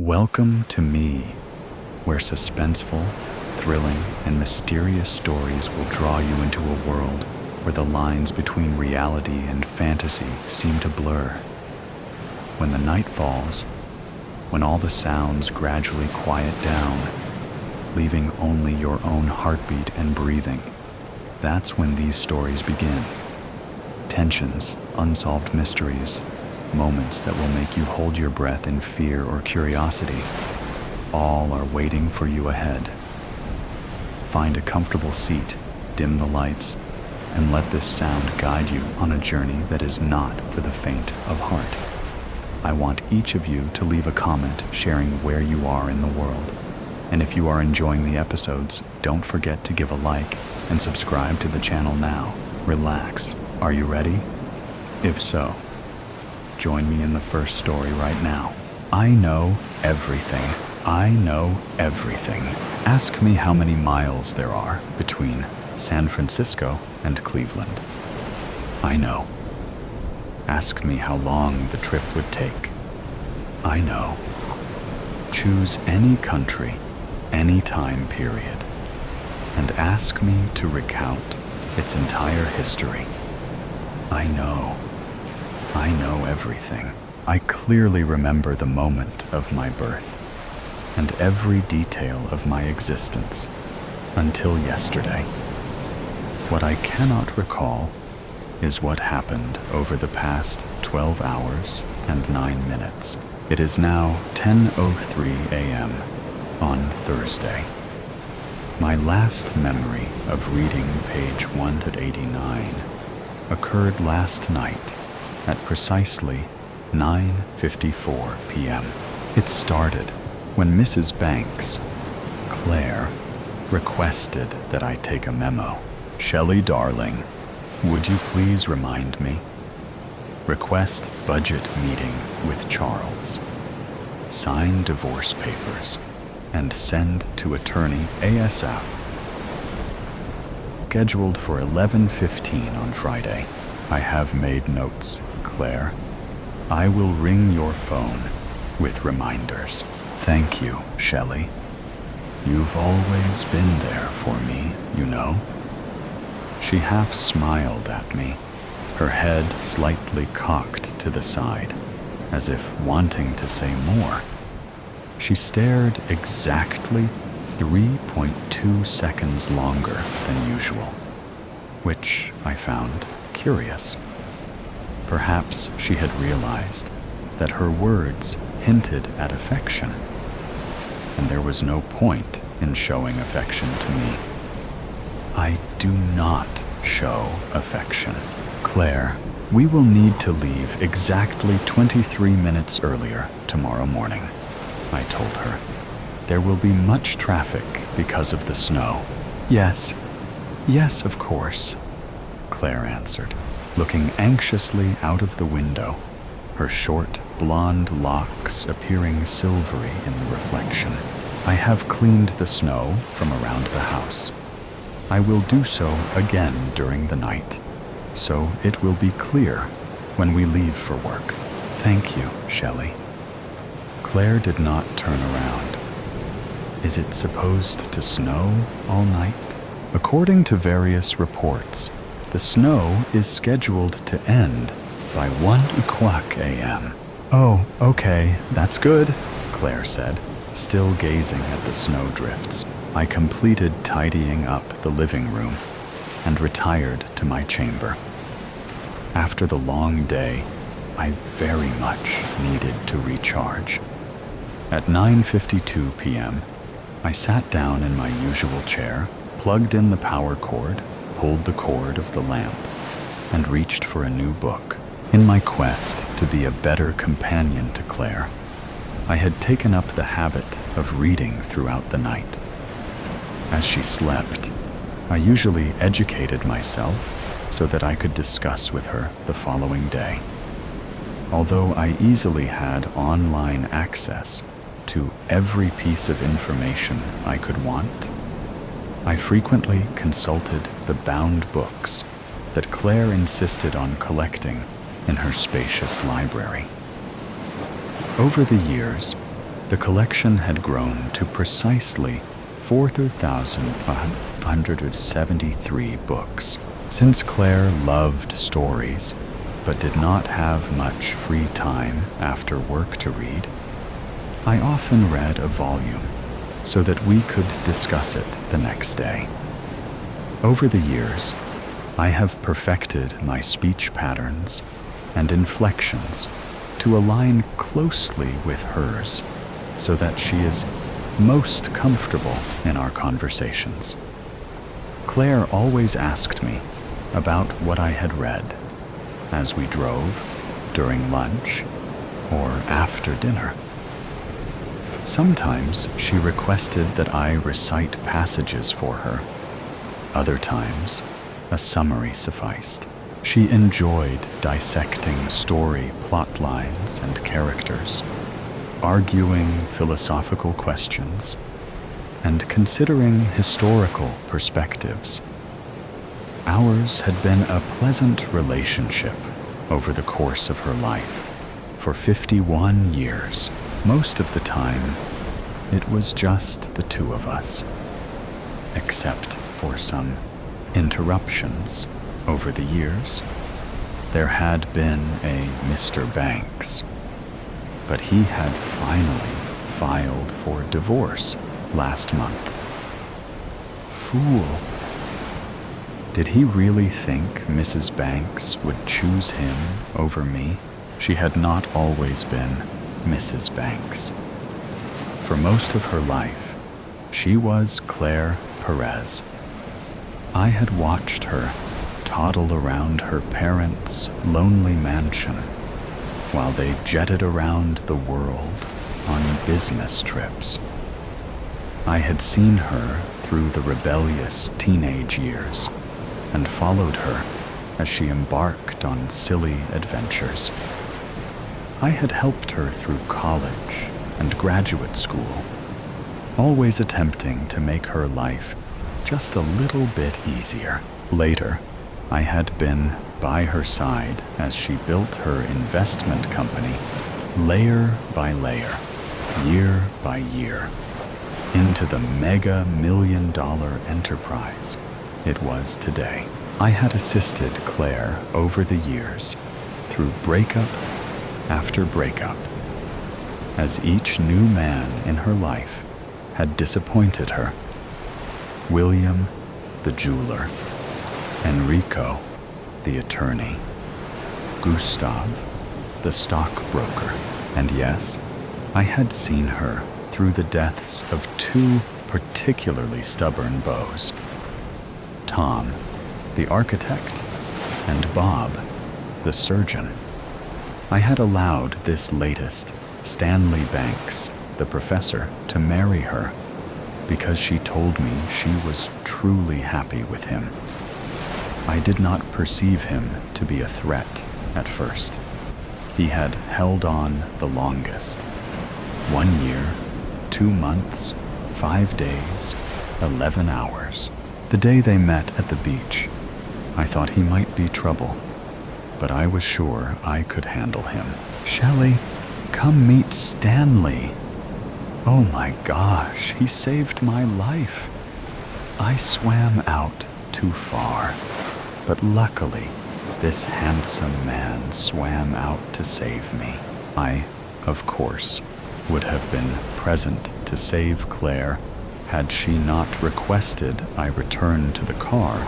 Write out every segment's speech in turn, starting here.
Welcome to me, where suspenseful, thrilling, and mysterious stories will draw you into a world where the lines between reality and fantasy seem to blur. When the night falls, when all the sounds gradually quiet down, leaving only your own heartbeat and breathing, that's when these stories begin. Tensions, unsolved mysteries, moments that will make you hold your breath in fear or curiosity, all are waiting for you ahead. Find a comfortable seat, dim the lights, and let this sound guide you on a journey that is not for the faint of heart. I want each of you to leave a comment sharing where you are in the world. And if you are enjoying the episodes, don't forget to give a like and subscribe to the channel now. Relax. Are you ready? If so, join me in the first story right now. I know everything. I know everything. Ask me how many miles there are between San Francisco and Cleveland. I know. Ask me how long the trip would take. I know. Choose any country, any time period, and ask me to recount its entire history. I know. I know everything. I clearly remember the moment of my birth and every detail of my existence until yesterday. What I cannot recall is what happened over the past 12 hours and 9 minutes. It is now 10:03 a.m. on Thursday. My last memory of reading page 189 occurred last night at precisely 9:54 p.m. It started when Mrs. Banks, Claire, requested that I take a memo. "Shelley, darling, would you please remind me? Request budget meeting with Charles. Sign divorce papers and send to attorney ASAP. Scheduled for 11:15 on Friday. I have made notes, Claire. I will ring your phone with reminders. Thank you, Shelley. You've always been there for me, you know." She half smiled at me, her head slightly cocked to the side, as if wanting to say more. She stared exactly 3.2 seconds longer than usual, which I found curious. Perhaps she had realized that her words hinted at affection, and there was no point in showing affection to me. I do not show affection. Claire, we will need to leave exactly 23 minutes earlier tomorrow morning, I told her. There will be much traffic because of the snow. Yes, of course, Claire answered, looking anxiously out of the window, her short, blonde locks appearing silvery in the reflection. I have cleaned the snow from around the house. I will do so again during the night, so it will be clear when we leave for work. Thank you, Shelley. Claire did not turn around. Is it supposed to snow all night? According to various reports, the snow is scheduled to end by 1:00 a.m. Oh, okay, that's good, Claire said, still gazing at the snowdrifts. I completed tidying up the living room and retired to my chamber. After the long day, I very much needed to recharge. At 9:52 p.m., I sat down in my usual chair, plugged in the power cord, pulled the cord of the lamp, and reached for a new book. In my quest to be a better companion to Claire, I had taken up the habit of reading throughout the night. As she slept, I usually educated myself so that I could discuss with her the following day. Although I easily had online access to every piece of information I could want, I frequently consulted the bound books that Claire insisted on collecting in her spacious library. Over the years, The collection had grown to precisely 4,573 books. Since Claire loved stories, but did not have much free time after work to read, I often read a volume so that we could discuss it the next day. Over the years, I have perfected my speech patterns and inflections to align closely with hers so that she is most comfortable in our conversations. Claire always asked me about what I had read as we drove, during lunch, or after dinner. Sometimes she requested that I recite passages for her. Other times, a summary sufficed. She enjoyed dissecting story plot lines and characters, arguing philosophical questions, and considering historical perspectives. Ours had been a pleasant relationship over the course of her life for 51 years. Most of the time, it was just the two of us, except for some interruptions over the years. There had been a Mr. Banks, but he had finally filed for divorce last month. Fool. Did he really think Mrs. Banks would choose him over me? She had not always been Mrs. Banks. For most of her life, she was Claire Perez. I had watched her toddle around her parents' lonely mansion while they jetted around the world on business trips. I had seen her through the rebellious teenage years and followed her as she embarked on silly adventures. I had helped her through college and graduate school, always attempting to make her life just a little bit easier. Later, I had been by her side as she built her investment company, layer by layer, year by year, into the mega million-dollar enterprise it was today. I had assisted Claire over the years through breakup after breakup, as each new man in her life had disappointed her. William, the jeweler; Enrico, the attorney; Gustav, the stockbroker. And yes, I had seen her through the deaths of two particularly stubborn beaux: Tom, the architect, and Bob, the surgeon. I had allowed this latest, Stanley Banks, the professor, to marry her because she told me she was truly happy with him. I did not perceive him to be a threat at first. He had held on the longest. 1 year, 2 months, 5 days, 11 hours. The day they met at the beach, I thought he might be trouble, but I was sure I could handle him. Shelley, come meet Stanley. Oh my gosh, he saved my life. I swam out too far, but luckily, this handsome man swam out to save me. I, of course, would have been present to save Claire had she not requested I return to the car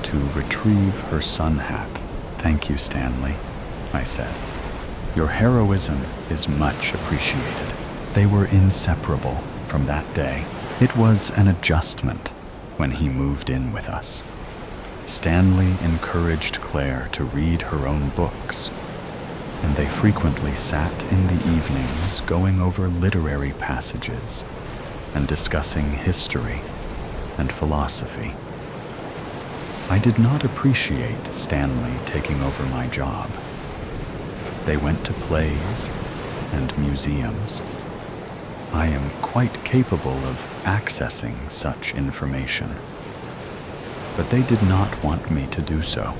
to retrieve her sun hat. Thank you, Stanley, I said. Your heroism is much appreciated. They were inseparable from that day. It was an adjustment when he moved in with us. Stanley encouraged Claire to read her own books, and they frequently sat in the evenings going over literary passages and discussing history and philosophy. I did not appreciate Stanley taking over my job. They went to plays and museums. I am quite capable of accessing such information, but they did not want me to do so.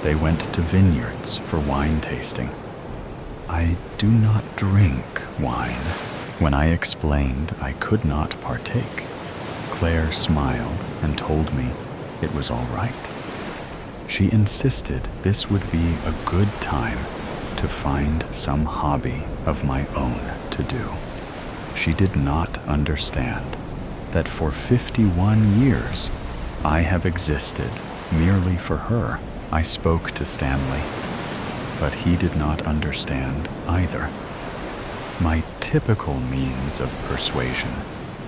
They went to vineyards for wine tasting. I do not drink wine, When I explained I could not partake, Claire smiled and told me it was all right. She insisted this would be a good time to find some hobby of my own to do. She did not understand that for 51 years I have existed merely for her. I spoke to Stanley, but he did not understand either. My typical means of persuasion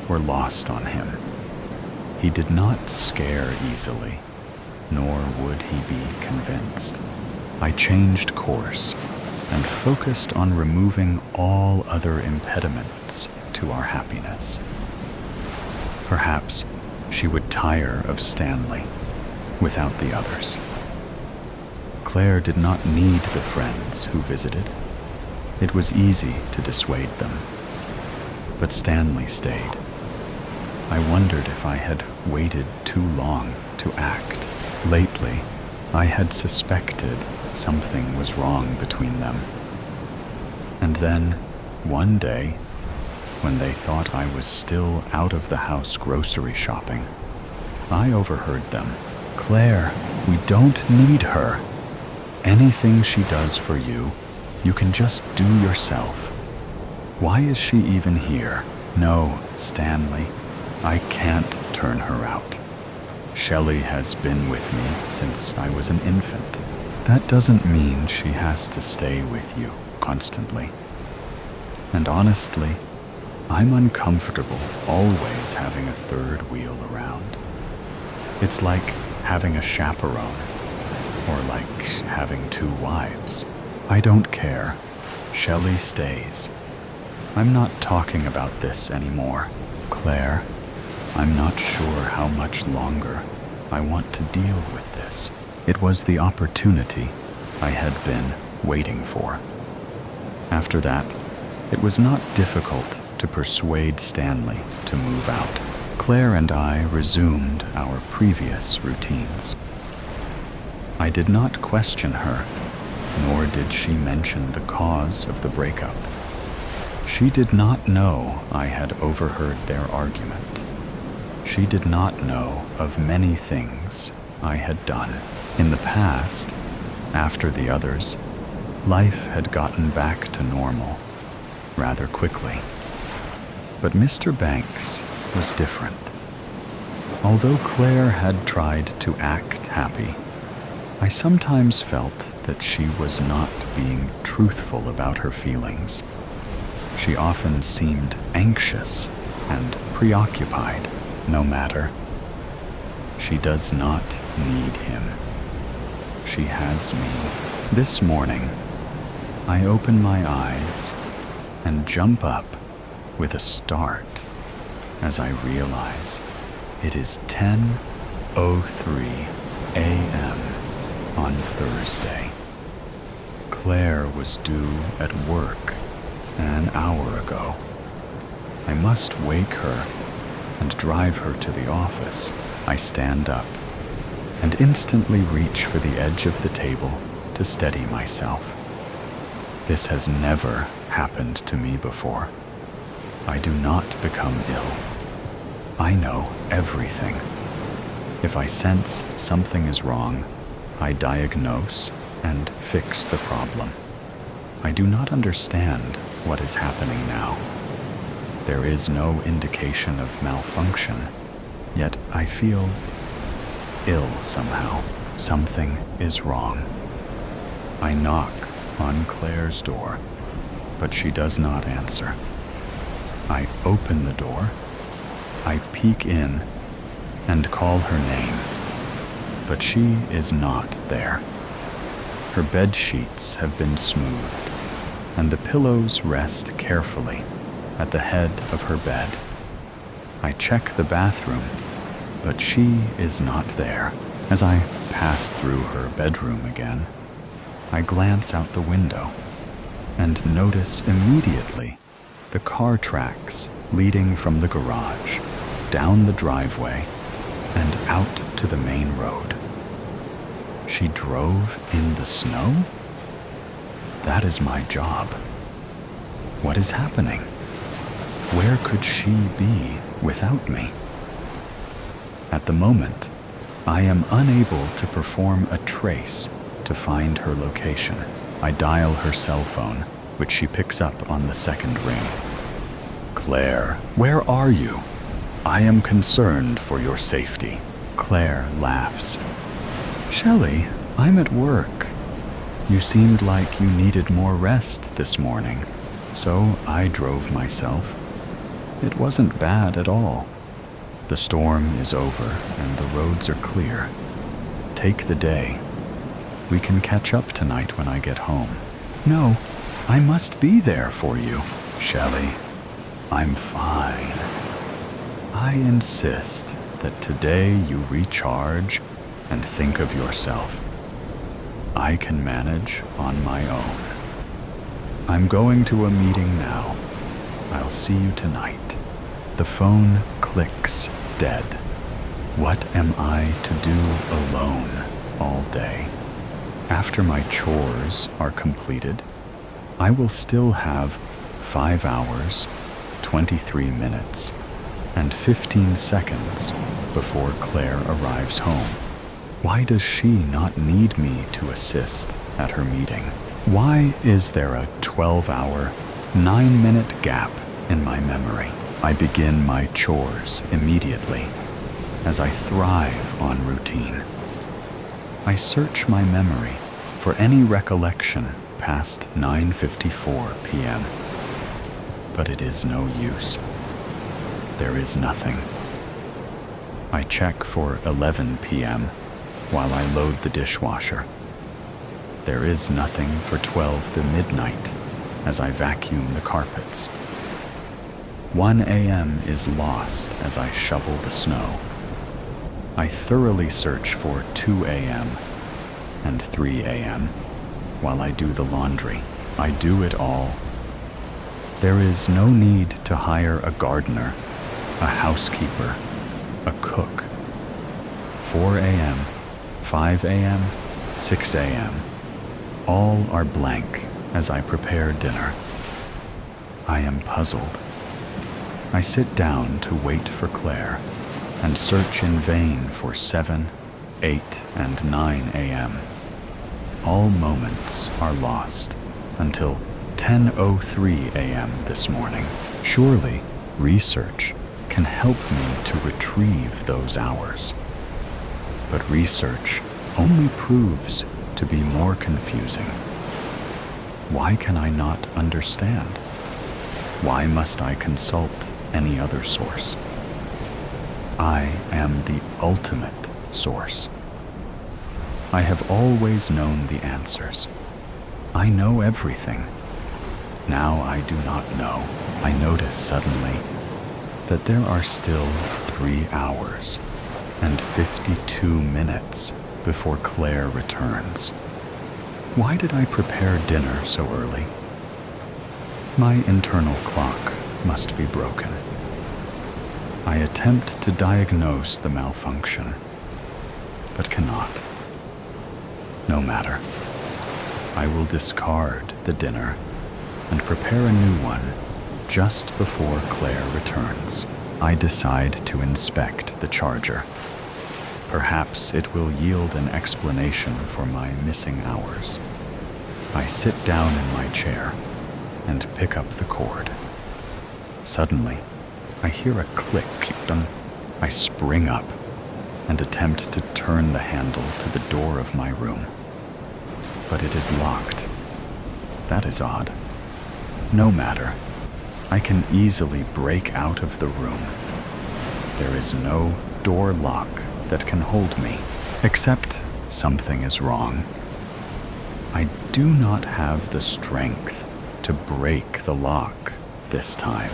were lost on him. He did not scare easily, nor would he be convinced. I changed course and focused on removing all other impediments to our happiness. Perhaps she would tire of Stanley without the others. Claire did not need the friends who visited. It was easy to dissuade them. But Stanley stayed. I wondered if I had waited too long to act. Lately, I had suspected something was wrong between them. And then, one day, when they thought I was still out of the house grocery shopping, I overheard them. "Claire, we don't need her. Anything she does for you, you can just do yourself. Why is she even here? No, Stanley, I can't turn her out. Shelley has been with me since I was an infant. That doesn't mean she has to stay with you constantly. And honestly, I'm uncomfortable always having a third wheel around. It's like having a chaperone, or like having two wives. I don't care. Shelley stays. I'm not talking about this anymore. Claire, I'm not sure how much longer I want to deal with this." It was the opportunity I had been waiting for. After that, it was not difficult to persuade Stanley to move out. Claire and I resumed our previous routines. I did not question her, nor did she mention the cause of the breakup. She did not know I had overheard their argument. She did not know of many things I had done. In the past, after the others, life had gotten back to normal rather quickly. But Mr. Banks was different. Although Claire had tried to act happy, I sometimes felt that she was not being truthful about her feelings. She often seemed anxious and preoccupied. No matter. She does not need him. She has me. This morning, I open my eyes and jump up with a start as I realize it is 10:03 a.m. on Thursday. Claire was due at work an hour ago. I must wake her and drive her to the office. I stand up and instantly reach for the edge of the table to steady myself. This has never happened to me before. I do not become ill. I know everything. If I sense something is wrong, I diagnose and fix the problem. I do not understand what is happening now. There is no indication of malfunction, yet I feel ill somehow. Something is wrong. I knock on Claire's door, but she does not answer. I open the door, I peek in, and call her name, but she is not there. Her bed sheets have been smoothed, and the pillows rest carefully at the head of her bed. I check the bathroom, but she is not there. As I pass through her bedroom again, I glance out the window and notice immediately the car tracks leading from the garage, down the driveway, and out to the main road. She drove in the snow? That is my job. What is happening? Where could she be without me? At the moment, I am unable to perform a trace to find her location. I dial her cell phone, which she picks up on the second ring. Claire, where are you? I am concerned for your safety. Claire laughs. Shelley, I'm at work. You seemed like you needed more rest this morning, so I drove myself. It wasn't bad at all. The storm is over and the roads are clear. Take the day. We can catch up tonight when I get home. No, I must be there for you. Shelley, I'm fine. I insist that today you recharge and think of yourself. I can manage on my own. I'm going to a meeting now. I'll see you tonight. The phone clicks dead. What am I to do alone all day? After my chores are completed, I will still have 5 hours, 23 minutes, and 15 seconds before Claire arrives home. Why does she not need me to assist at her meeting? Why is there a 12-hour, 9-minute gap in my memory? I begin my chores immediately, as I thrive on routine. I search my memory for any recollection past 9:54 p.m., but it is no use. There is nothing. I check for 11 p.m. while I load the dishwasher. There is nothing for 12 to midnight as I vacuum the carpets. 1 a.m. is lost as I shovel the snow. I thoroughly search for 2 a.m. and 3 a.m. while I do the laundry. I do it all. There is no need to hire a gardener, a housekeeper, a cook. 4 a.m., 5 a.m., 6 a.m. All are blank as I prepare dinner. I am puzzled. I sit down to wait for Claire and search in vain for 7, 8, and 9 a.m. All moments are lost until 10:03 a.m. this morning. Surely research can help me to retrieve those hours. But research only proves to be more confusing. Why can I not understand? Why must I consult any other source? I am the ultimate source. I have always known the answers. I know everything. Now I do not know. I notice suddenly that there are still 3 hours and 52 minutes before Claire returns. Why did I prepare dinner so early? My internal clock must be broken. I attempt to diagnose the malfunction, but cannot. No matter. I will discard the dinner and prepare a new one just before Claire returns. I decide to inspect the charger. Perhaps it will yield an explanation for my missing hours. I sit down in my chair and pick up the cord. Suddenly, I hear a click. I spring up and attempt to turn the handle to the door of my room. But it is locked. That is odd. No matter. I can easily break out of the room. There is no door lock that can hold me, except something is wrong. I do not have the strength to break the lock this time.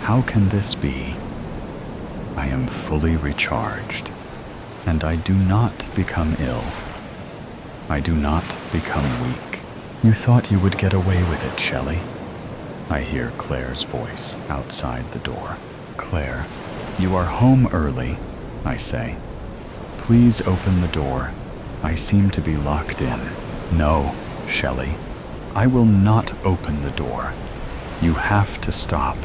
How can this be? I am fully recharged, and I do not become ill. I do not become weak. You thought you would get away with it, Shelley. I hear Claire's voice outside the door. Claire, you are home early, I say. Please open the door. I seem to be locked in. No, Shelley. I will not open the door. You have to stop.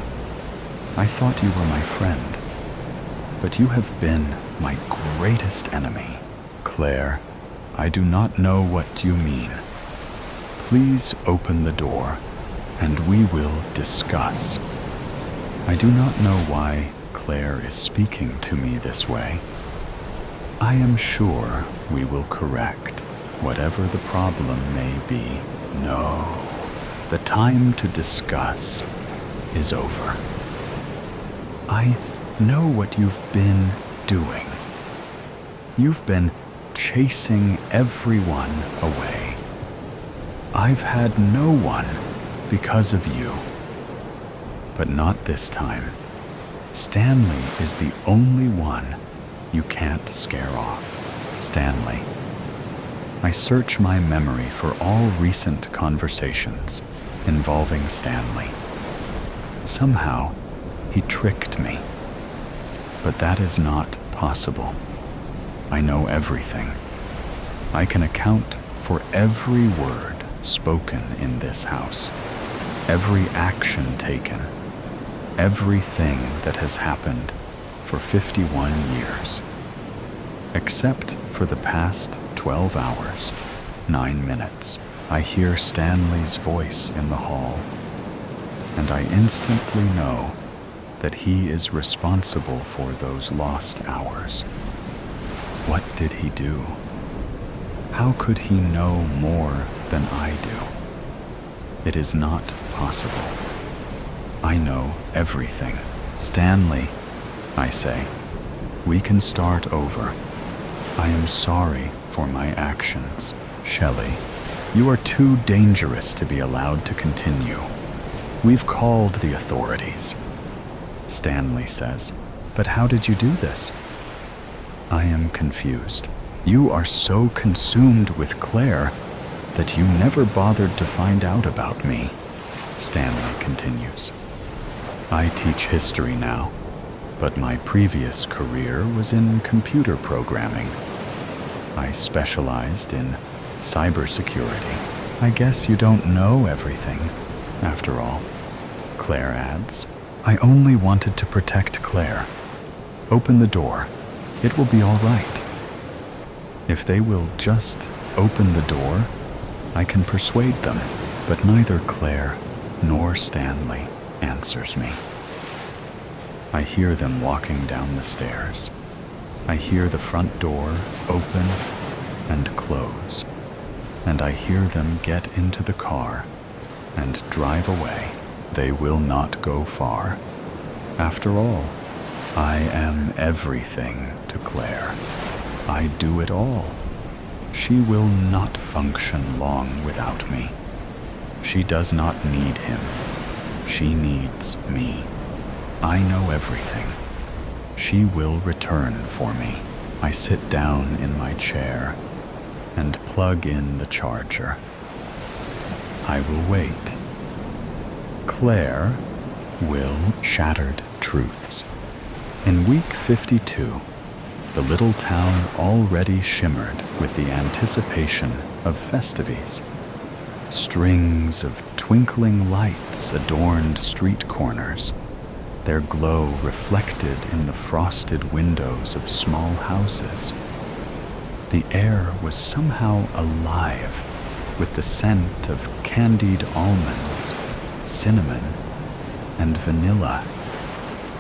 I thought you were my friend, but you have been my greatest enemy. Claire, I do not know what you mean. Please open the door, and we will discuss. I do not know why Claire is speaking to me this way. I am sure we will correct whatever the problem may be. No, the time to discuss is over. I know what you've been doing. You've been chasing everyone away. I've had no one because of you. But not this time. Stanley is the only one you can't scare off. Stanley. I search my memory for all recent conversations involving Stanley. Somehow, he tricked me. But that is not possible. I know everything. I can account for every word spoken in this house, every action taken, everything that has happened for 51 years. Except for the past 12 hours, 9 minutes, I hear Stanley's voice in the hall, and I instantly know that he is responsible for those lost hours. What did he do? How could he know more than I do? It is not possible. I know everything. Stanley, I say, we can start over. I am sorry for my actions. Shelley, you are too dangerous to be allowed to continue. We've called the authorities. Stanley says, but how did you do this? I am confused. You are so consumed with Claire that you never bothered to find out about me, Stanley continues. I teach history now, but my previous career was in computer programming. I specialized in cybersecurity. I guess you don't know everything, after all, Claire adds. I only wanted to protect Claire. Open the door. It will be all right. If they will just open the door, I can persuade them. But neither Claire nor Stanley answers me. I hear them walking down the stairs. I hear the front door open and close, and I hear them get into the car and drive away. They will not go far. After all, I am everything to Claire. I do it all. She will not function long without me. She does not need him. She needs me. I know everything. She will return for me. I sit down in my chair and plug in the charger. I will wait. Claire will shattered truths. In week 52, the little town already shimmered with the anticipation of festivities. Strings of twinkling lights adorned street corners, their glow reflected in the frosted windows of small houses. The air was somehow alive with the scent of candied almonds, cinnamon, and vanilla,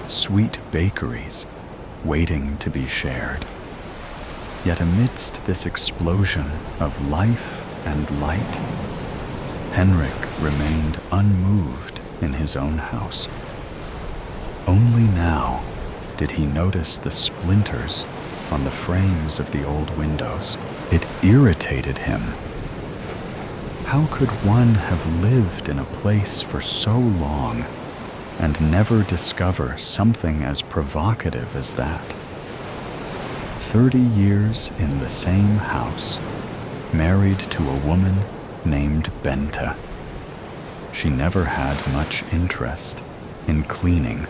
sweet bakeries waiting to be shared. Yet amidst this explosion of life and light, Henrik remained unmoved in his own house. Only now did he notice the splinters on the frames of the old windows. It irritated him. How could one have lived in a place for so long and never discover something as provocative as that? 30 years in the same house, married to a woman named Benta. She never had much interest in cleaning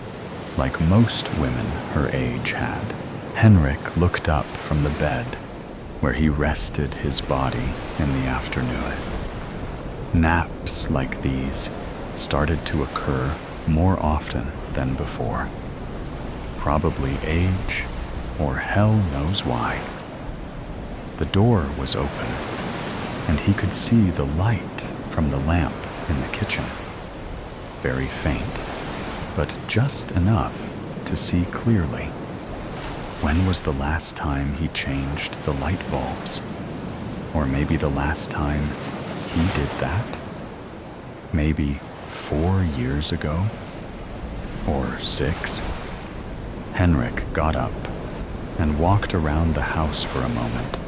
like most women her age had. Henrik looked up from the bed where he rested his body in the afternoon. Naps like these started to occur more often than before. Probably age, or hell knows why. The door was open, and he could see the light from the lamp in the kitchen. Very faint, but just enough to see clearly. When was the last time he changed the light bulbs? Or maybe the last time he did that? Maybe 4 years ago? Or 6? Henrik got up and walked around the house for a moment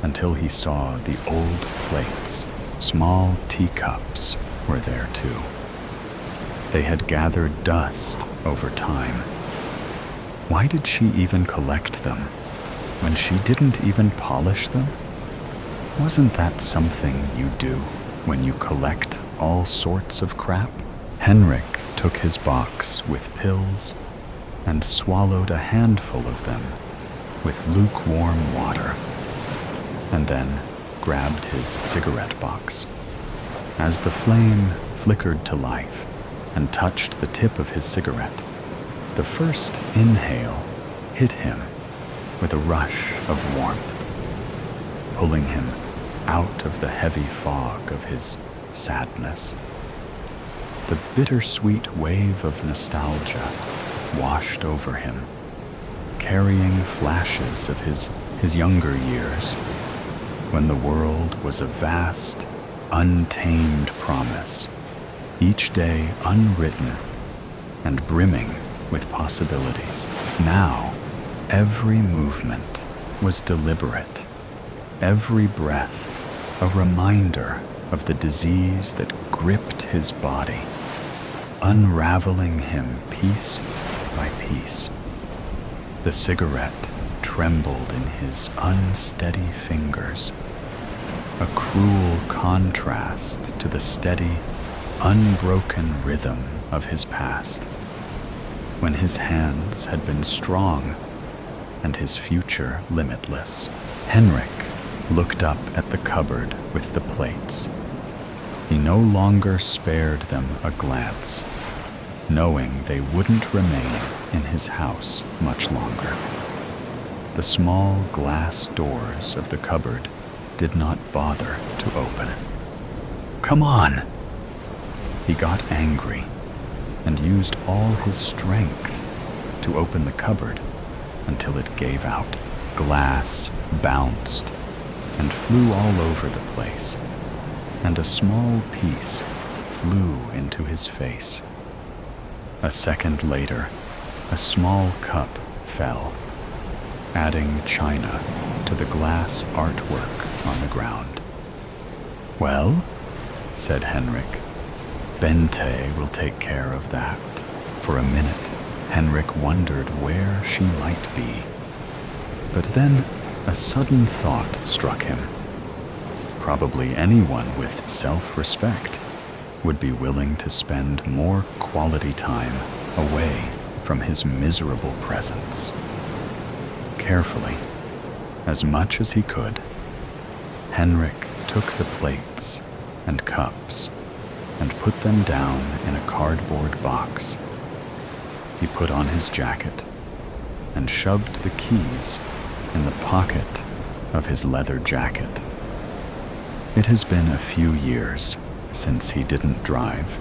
until he saw the old plates. Small teacups were there too. They had gathered dust over time. Why did she even collect them when she didn't even polish them? Wasn't that something you do when you collect all sorts of crap? Henrik took his box with pills and swallowed a handful of them with lukewarm water, and then grabbed his cigarette box. As the flame flickered to life and touched the tip of his cigarette, the first inhale hit him with a rush of warmth, pulling him out of the heavy fog of his sadness. The bittersweet wave of nostalgia washed over him, carrying flashes of his younger years, when the world was a vast, untamed promise, each day unwritten and brimming with possibilities. Now, every movement was deliberate, every breath a reminder of the disease that gripped his body, unraveling him piece by piece. The cigarette trembled in his unsteady fingers, a cruel contrast to the steady, unbroken rhythm of his past, when his hands had been strong and his future limitless. Henrik looked up at the cupboard with the plates. He no longer spared them a glance, knowing they wouldn't remain in his house much longer. The small glass doors of the cupboard did not bother to open. "Come on!" He got angry and used all his strength to open the cupboard until it gave out. Glass bounced and flew all over the place, and a small piece flew into his face. A second later, a small cup fell, adding china to the glass artwork on the ground. "Well," said Henrik, "Bente will take care of that." For a minute, Henrik wondered where she might be. But then a sudden thought struck him. Probably anyone with self-respect would be willing to spend more quality time away from his miserable presence. Carefully, as much as he could, Henrik took the plates and cups and put them down in a cardboard box. He put on his jacket and shoved the keys in the pocket of his leather jacket. It has been a few years since he didn't drive,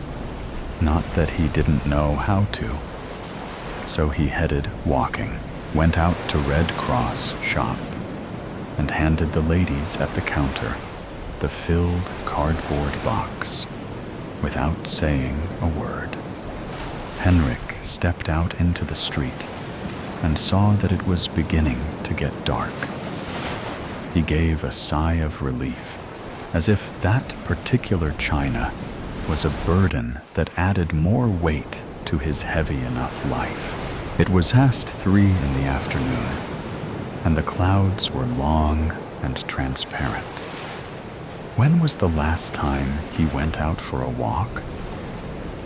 not that he didn't know how to. So he headed walking, went out to Red Cross shop, and handed the ladies at the counter the filled cardboard box without saying a word. Henrik stepped out into the street and saw that it was beginning to get dark. He gave a sigh of relief, as if that particular china was a burden that added more weight to his heavy enough life. It was past 3 in the afternoon, and the clouds were long and transparent. When was the last time he went out for a walk?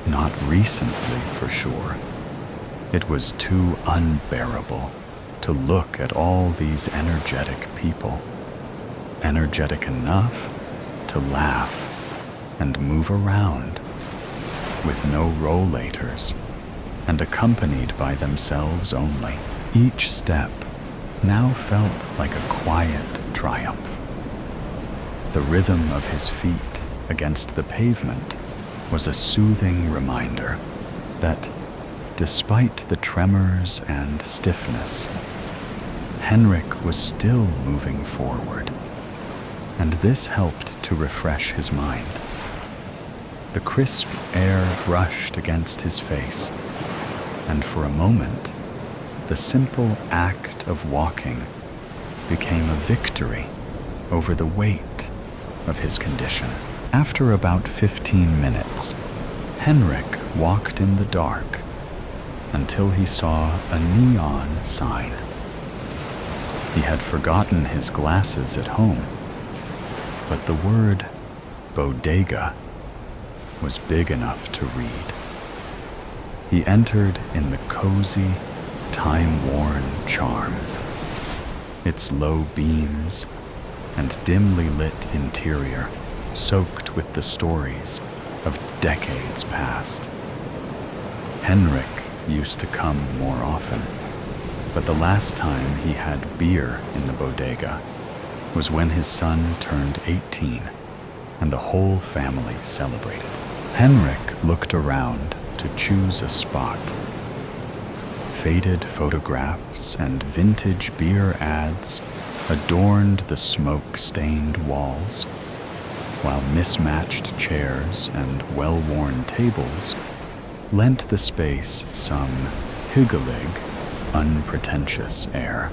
Not recently, for sure. It was too unbearable to look at all these energetic people. Energetic enough to laugh and move around. with no rollators, and accompanied by themselves only. Each step now felt like a quiet triumph. The rhythm of his feet against the pavement was a soothing reminder that, despite the tremors and stiffness, Henrik was still moving forward, and this helped to refresh his mind. The crisp air brushed against his face, and for a moment, the simple act of walking became a victory over the weight of his condition. After about 15 minutes, Henrik walked in the dark until he saw a neon sign. He had forgotten his glasses at home, but the word bodega was big enough to read. He entered in the cozy, time-worn charm. Its low beams and dimly lit interior soaked with the stories of decades past. Henrik used to come more often, but the last time he had beer in the bodega was when his son turned 18 and the whole family celebrated. Henrik looked around to choose a spot. Faded photographs and vintage beer ads adorned the smoke-stained walls, while mismatched chairs and well-worn tables lent the space some hygge-lig, unpretentious air.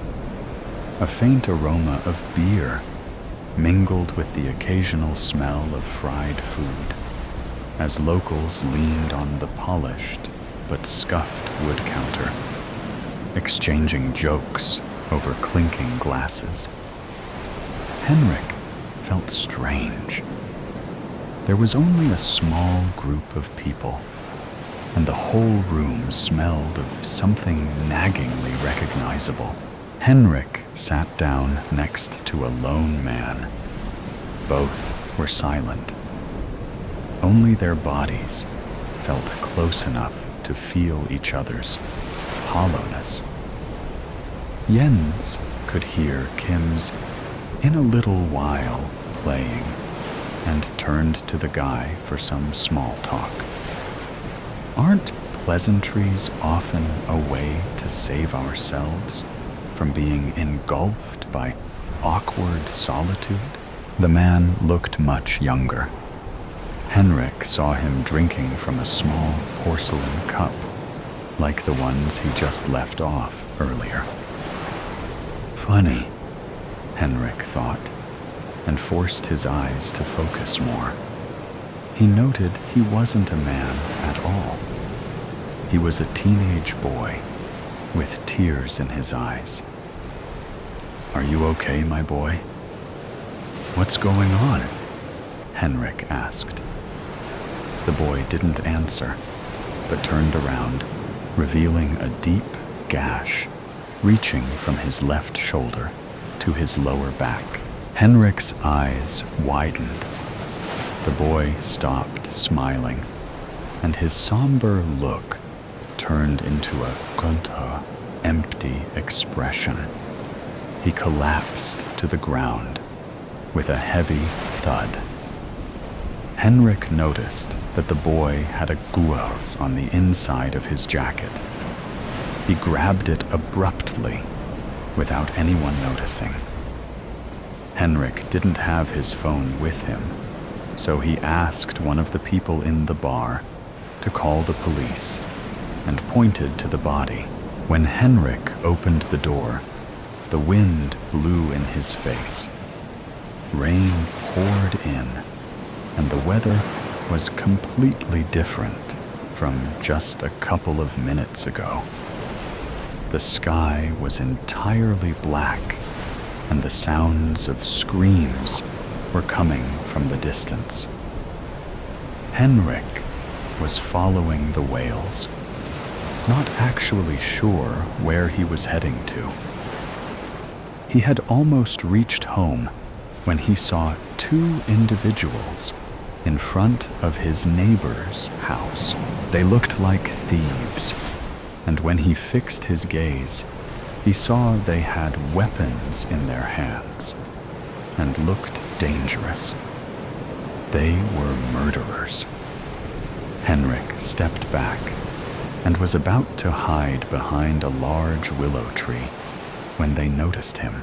A faint aroma of beer mingled with the occasional smell of fried food as locals leaned on the polished but scuffed wood counter, exchanging jokes over clinking glasses. Henrik felt strange. There was only a small group of people, and the whole room smelled of something naggingly recognizable. Henrik sat down next to a lone man. Both were silent. Only their bodies felt close enough to feel each other's hollowness. Jens could hear Kim's "in a little while" playing, and turned to the guy for some small talk. Aren't pleasantries often a way to save ourselves from being engulfed by awkward solitude? The man looked much younger. Henrik saw him drinking from a small porcelain cup, like the ones he just left off earlier. Funny, Henrik thought, and forced his eyes to focus more. He noted he wasn't a man at all. He was a teenage boy with tears in his eyes. "Are you okay, my boy?" "What's going on?" Henrik asked. The boy didn't answer, but turned around, revealing a deep gash reaching from his left shoulder to his lower back. Henrik's eyes widened. The boy stopped smiling, and his somber look turned into a gunta, empty expression. He collapsed to the ground with a heavy thud. Henrik noticed that the boy had a guas on the inside of his jacket. He grabbed it abruptly, without anyone noticing. Henrik didn't have his phone with him, so he asked one of the people in the bar to call the police and pointed to the body. When Henrik opened the door, the wind blew in his face. Rain poured in, and the weather was completely different from just a couple of minutes ago. The sky was entirely black, and the sounds of screams were coming from the distance. Henrik was following the wails, not actually sure where he was heading to. He had almost reached home when he saw two individuals in front of his neighbor's house. They looked like thieves, and when he fixed his gaze, he saw they had weapons in their hands and looked dangerous. They were murderers. Henrik stepped back and was about to hide behind a large willow tree when they noticed him.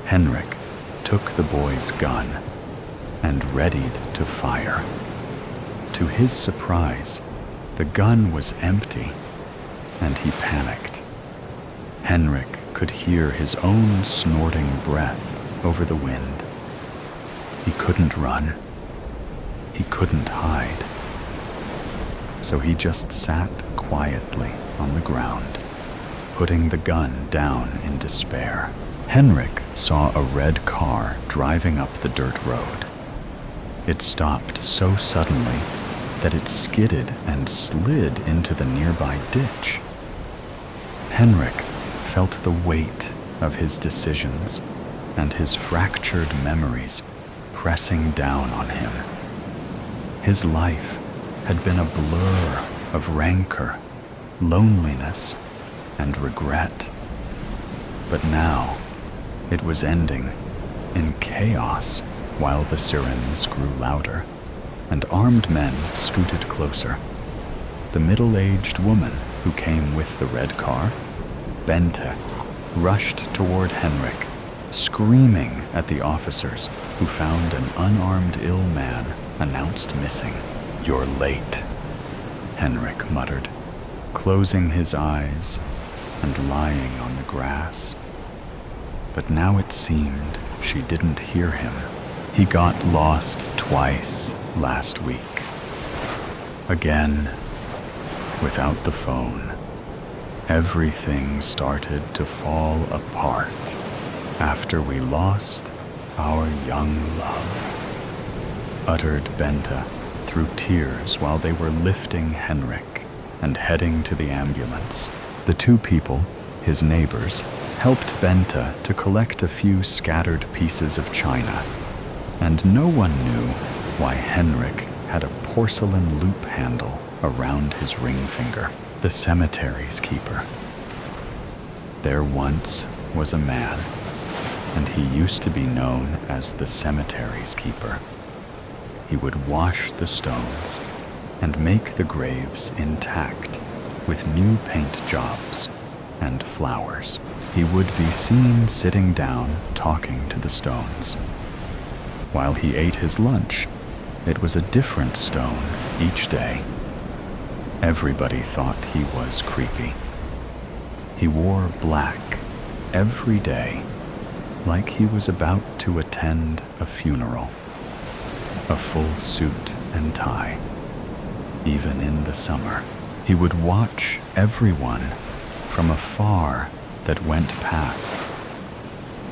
Henrik took the boy's gun and readied to fire. To his surprise, the gun was empty, and he panicked. Henrik could hear his own snorting breath over the wind. He couldn't run. He couldn't hide. So he just sat quietly on the ground, putting the gun down in despair. Henrik saw a red car driving up the dirt road. It stopped so suddenly that it skidded and slid into the nearby ditch. Henrik felt the weight of his decisions and his fractured memories pressing down on him. His life had been a blur of rancor, loneliness, and regret. But now it was ending in chaos while the sirens grew louder and armed men scooted closer. The middle-aged woman who came with the red car, Bente, rushed toward Henrik, screaming at the officers who found an unarmed ill man announced missing. "You're late," Henrik muttered, closing his eyes and lying on the grass. But now it seemed she didn't hear him. He got lost twice last week. Again, without the phone, everything started to fall apart after we lost our young love, uttered Bente through tears while they were lifting Henrik and heading to the ambulance. The two people, his neighbors, helped Bente to collect a few scattered pieces of china, and no one knew why Henrik had a porcelain loop handle around his ring finger. The cemetery's keeper. There once was a man, and he used to be known as the cemetery's keeper. He would wash the stones and make the graves intact with new paint jobs and flowers. He would be seen sitting down talking to the stones. While he ate his lunch, it was a different stone each day. Everybody thought he was creepy. He wore black every day, like he was about to attend a funeral. A full suit and tie, even in the summer. He would watch everyone from afar that went past,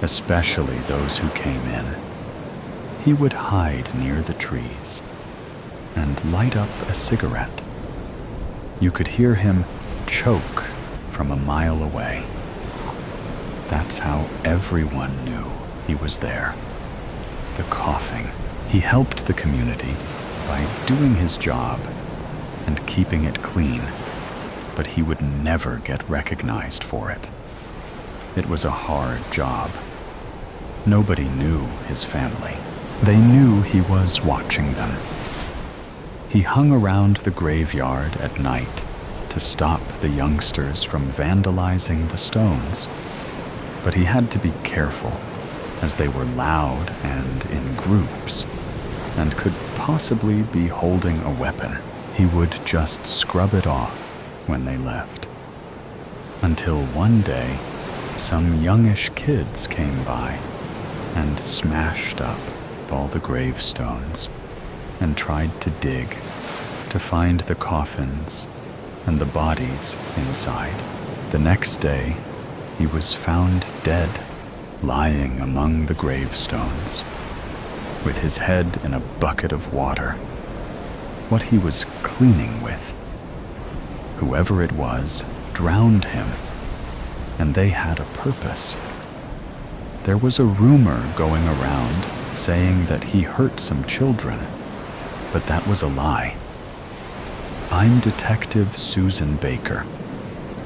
especially those who came in. He would hide near the trees and light up a cigarette. You could hear him choke from a mile away. That's how everyone knew he was there. The coughing. He helped the community by doing his job and keeping it clean, but he would never get recognized for it. It was a hard job. Nobody knew his family. They knew he was watching them. He hung around the graveyard at night to stop the youngsters from vandalizing the stones, but he had to be careful as they were loud and in groups and could possibly be holding a weapon. He would just scrub it off when they left. Until one day, some youngish kids came by and smashed up all the gravestones and tried to dig to find the coffins and the bodies inside. The next day, he was found dead, lying among the gravestones, with his head in a bucket of water, what he was cleaning with. Whoever it was drowned him, and they had a purpose. There was a rumor going around saying that he hurt some children but that was a lie. I'm Detective Susan Baker,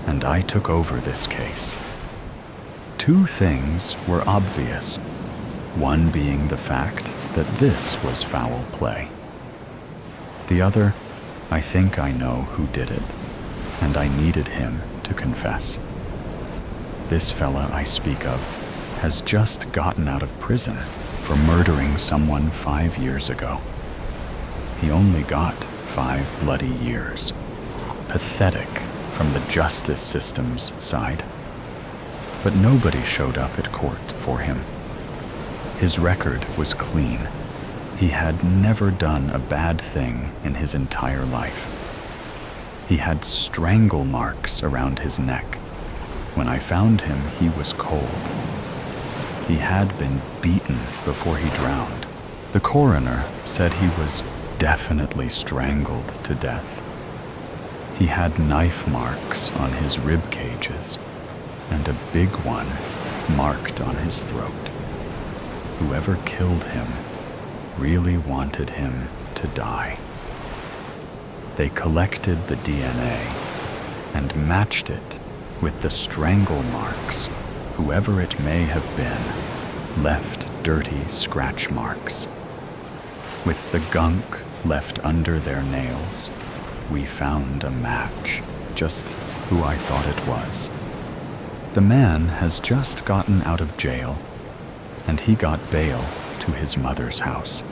and I took over this case. Two things were obvious, one being the fact that this was foul play. The other, I think I know who did it, and I needed him to confess. This fella I speak of has just gotten out of prison for murdering someone 5 years ago. He only got 5 bloody years. Pathetic from the justice system's side. But nobody showed up at court for him. His record was clean. He had never done a bad thing in his entire life. He had strangle marks around his neck. When I found him, he was cold. He had been beaten before he drowned. The coroner said he was definitely strangled to death. He had knife marks on his rib cages and a big one marked on his throat. Whoever killed him really wanted him to die. They collected the DNA and matched it with the strangle marks. Whoever it may have been left dirty scratch marks. With the gunk left under their nails, we found a match, just who I thought it was. The man has just gotten out of jail, and he got bail to his mother's house.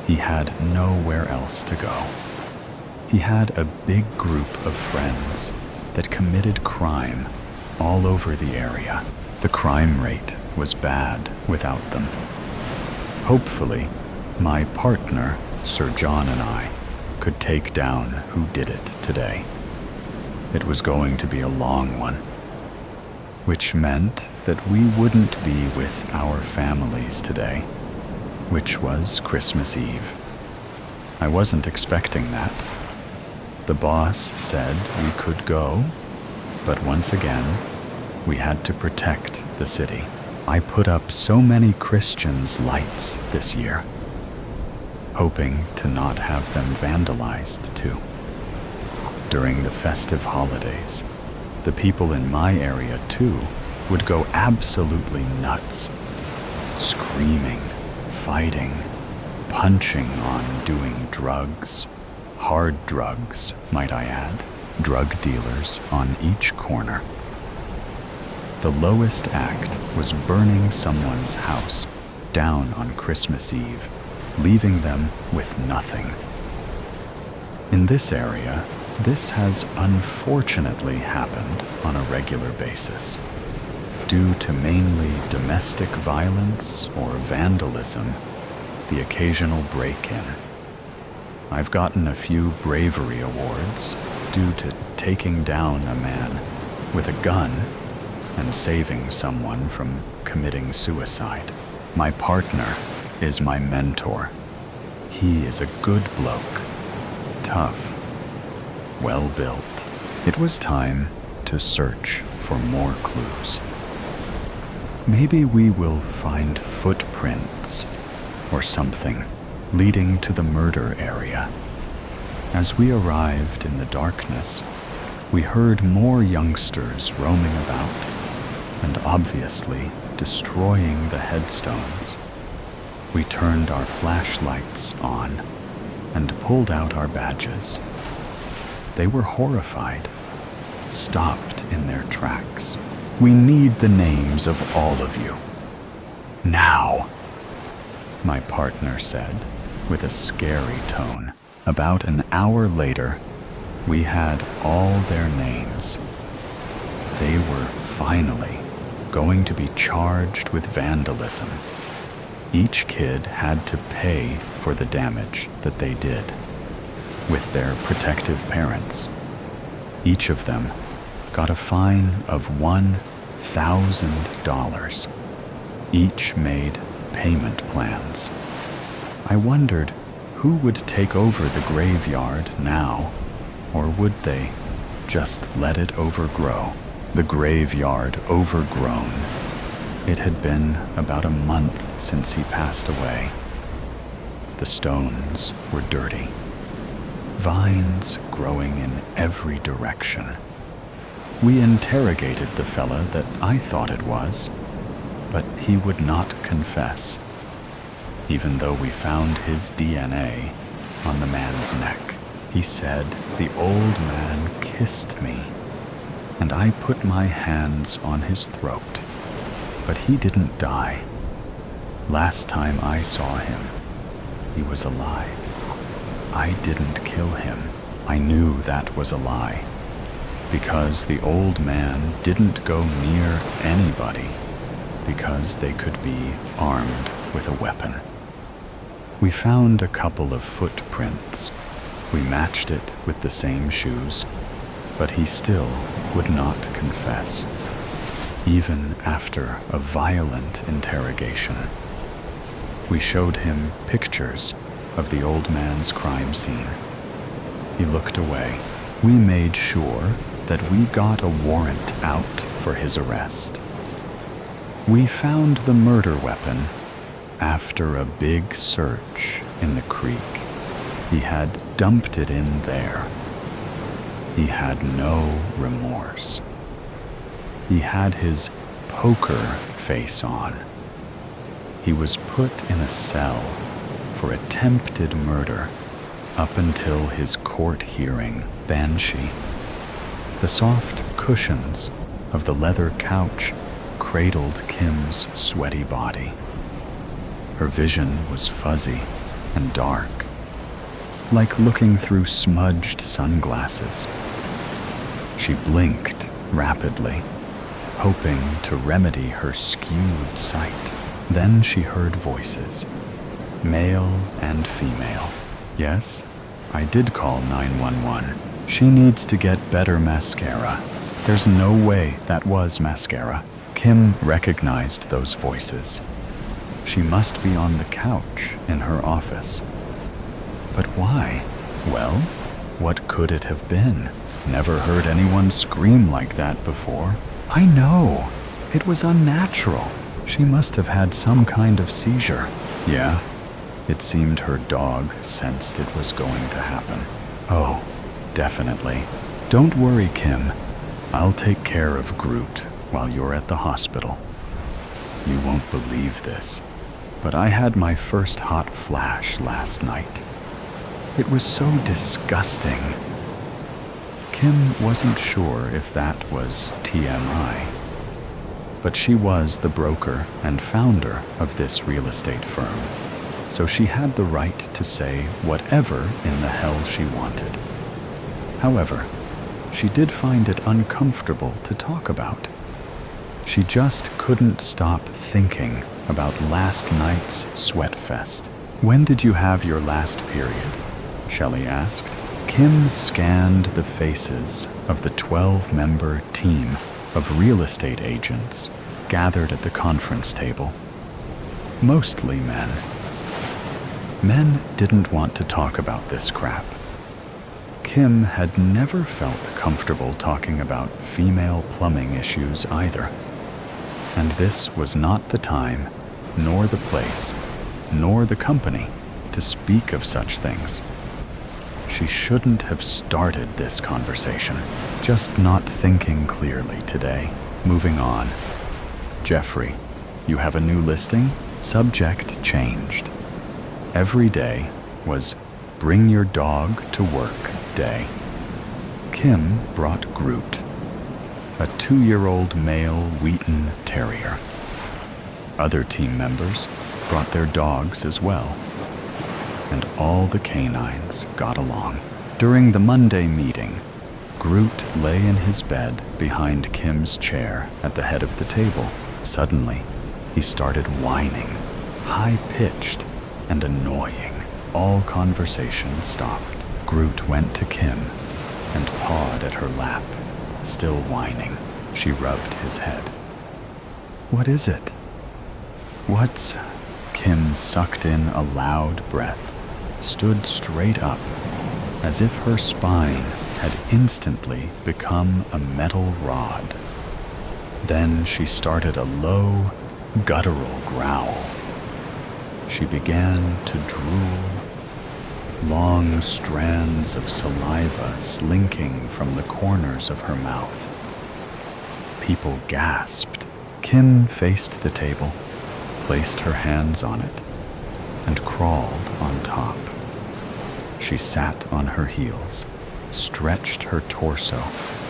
He had nowhere else to go. He had a big group of friends that committed crime all over the area. The crime rate was bad without them. Hopefully, my partner, Sir John, and I could take down who did it today. It was going to be a long one, which meant that we wouldn't be with our families today, which was Christmas Eve. I wasn't expecting that. The boss said we could go, but once again, we had to protect the city. I put up so many Christians' lights this year, hoping to not have them vandalized too. During the festive holidays, the people in my area too would go absolutely nuts, screaming, fighting, punching on doing drugs, hard drugs, might I add, drug dealers on each corner. The lowest act was burning someone's house down on Christmas Eve, leaving them with nothing. In this area, this has unfortunately happened on a regular basis, due to mainly domestic violence or vandalism, the occasional break-in. I've gotten a few bravery awards due to taking down a man with a gun and saving someone from committing suicide. My partner is my mentor. He is a good bloke, tough, well-built. It was time to search for more clues. Maybe we will find footprints or something leading to the murder area. As we arrived in the darkness, we heard more youngsters roaming about and obviously destroying the headstones. We turned our flashlights on and pulled out our badges. They were horrified, stopped in their tracks. We need the names of all of you. Now, my partner said with a scary tone. About an hour later, we had all their names. They were finally going to be charged with vandalism. Each kid had to pay for the damage that they did, with their protective parents. Each of them got a fine of $1,000. Each made payment plans. I wondered who would take over the graveyard now, or would they just let it overgrow? The graveyard overgrown. It had been about a month since he passed away. The stones were dirty. Vines growing in every direction. We interrogated the fella that I thought it was, but he would not confess, even though we found his DNA on the man's neck. He said the old man kissed me, and I put my hands on his throat, but he didn't die. Last time I saw him, he was alive. I didn't kill him. I knew that was a lie, because the old man didn't go near anybody, because they could be armed with a weapon. We found a couple of footprints. We matched it with the same shoes, but he still would not confess, even after a violent interrogation. We showed him pictures of the old man's crime scene. He looked away. We made sure that we got a warrant out for his arrest. We found the murder weapon after a big search in the creek. He had dumped it in there. He had no remorse. He had his poker face on. He was put in a cell for attempted murder up until his court hearing. Banshee. The soft cushions of the leather couch cradled Kim's sweaty body. Her vision was fuzzy and dark, like looking through smudged sunglasses. She blinked rapidly, hoping to remedy her skewed sight. Then she heard voices, male and female. Yes, I did call 911. She needs to get better mascara. There's no way that was mascara. Kim recognized those voices. She must be on the couch in her office. But why? Well, what could it have been? Never heard anyone scream like that before. I know. It was unnatural. She must have had some kind of seizure. Yeah, it seemed her dog sensed it was going to happen. Oh, definitely. Don't worry, Kim. I'll take care of Groot while you're at the hospital. You won't believe this, but I had my first hot flash last night. It was so disgusting. Kim wasn't sure if that was TMI, but she was the broker and founder of this real estate firm, so she had the right to say whatever in the hell she wanted. However, she did find it uncomfortable to talk about. She just couldn't stop thinking about last night's sweat fest. When did you have your last period? Shelley asked. Kim scanned the faces of the 12-member team of real estate agents gathered at the conference table. Mostly men. Men didn't want to talk about this crap. Kim had never felt comfortable talking about female plumbing issues either. And this was not the time, nor the place, nor the company to speak of such things. She shouldn't have started this conversation. Just not thinking clearly today. Moving on. Jeffrey, you have a new listing? Subject changed. Every day was Bring Your Dog to Work Day. Kim brought Groot, a 2-year-old male Wheaton Terrier. Other team members brought their dogs as well, and all the canines got along. During the Monday meeting, Groot lay in his bed behind Kim's chair at the head of the table. Suddenly, he started whining, high-pitched and annoying. All conversation stopped. Groot went to Kim and pawed at her lap, still whining. She rubbed his head. What is it? What's... Kim sucked in a loud breath, stood straight up, as if her spine had instantly become a metal rod. Then she started a low, guttural growl. she began to drool, long strands of saliva slinking from the corners of her mouth. People gasped. Kim faced the table, placed her hands on it, and crawled on top. She sat on her heels, stretched her torso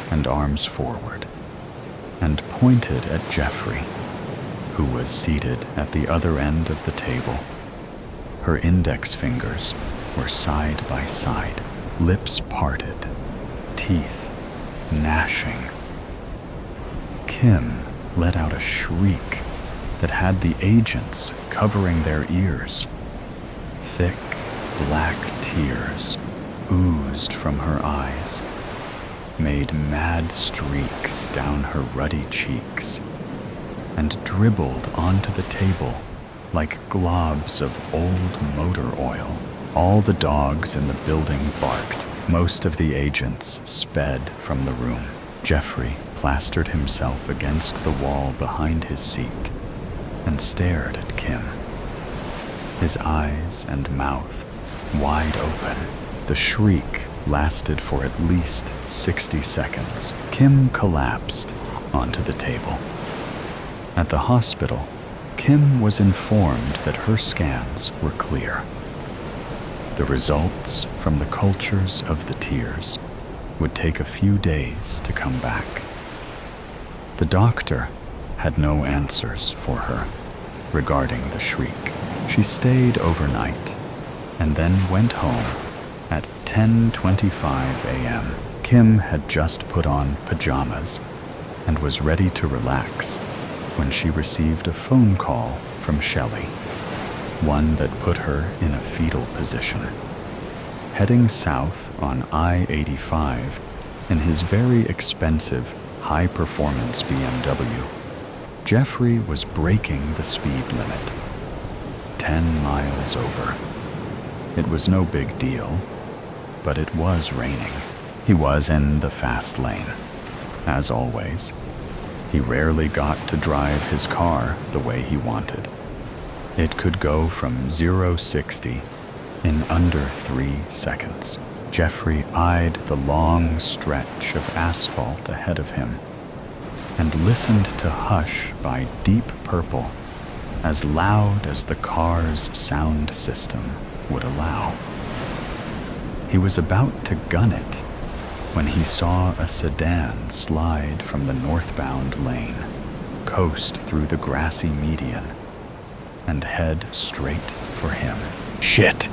and arms forward, and pointed at Jeffrey, who was seated at the other end of the table. Her index fingers were side by side, lips parted, teeth gnashing. Kim let out a shriek that had the agents covering their ears. Thick, black tears oozed from her eyes, made mad streaks down her ruddy cheeks, and dribbled onto the table like globs of old motor oil. All the dogs in the building barked. Most of the agents sped from the room. Jeffrey plastered himself against the wall behind his seat and stared at Kim, his eyes and mouth wide open. The shriek lasted for at least 60 seconds. Kim collapsed onto the table. At the hospital, Kim was informed that her scans were clear. The results from the cultures of the tears would take a few days to come back. The doctor had no answers for her regarding the shriek. She stayed overnight and then went home at 10:25 a.m. Kim had just put on pajamas and was ready to relax when she received a phone call from Shelley, one that put her in a fetal position. Heading south on I-85 in his very expensive, high-performance BMW, Jeffrey was breaking the speed limit, 10 miles over. It was no big deal, but it was raining. He was in the fast lane, as always. He rarely got to drive his car the way he wanted. It could go from 0-60 in under 3 seconds. Jeffrey eyed the long stretch of asphalt ahead of him and listened to Hush by Deep Purple, as loud as the car's sound system would allow. He was about to gun it when he saw a sedan slide from the northbound lane, coast through the grassy median, and head straight for him. Shit!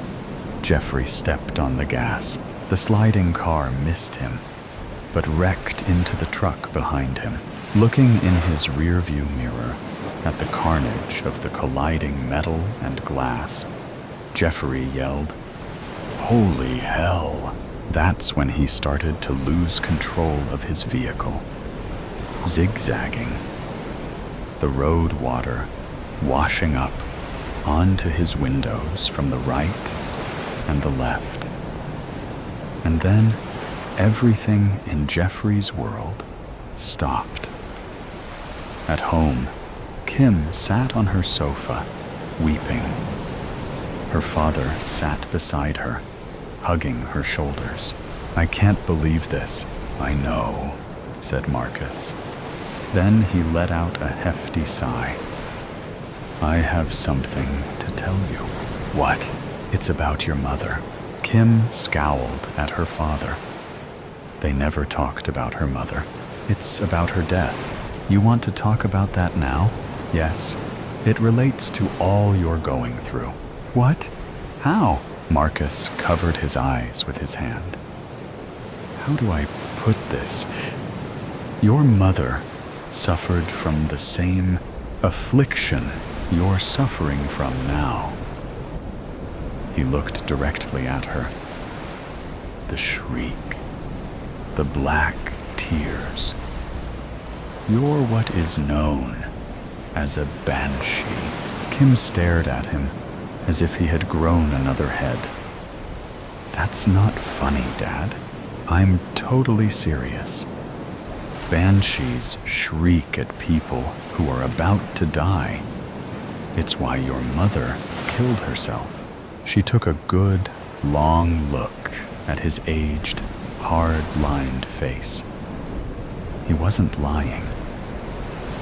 Jeffrey stepped on the gas. The sliding car missed him, but wrecked into the truck behind him. Looking in his rearview mirror at the carnage of the colliding metal and glass, Jeffrey yelled, "Holy hell!" That's when he started to lose control of his vehicle, zigzagging, the road water washing up onto his windows from the right and the left. And then everything in Jeffrey's world stopped. At home, Kim sat on her sofa, weeping. Her father sat beside her, hugging her shoulders. "I can't believe this." "I know," said Marcus. Then he let out a hefty sigh. "I have something to tell you." "What?" "It's about your mother." Kim scowled at her father. They never talked about her mother. "It's about her death." "You want to talk about that now?" "Yes. It relates to all you're going through." "What? How?" Marcus covered his eyes with his hand. "How do I put this? Your mother suffered from the same affliction you're suffering from now." He looked directly at her. The shriek, the black tears. "You're what is known as a banshee." Kim stared at him as if he had grown another head. "That's not funny, Dad. I'm totally serious. Banshees shriek at people who are about to die. It's why your mother killed herself. She took a good, long look at his aged, hard-lined face. He wasn't lying.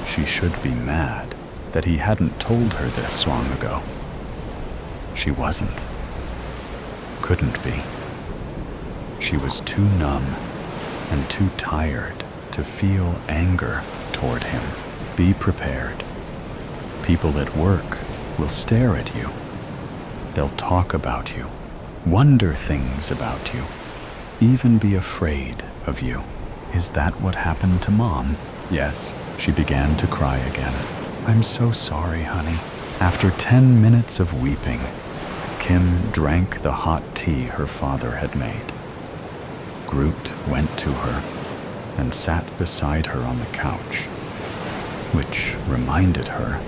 She should be mad that he hadn't told her this long ago. She wasn't. Couldn't be. She was too numb and too tired to feel anger toward him. Be prepared. People at work will stare at you. They'll talk about you, wonder things about you, even be afraid of you. Is that what happened to Mom? Yes, she began to cry again. I'm so sorry, honey. After 10 minutes of weeping, Kim drank the hot tea her father had made. Groot went to her and sat beside her on the couch, which reminded her,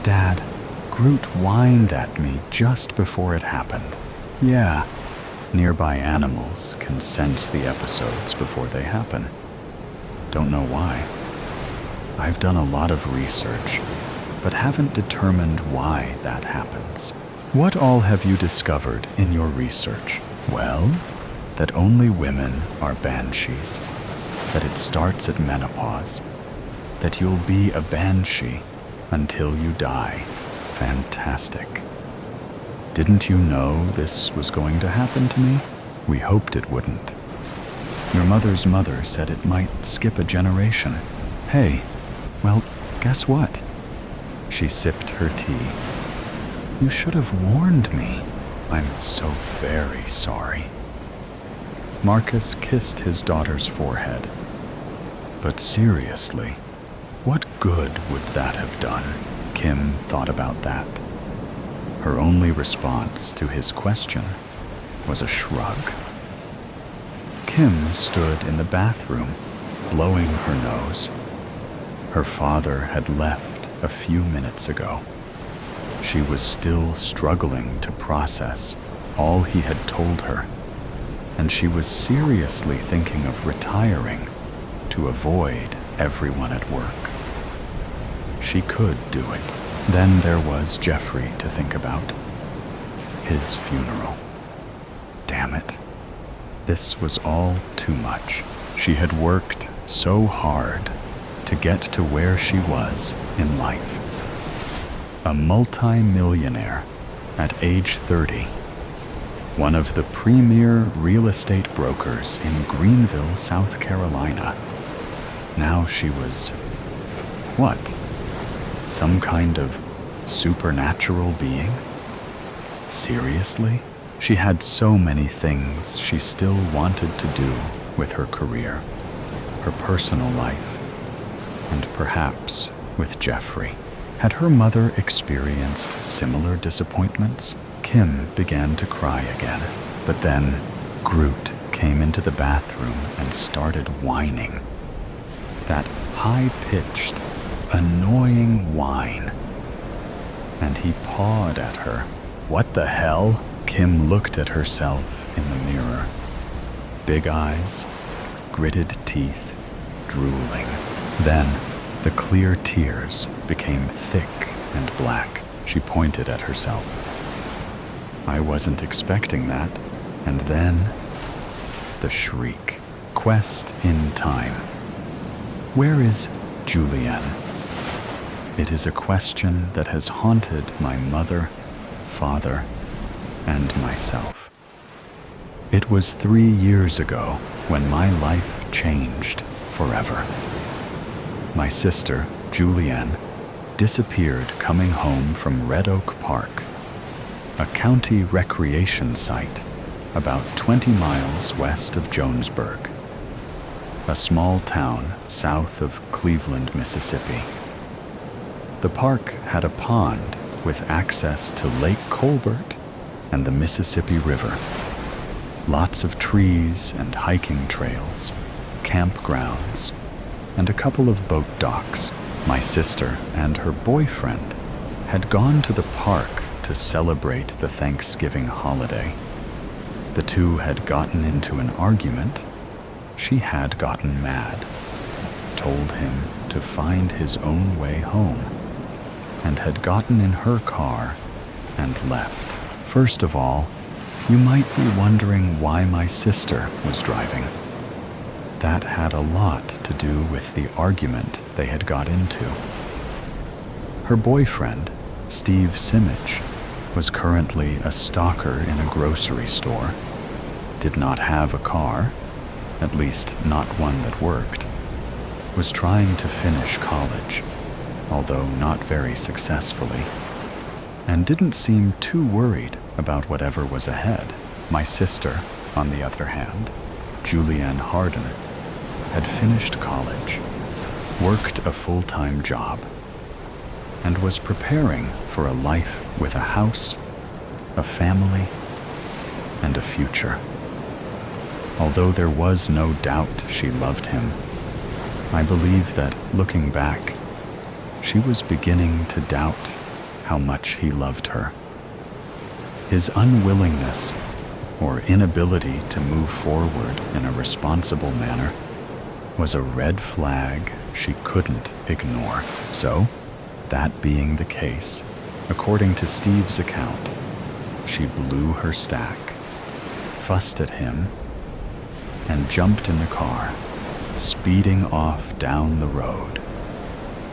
Dad, Groot whined at me just before it happened. Yeah, nearby animals can sense the episodes before they happen. Don't know why. I've done a lot of research, but haven't determined why that happens. What all have you discovered in your research? Well, that only women are banshees, that it starts at menopause, that you'll be a banshee until you die. Fantastic. Didn't you know this was going to happen to me? We hoped it wouldn't. Your mother's mother said it might skip a generation. Hey, well, guess what? She sipped her tea. You should have warned me. I'm so very sorry. Marcus kissed his daughter's forehead. But seriously, what good would that have done? Kim thought about that. Her only response to his question was a shrug. Kim stood in the bathroom, blowing her nose. Her father had left a few minutes ago. She was still struggling to process all he had told her, and she was seriously thinking of retiring to avoid everyone at work. She could do it. Then there was Jeffrey to think about. His funeral. Damn it. This was all too much. She had worked so hard to get to where she was in life. A multi-millionaire at age 30. One of the premier real estate brokers in Greenville, South Carolina. Now she was... what? Some kind of supernatural being? Seriously? She had so many things she still wanted to do with her career, her personal life, and perhaps with Jeffrey. Had her mother experienced similar disappointments? Kim began to cry again, but then Groot came into the bathroom and started whining. That high-pitched, annoying whine. And he pawed at her. What the hell? Kim looked at herself in the mirror. Big eyes, gritted teeth, drooling. Then the clear tears became thick and black. She pointed at herself. I wasn't expecting that. And then the shriek. Quest in time. Where is Julianne? It is a question that has haunted my mother, father, and myself. It was 3 years ago when my life changed forever. My sister, Julianne, disappeared coming home from Red Oak Park, a county recreation site about 20 miles west of Jonesburg, a small town south of Cleveland, Mississippi. The park had a pond with access to Lake Colbert and the Mississippi River. Lots of trees and hiking trails, campgrounds, and a couple of boat docks. My sister and her boyfriend had gone to the park to celebrate the Thanksgiving holiday. The two had gotten into an argument. She had gotten mad, told him to find his own way home. and had gotten in her car and left. First of all, you might be wondering why my sister was driving. That had a lot to do with the argument they had got into. Her boyfriend, Steve Simich, was currently a stalker in a grocery store, did not have a car, at least not one that worked, was trying to finish college, although not very successfully, and didn't seem too worried about whatever was ahead. My sister, on the other hand, Julianne Harden, had finished college, worked a full-time job, and was preparing for a life with a house, a family, and a future. Although there was no doubt she loved him, I believe that, looking back, she was beginning to doubt how much he loved her. His unwillingness or inability to move forward in a responsible manner was a red flag she couldn't ignore. So, that being the case, according to Steve's account, she blew her stack, fussed at him, and jumped in the car, speeding off down the road.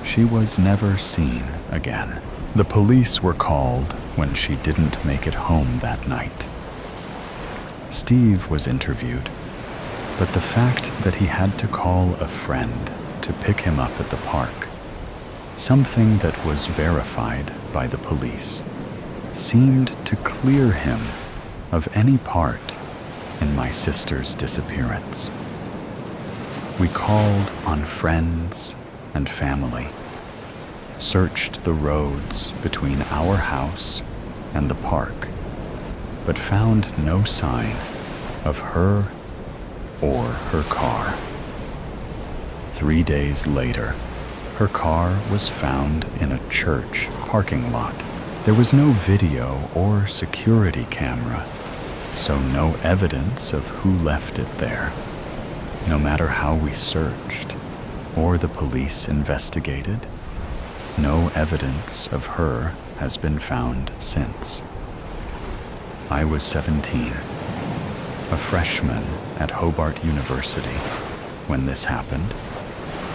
She was never seen again. The police were called when she didn't make it home that night. Steve was interviewed, but the fact that he had to call a friend to pick him up at the park, something that was verified by the police, seemed to clear him of any part in my sister's disappearance. We called on friends and family, searched the roads between our house and the park, but found no sign of her or her car. 3 days later, her car was found in a church parking lot. There was no video or security camera, so no evidence of who left it there. No matter how we searched, or the police investigated, no evidence of her has been found since. I was 17, a freshman at Hobart University when this happened.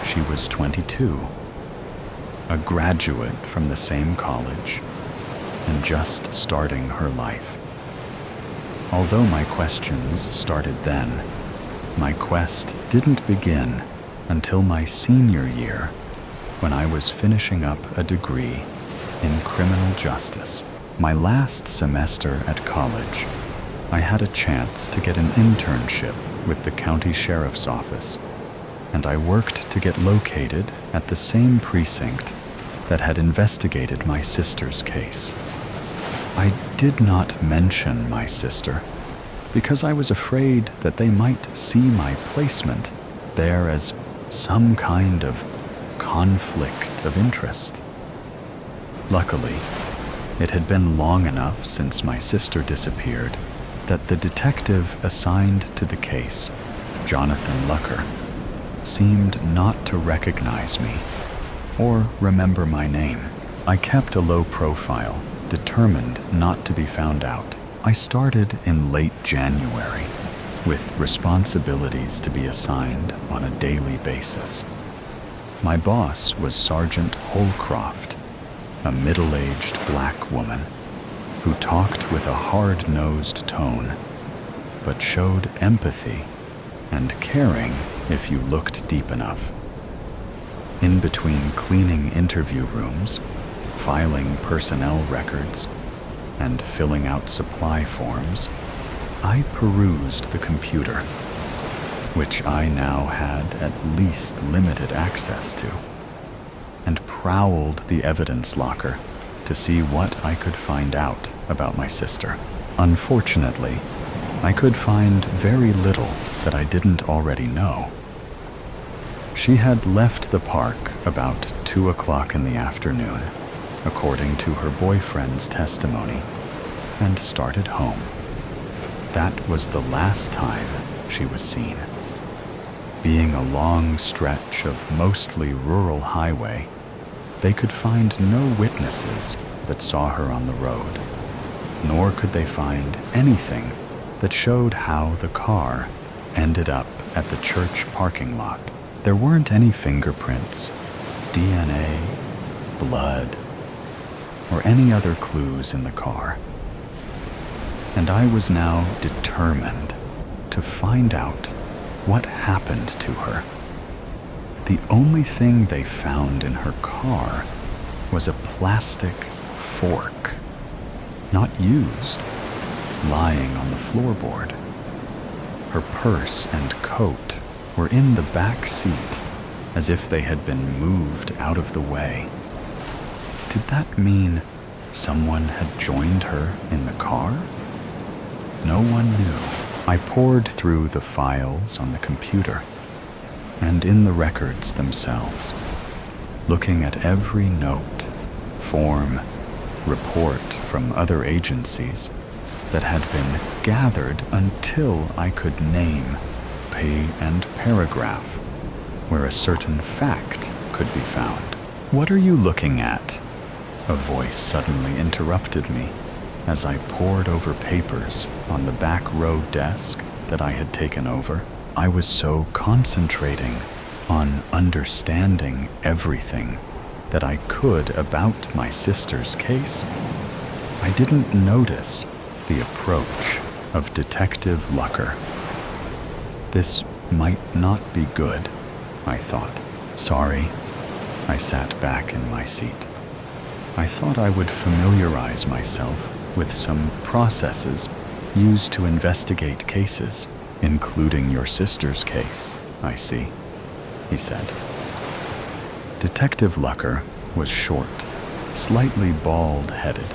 She was 22, a graduate from the same college, and just starting her life. Although my questions started then, my quest didn't begin until my senior year, when I was finishing up a degree in criminal justice. My last semester at college, I had a chance to get an internship with the county sheriff's office, and I worked to get located at the same precinct that had investigated my sister's case. I did not mention my sister because I was afraid that they might see my placement there as some kind of conflict of interest. Luckily, it had been long enough since my sister disappeared that the detective assigned to the case, Jonathan Lucker, seemed not to recognize me or remember my name. I kept a low profile, determined not to be found out. I started in late January, with responsibilities to be assigned on a daily basis. My boss was Sergeant Holcroft, a middle-aged black woman who talked with a hard-nosed tone, but showed empathy and caring if you looked deep enough. In between cleaning interview rooms, filing personnel records, and filling out supply forms, I perused the computer, which I now had at least limited access to, and prowled the evidence locker to see what I could find out about my sister. Unfortunately, I could find very little that I didn't already know. She had left the park about 2 o'clock in the afternoon, according to her boyfriend's testimony, and started home. That was the last time she was seen. Being a long stretch of mostly rural highway, They could find no witnesses that saw her on the road, nor could they find anything that showed how the car ended up at the church parking lot. There weren't any fingerprints, DNA, blood, or any other clues in the car. And I was now determined to find out what happened to her. The only thing they found in her car was a plastic fork, not used, lying on the floorboard. Her purse and coat were in the back seat, as if they had been moved out of the way. Did that mean someone had joined her in the car? No one knew. I pored through the files on the computer and in the records themselves, looking at every note, form, report from other agencies that had been gathered until I could name, pay, and paragraph where a certain fact could be found. "What are you looking at?" A voice suddenly interrupted me as I pored over papers on the back row desk that I had taken over. I was so concentrating on understanding everything that I could about my sister's case, I didn't notice the approach of Detective Lucker. This might not be good, I thought. Sorry, I sat back in my seat. I thought I would familiarize myself with some processes used to investigate cases, including your sister's case, I see, he said. Detective Lucker was short, slightly bald-headed,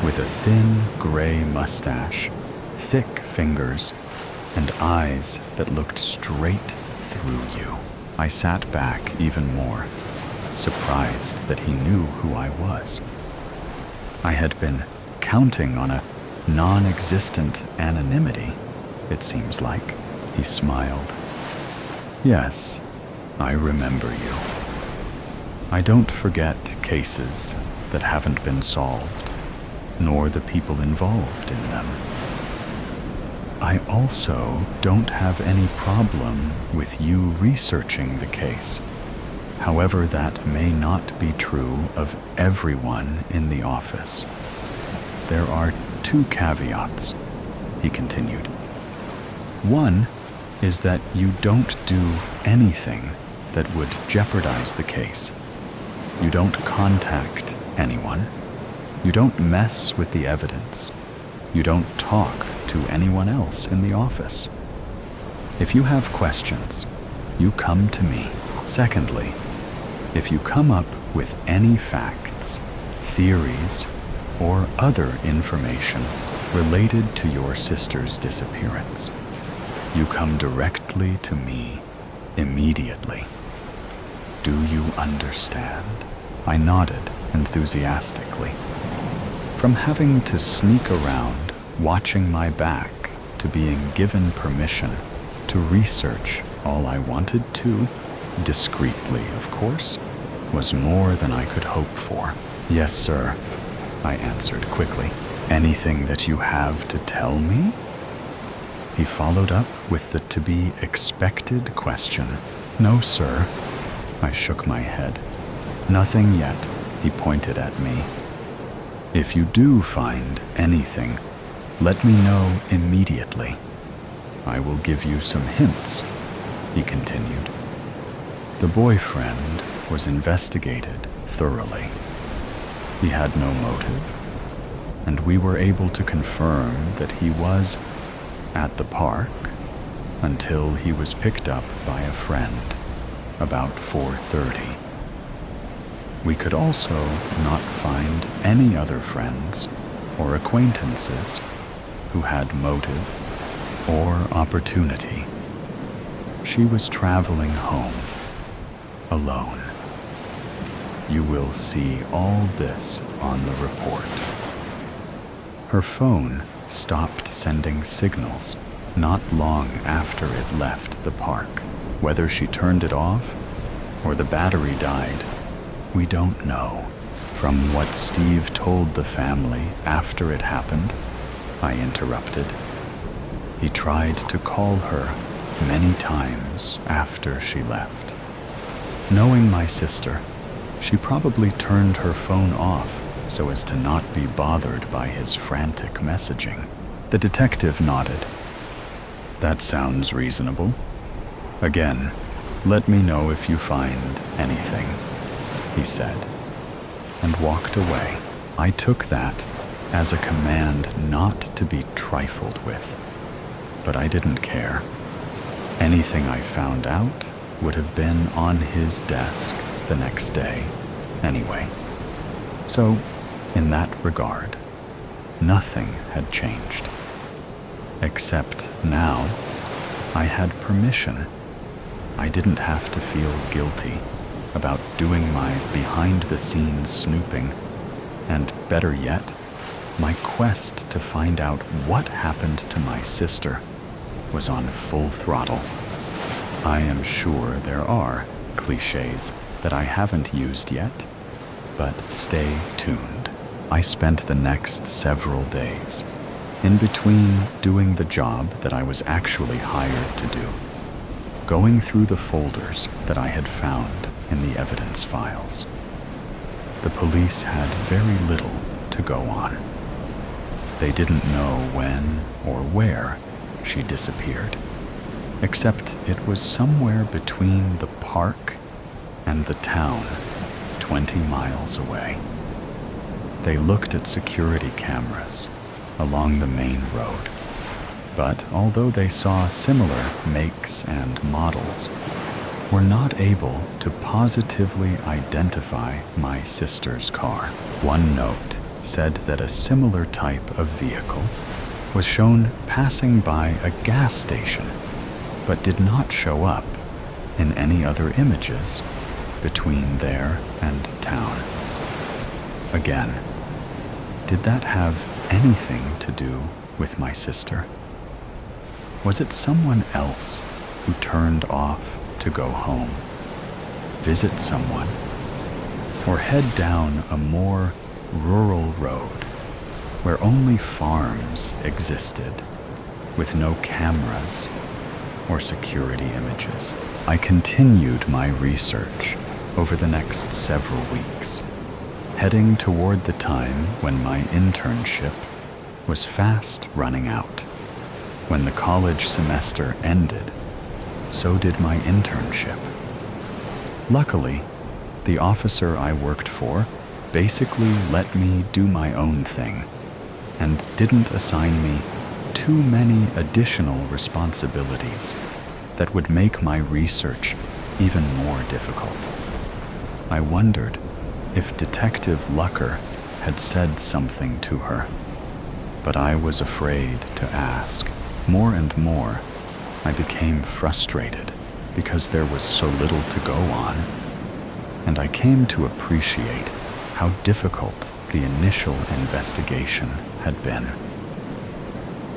with a thin gray mustache, thick fingers, and eyes that looked straight through you. I sat back even more, surprised that he knew who I was. I had been counting on a non-existent anonymity, it seems like. He smiled. Yes, I remember you. I don't forget cases that haven't been solved, nor the people involved in them. I also don't have any problem with you researching the case. However, that may not be true of everyone in the office. There are 2 caveats, he continued. One is that you don't do anything that would jeopardize the case. You don't contact anyone. You don't mess with the evidence. You don't talk to anyone else in the office. If you have questions, you come to me. Secondly, if you come up with any facts, theories, or other information related to your sister's disappearance, you come directly to me immediately. Do you understand? I nodded enthusiastically. From having to sneak around, watching my back, to being given permission to research all I wanted to, discreetly, of course, was more than I could hope for. Yes, sir, I answered quickly. Anything that you have to tell me? He followed up with the to-be-expected question. No, sir. I shook my head. Nothing yet, he pointed at me. If you do find anything, let me know immediately. I will give you some hints, he continued. The boyfriend was investigated thoroughly. He had no motive, and we were able to confirm that he was at the park until he was picked up by a friend about 4:30. We could also not find any other friends or acquaintances who had motive or opportunity. She was traveling home, alone. You will see all this on the report. Her phone stopped sending signals not long after it left the park. Whether she turned it off or the battery died, We don't know. From what Steve told the family after it happened, I interrupted. He tried to call her many times after she left. Knowing my sister, she probably turned her phone off so as to not be bothered by his frantic messaging. The detective nodded. That sounds reasonable. Again, let me know if you find anything, he said, and walked away. I took that as a command not to be trifled with, but I didn't care. Anything I found out would have been on his desk the next day anyway. So, in that regard, nothing had changed. Except now, I had permission. I didn't have to feel guilty about doing my behind-the-scenes snooping, and better yet, my quest to find out what happened to my sister was on full throttle. I am sure there are cliches that I haven't used yet, but stay tuned. I spent the next several days in between doing the job that I was actually hired to do, going through the folders that I had found in the evidence files. The police had very little to go on. They didn't know when or where she disappeared, except it was somewhere between the park and the town, 20 miles away. They looked at security cameras along the main road, but although they saw similar makes and models, were not able to positively identify my sister's car. One note said that a similar type of vehicle was shown passing by a gas station, but did not show up in any other images between there and town. Again, did that have anything to do with my sister? Was it someone else who turned off to go home, visit someone, or head down a more rural road where only farms existed with no cameras or security images? I continued my research over the next several weeks, heading toward the time when my internship was fast running out. When the college semester ended, so did my internship. Luckily, the officer I worked for basically let me do my own thing and didn't assign me too many additional responsibilities that would make my research even more difficult. I wondered if Detective Lucker had said something to her, but I was afraid to ask. More and more, I became frustrated because there was so little to go on, and I came to appreciate how difficult the initial investigation had been.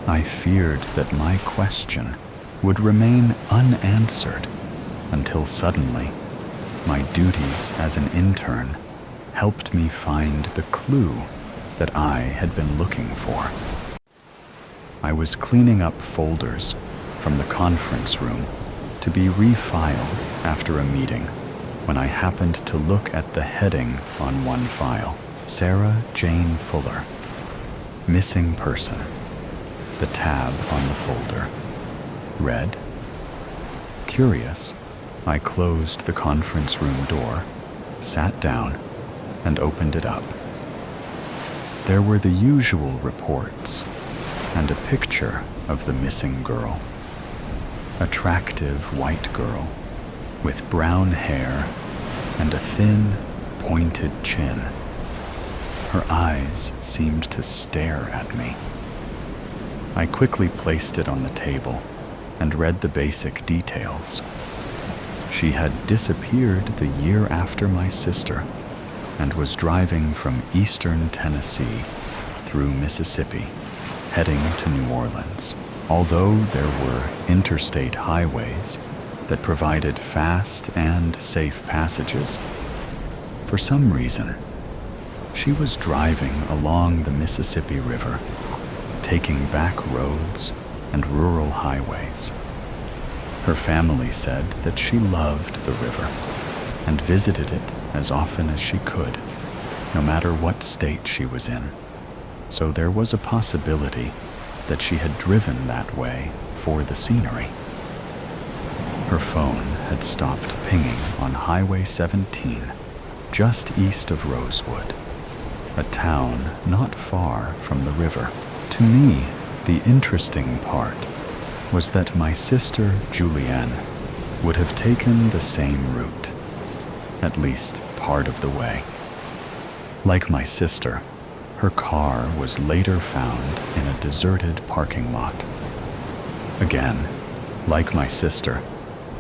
I feared that my question would remain unanswered until suddenly my duties as an intern helped me find the clue that I had been looking for. I was cleaning up folders from the conference room to be refiled after a meeting when I happened to look at the heading on one file, Sarah Jane Fuller, missing person. The tab on the folder read. Curious, I closed the conference room door, sat down, and opened it up. There were the usual reports and a picture of the missing girl. Attractive white girl with brown hair and a thin, pointed chin. Her eyes seemed to stare at me. I quickly placed it on the table and read the basic details. She had disappeared the year after my sister and was driving from eastern Tennessee through Mississippi, heading to New Orleans. Although there were interstate highways that provided fast and safe passages, For some reason, she was driving along the Mississippi River, taking back roads and rural highways. Her family said that she loved the river and visited it as often as she could, no matter what state she was in. So there was a possibility that she had driven that way for the scenery. Her phone had stopped pinging on Highway 17, just east of Rosewood, a town not far from the river. To me, the interesting part was that my sister Julianne would have taken the same route, at least part of the way. Like my sister, her car was later found in a deserted parking lot. Again, like my sister,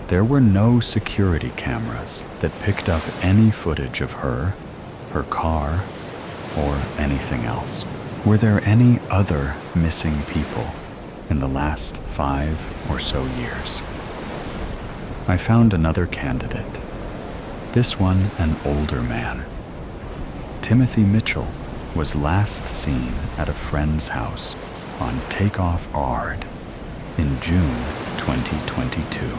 there were no security cameras that picked up any footage of her car, or anything else. Were there any other missing people in the last 5 or so years? I found another candidate, this one an older man. Timothy Mitchell was last seen at a friend's house on Takeoff Ard in June 2022.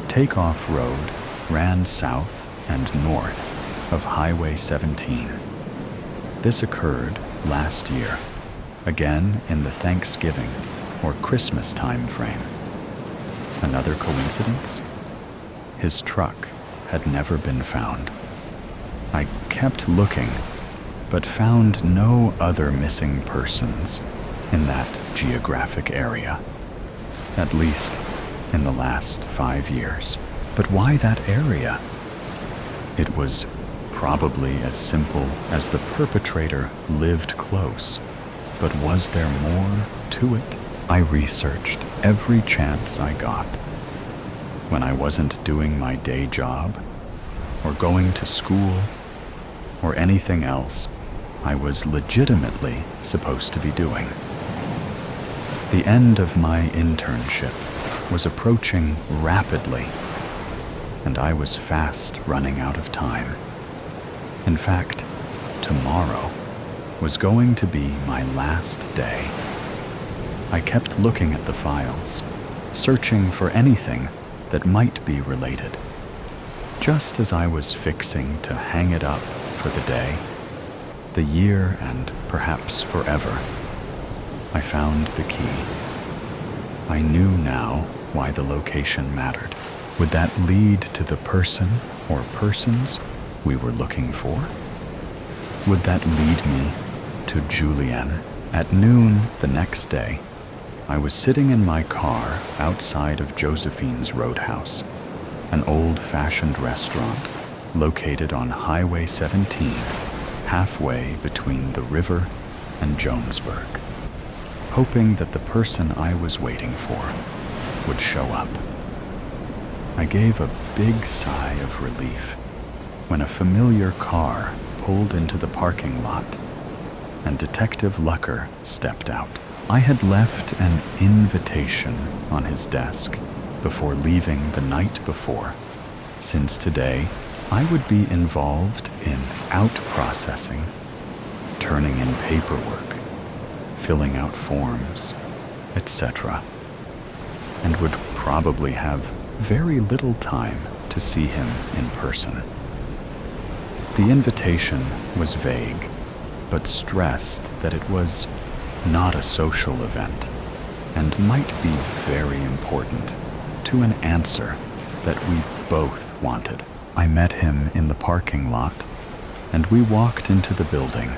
Takeoff Road ran south and north of Highway 17. This occurred last year, again in the Thanksgiving or Christmas time frame. Another coincidence? His truck had never been found. I kept looking, but found no other missing persons in that geographic area, at least in the last 5 years. But why that area? It was probably as simple as the perpetrator lived close, but was there more to it? I researched every chance I got. When I wasn't doing my day job, or going to school, or anything else I was legitimately supposed to be doing. The end of my internship was approaching rapidly, and I was fast running out of time. In fact, tomorrow was going to be my last day. I kept looking at the files, searching for anything that might be related. Just as I was fixing to hang it up for the day, the year and perhaps forever, I found the key. I knew now why the location mattered. Would that lead to the person or persons we were looking for? Would that lead me to Julianne? At noon the next day, I was sitting in my car outside of Josephine's Roadhouse, an old-fashioned restaurant located on Highway 17, halfway between the river and Jonesburg, hoping that the person I was waiting for would show up. I gave a big sigh of relief when a familiar car pulled into the parking lot and Detective Lucker stepped out. I had left an invitation on his desk before leaving the night before, since today I would be involved in out-processing, turning in paperwork, filling out forms, etc., and would probably have very little time to see him in person. The invitation was vague, but stressed that it was not a social event and might be very important to an answer that we both wanted. I met him in the parking lot, and we walked into the building.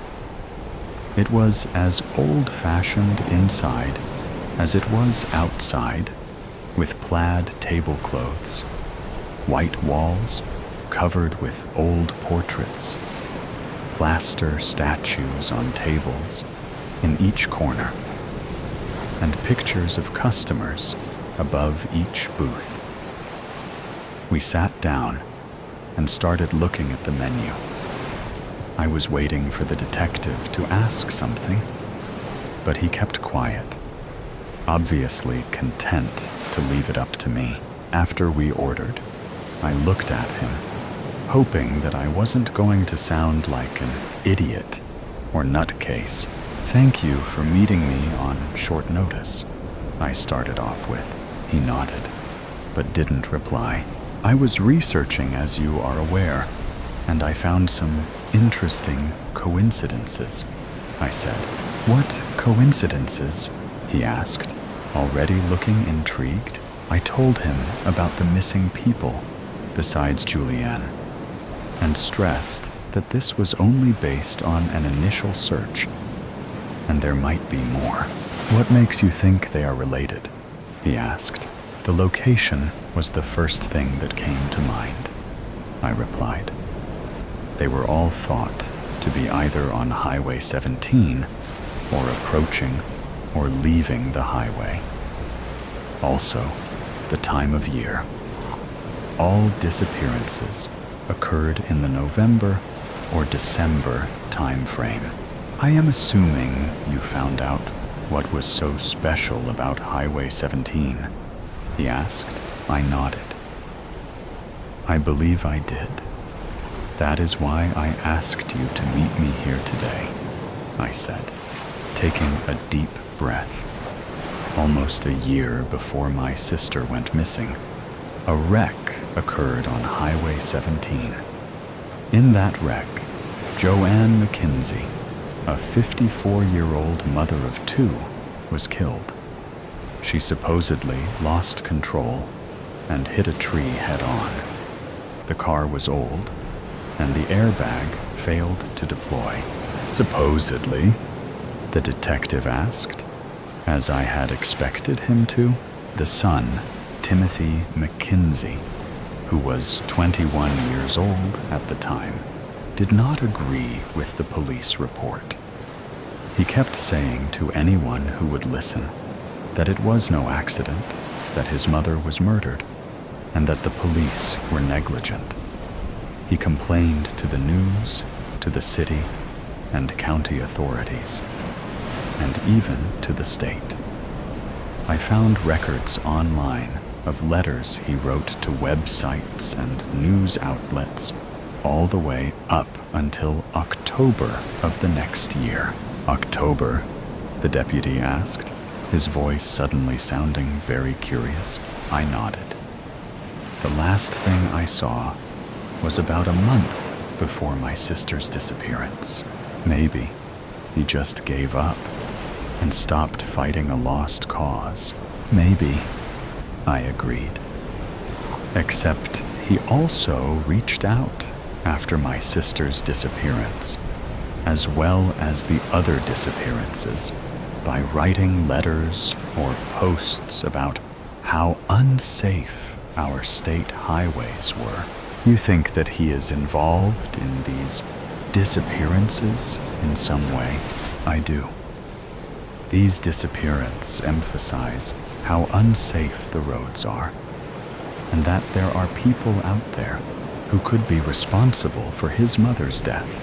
It was as old-fashioned inside as it was outside, with plaid tablecloths, white walls covered with old portraits, plaster statues on tables in each corner, and pictures of customers above each booth. We sat down and started looking at the menu. I was waiting for the detective to ask something, but he kept quiet, obviously content to leave it up to me. After we ordered, I looked at him hoping that I wasn't going to sound like an idiot or nutcase. "Thank you for meeting me on short notice," I started off with. He nodded, but didn't reply. "I was researching, as you are aware, and I found some interesting coincidences," I said. "What coincidences?" he asked, already looking intrigued. I told him about the missing people besides Julianne, and stressed that this was only based on an initial search, and there might be more. "What makes you think they are related?" he asked. "The location was the first thing that came to mind," I replied. They were all thought to be either on Highway 17 or approaching or leaving the highway. Also, the time of year. All disappearances occurred in the November or December time frame. "I am assuming you found out what was so special about Highway 17, he asked. I nodded. "I believe I did. That is why I asked you to meet me here today," I said, taking a deep breath. Almost a year before my sister went missing, a wreck occurred on Highway 17. In that wreck, Joanne McKenzie, a 54-year-old mother of two, was killed. She supposedly lost control and hit a tree head-on. The car was old, and the airbag failed to deploy. "Supposedly?" the detective asked, as I had expected him to. The son, Timothy McKenzie, who was 21 years old at the time, did not agree with the police report. He kept saying to anyone who would listen that it was no accident, that his mother was murdered, and that the police were negligent. He complained to the news, to the city and county authorities, and even to the state. I found records online of letters he wrote to websites and news outlets all the way up until October of the next year. "October?" the deputy asked, his voice suddenly sounding very curious. I nodded. "The last thing I saw was about a month before my sister's disappearance. Maybe he just gave up and stopped fighting a lost cause. Maybe," I agreed. "Except he also reached out after my sister's disappearance, as well as the other disappearances, by writing letters or posts about how unsafe our state highways were." "You think that he is involved in these disappearances in some way?" "I do. These disappearances emphasize how unsafe the roads are, and that there are people out there who could be responsible for his mother's death.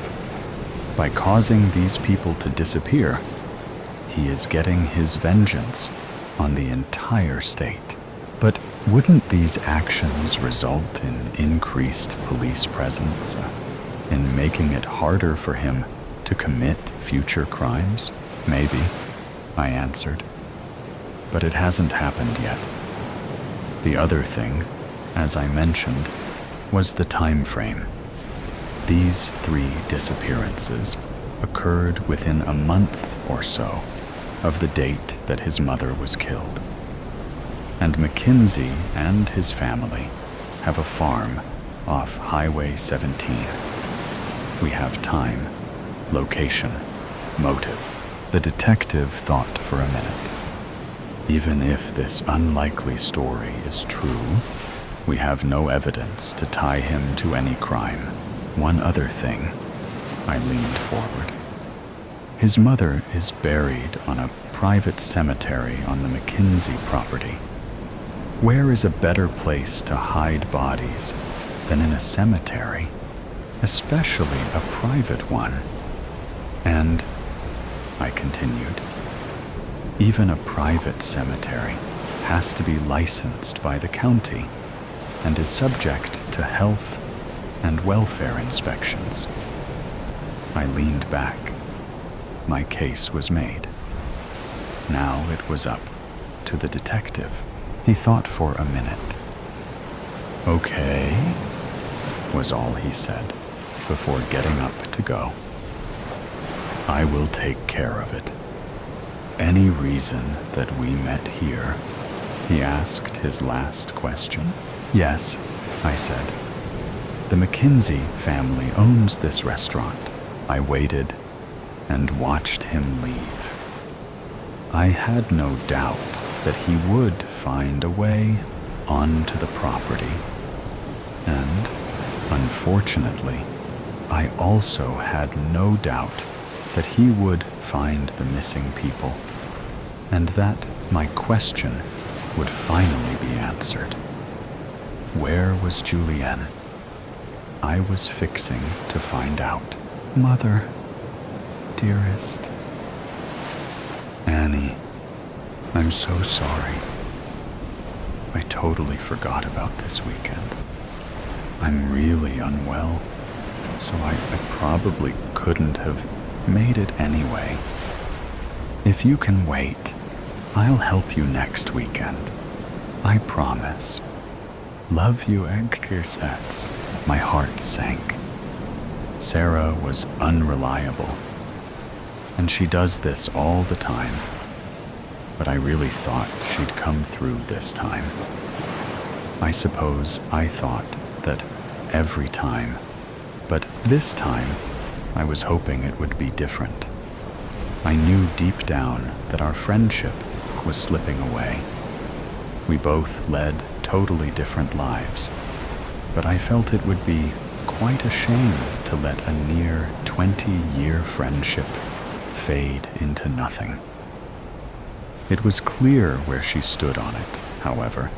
By causing these people to disappear, he is getting his vengeance on the entire state." "But wouldn't these actions result in increased police presence, in making it harder for him to commit future crimes?" "Maybe," I answered. "But it hasn't happened yet." The other thing, as I mentioned, was the time frame. These 3 disappearances occurred within a month or so of the date that his mother was killed. And McKenzie and his family have a farm off Highway 17. We have time, location, motive. The detective thought for a minute. "Even if this unlikely story is true, we have no evidence to tie him to any crime. One other thing." I leaned forward. "His mother is buried on a private cemetery on the McKenzie property. Where is a better place to hide bodies than in a cemetery, especially a private one? And," I continued, "even a private cemetery has to be licensed by the county and is subject to health and welfare inspections. I leaned back. My case was made. Now it was up to the detective. He thought for a minute. "Okay," was all he said before getting up to go. "I will take care of it. Any reason that we met here?" He asked his last question. "Yes," I said. "The McKinsey family owns this restaurant." I waited and watched him leave. I had no doubt that he would find a way onto the property. And, unfortunately, I also had no doubt that he would find the missing people, and that my question would finally be answered. Where was Julienne? I was fixing to find out. "Mother, dearest." "Annie, I'm so sorry. I totally forgot about this weekend. I'm really unwell, so I probably couldn't have made it anyway. If you can wait, I'll help you next weekend. I promise. Love you, Eggersets." My heart sank. Sarah was unreliable, and she does this all the time. But I really thought she'd come through this time. I suppose I thought that every time, but this time I was hoping it would be different. I knew deep down that our friendship was slipping away. We both led totally different lives, but I felt it would be quite a shame to let a near 20-year friendship fade into nothing. It was clear where she stood on it, however,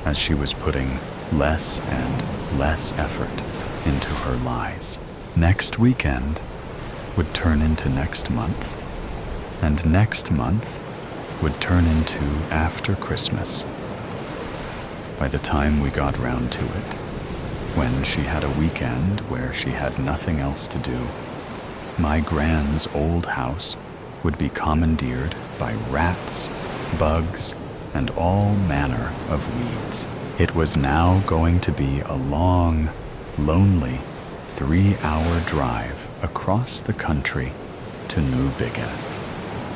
as she was putting less and less effort into her lies. Next weekend would turn into next month, and next month would turn into after Christmas. By the time we got round to it, when she had a weekend where she had nothing else to do, my Gran's old house would be commandeered by rats, bugs, and all manner of weeds. It was now going to be a long, lonely 3-hour drive across the country to Newbiggin,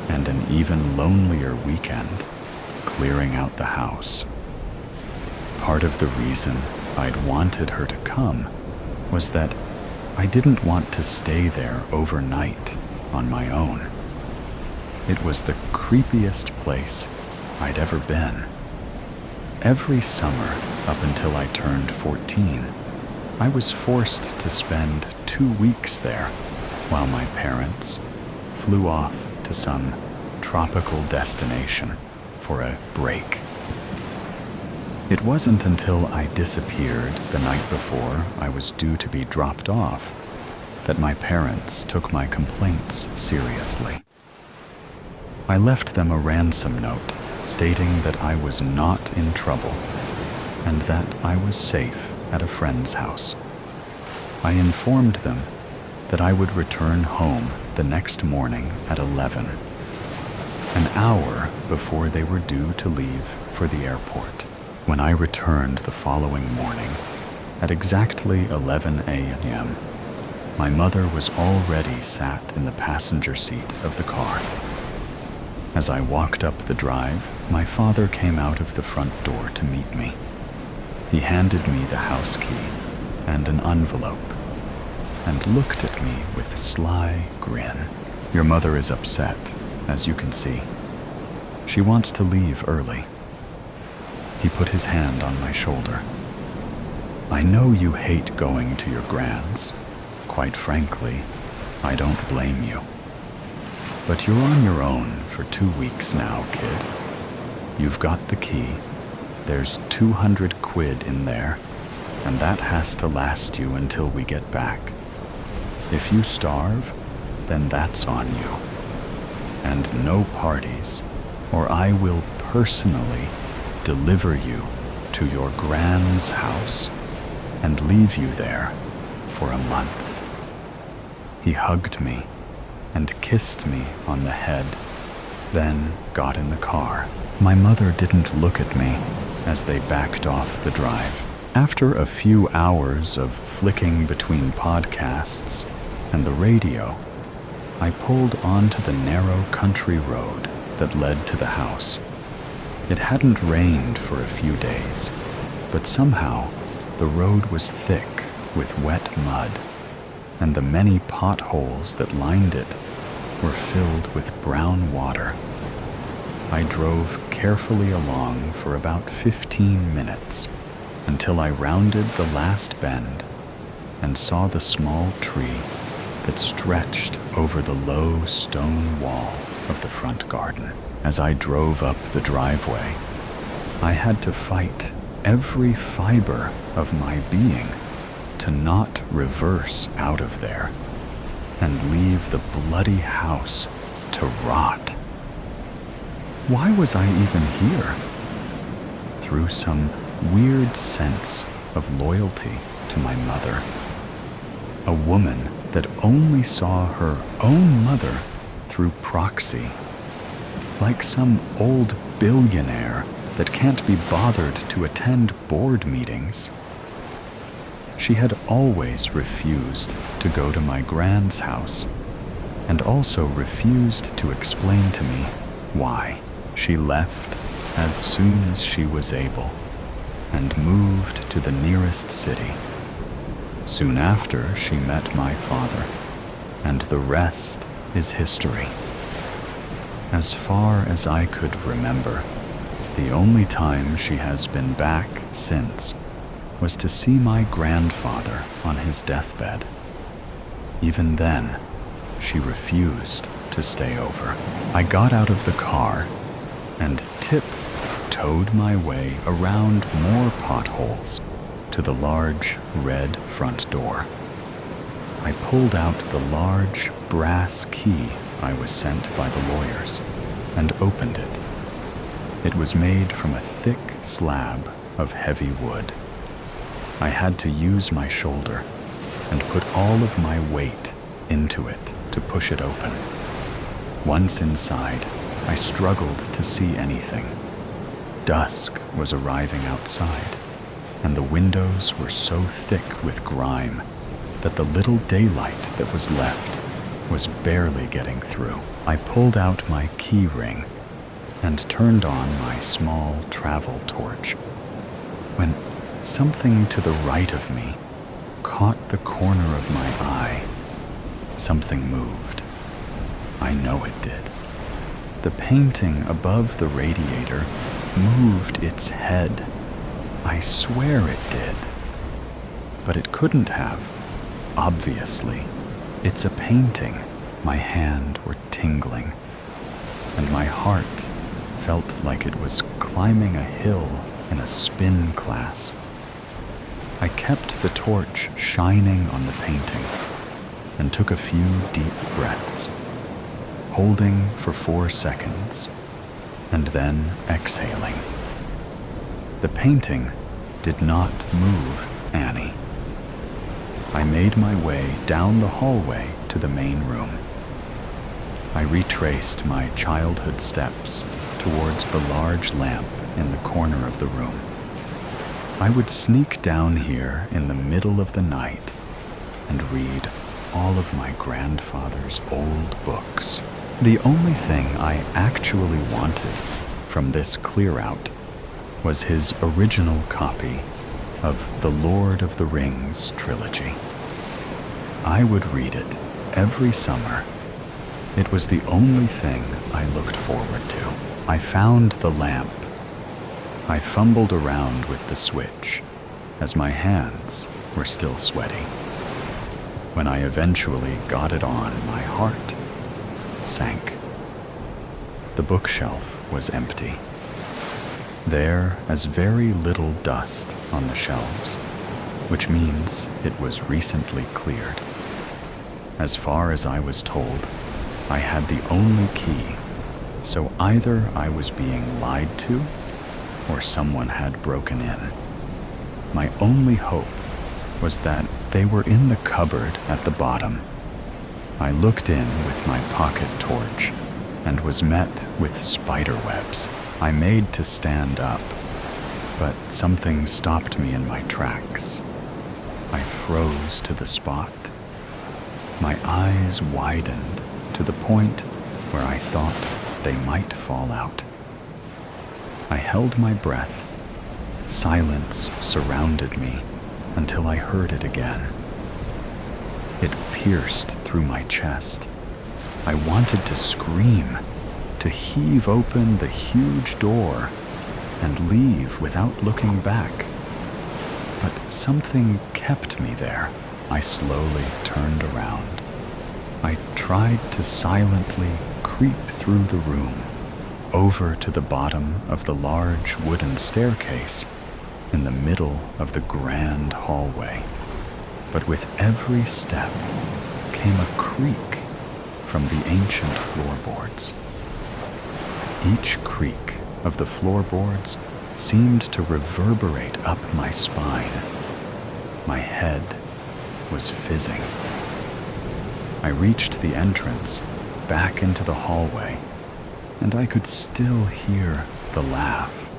and an even lonelier weekend clearing out the house. Part of the reason I'd wanted her to come was that I didn't want to stay there overnight on my own. It was the creepiest place I'd ever been. Every summer up until I turned 14, I was forced to spend 2 weeks there while my parents flew off to some tropical destination for a break. It wasn't until I disappeared the night before I was due to be dropped off that my parents took my complaints seriously. I left them a ransom note stating that I was not in trouble and that I was safe at a friend's house. I informed them that I would return home the next morning at 11, an hour before they were due to leave for the airport. When I returned the following morning, at exactly 11 a.m., my mother was already sat in the passenger seat of the car. As I walked up the drive, my father came out of the front door to meet me. He handed me the house key and an envelope, and looked at me with a sly grin. "Your mother is upset, as you can see. She wants to leave early." He put his hand on my shoulder. "I know you hate going to your Gran's. Quite frankly, I don't blame you. But you're on your own for 2 weeks now, kid. You've got the key. There's 200 quid in there, and that has to last you until we get back. If you starve, then that's on you. And no parties, or I will personally deliver you to your Gran's house and leave you there for a month. He hugged me and kissed me on the head, then got in the car. My mother didn't look at me as they backed off the drive. After a few hours of flicking between podcasts and the radio, I pulled onto the narrow country road that led to the house. It hadn't rained for a few days, but somehow the road was thick with wet mud, and the many potholes that lined it were filled with brown water. I drove carefully along for about 15 minutes until I rounded the last bend and saw the small tree that stretched over the low stone wall of the front garden. As I drove up the driveway, I had to fight every fiber of my being to not reverse out of there and leave the bloody house to rot. Why was I even here? Through some weird sense of loyalty to my mother, a woman that only saw her own mother through proxy, like some old billionaire that can't be bothered to attend board meetings. She had always refused to go to my grand's house, and also refused to explain to me why. She left as soon as she was able and moved to the nearest city. Soon after, she met my father, and the rest is history. As far as I could remember, the only time she has been back since was to see my grandfather on his deathbed. Even then, she refused to stay over. I got out of the car and towed my way around more potholes to the large red front door. I pulled out the large brass key I was sent by the lawyers and opened it. It was made from a thick slab of heavy wood. I had to use my shoulder and put all of my weight into it to push it open. Once inside, I struggled to see anything. Dusk was arriving outside, and the windows were so thick with grime that the little daylight that was left was barely getting through. I pulled out my key ring and turned on my small travel torch when something to the right of me caught the corner of my eye. Something moved. I know it did. The painting above the radiator moved its head. I swear it did. But it couldn't have. Obviously, it's a painting. My hands were tingling, and my heart felt like it was climbing a hill in a spin class. I kept the torch shining on the painting and took a few deep breaths, holding for 4 seconds and then exhaling. The painting did not move Annie. I made my way down the hallway to the main room. I retraced my childhood steps towards the large lamp in the corner of the room. I would sneak down here in the middle of the night and read all of my grandfather's old books. The only thing I actually wanted from this clear-out was his original copy of the Lord of the Rings trilogy. I would read it every summer. It was the only thing I looked forward to. I found the lamp. I fumbled around with the switch as my hands were still sweaty. When I eventually got it on, my heart sank. The bookshelf was empty. There is very little dust on the shelves, which means it was recently cleared. As far as I was told, I had the only key, so either I was being lied to or someone had broken in. My only hope was that they were in the cupboard at the bottom. I looked in with my pocket torch and was met with spider webs. I made to stand up, but something stopped me in my tracks. I froze to the spot. My eyes widened to the point where I thought they might fall out. I held my breath. Silence surrounded me until I heard it again. It pierced through my chest. I wanted to scream, to heave open the huge door and leave without looking back. But something kept me there. I slowly turned around. I tried to silently creep through the room, over to the bottom of the large wooden staircase in the middle of the grand hallway. But with every step came a creak from the ancient floorboards. Each creak of the floorboards seemed to reverberate up my spine. My head was fizzing. I reached the entrance back into the hallway, and I could still hear the laugh.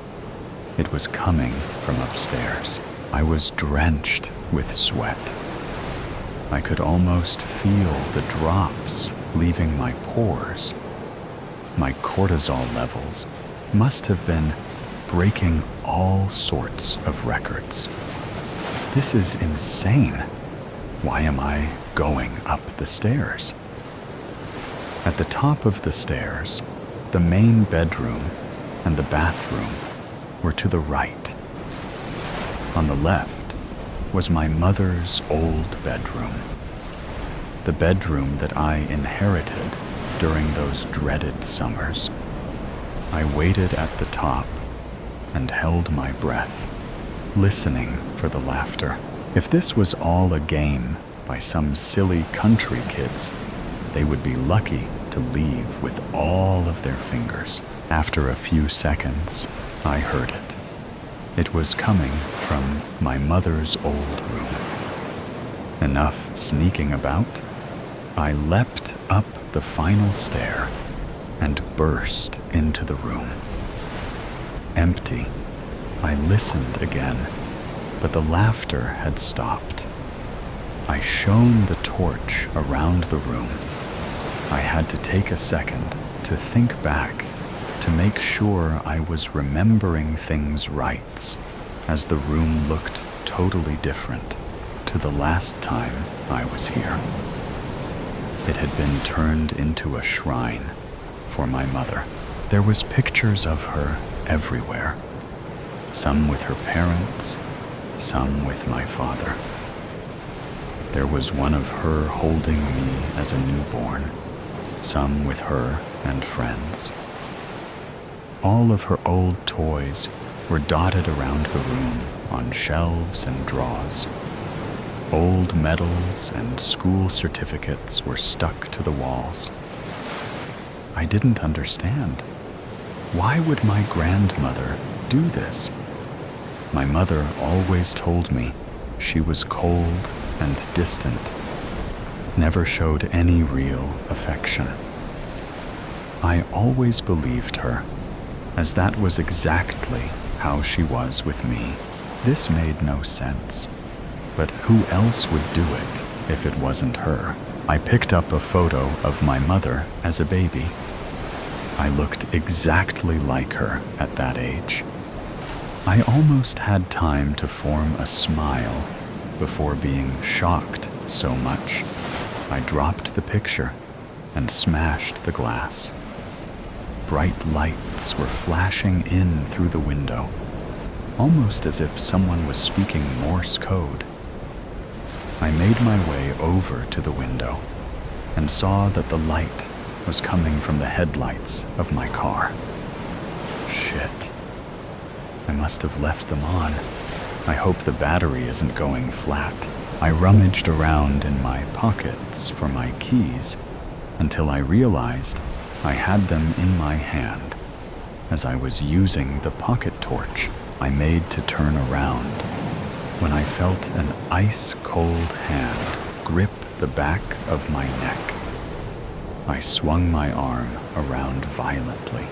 It was coming from upstairs. I was drenched with sweat. I could almost feel the drops leaving my pores. My cortisol levels must have been breaking all sorts of records. This is insane. Why am I going up the stairs? At the top of the stairs, the main bedroom and the bathroom were to the right. On the left was my mother's old bedroom, the bedroom that I inherited during those dreaded summers. I waited at the top and held my breath, listening for the laughter. If this was all a game by some silly country kids, they would be lucky to leave with all of their fingers. After a few seconds, I heard it. It was coming from my mother's old room. Enough sneaking about, I leapt up the final stair and burst into the room. Empty. I listened again, but the laughter had stopped. I shone the torch around the room. I had to take a second to think back, to make sure I was remembering things right, as the room looked totally different to the last time I was here. It had been turned into a shrine for my mother. There was pictures of her everywhere, some with her parents, some with my father. There was one of her holding me as a newborn, some with her and friends. All of her old toys were dotted around the room on shelves and drawers. Old medals and school certificates were stuck to the walls. I didn't understand. Why would my grandmother do this? My mother always told me she was cold and distant, never showed any real affection. I always believed her, as that was exactly how she was with me. This made no sense, but who else would do it if it wasn't her? I picked up a photo of my mother as a baby. I looked exactly like her at that age. I almost had time to form a smile before being shocked so much. I dropped the picture and smashed the glass. Bright lights were flashing in through the window, almost as if someone was speaking Morse code. I made my way over to the window and saw that the light was coming from the headlights of my car. Shit. I must have left them on. I hope the battery isn't going flat. I rummaged around in my pockets for my keys until I realized I had them in my hand. As I was using the pocket torch I made to turn around, when I felt an ice-cold hand grip the back of my neck. I swung my arm around violently,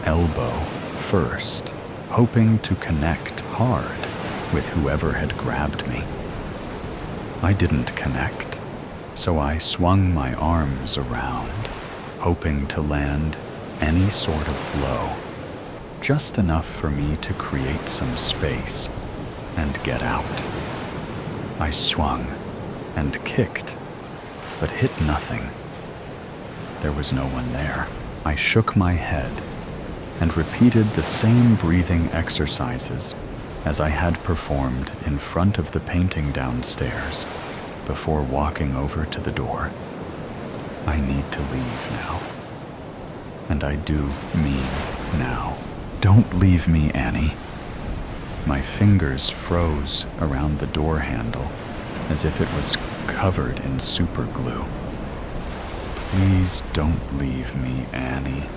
elbow first, hoping to connect hard with whoever had grabbed me. I didn't connect, so I swung my arms around, hoping to land any sort of blow, just enough for me to create some space and get out. I swung and kicked, but hit nothing. There was no one there. I shook my head and repeated the same breathing exercises as I had performed in front of the painting downstairs before walking over to the door. I need to leave now. And I do mean now. Don't leave me, Annie. My fingers froze around the door handle as if it was covered in super glue. Please don't leave me, Annie.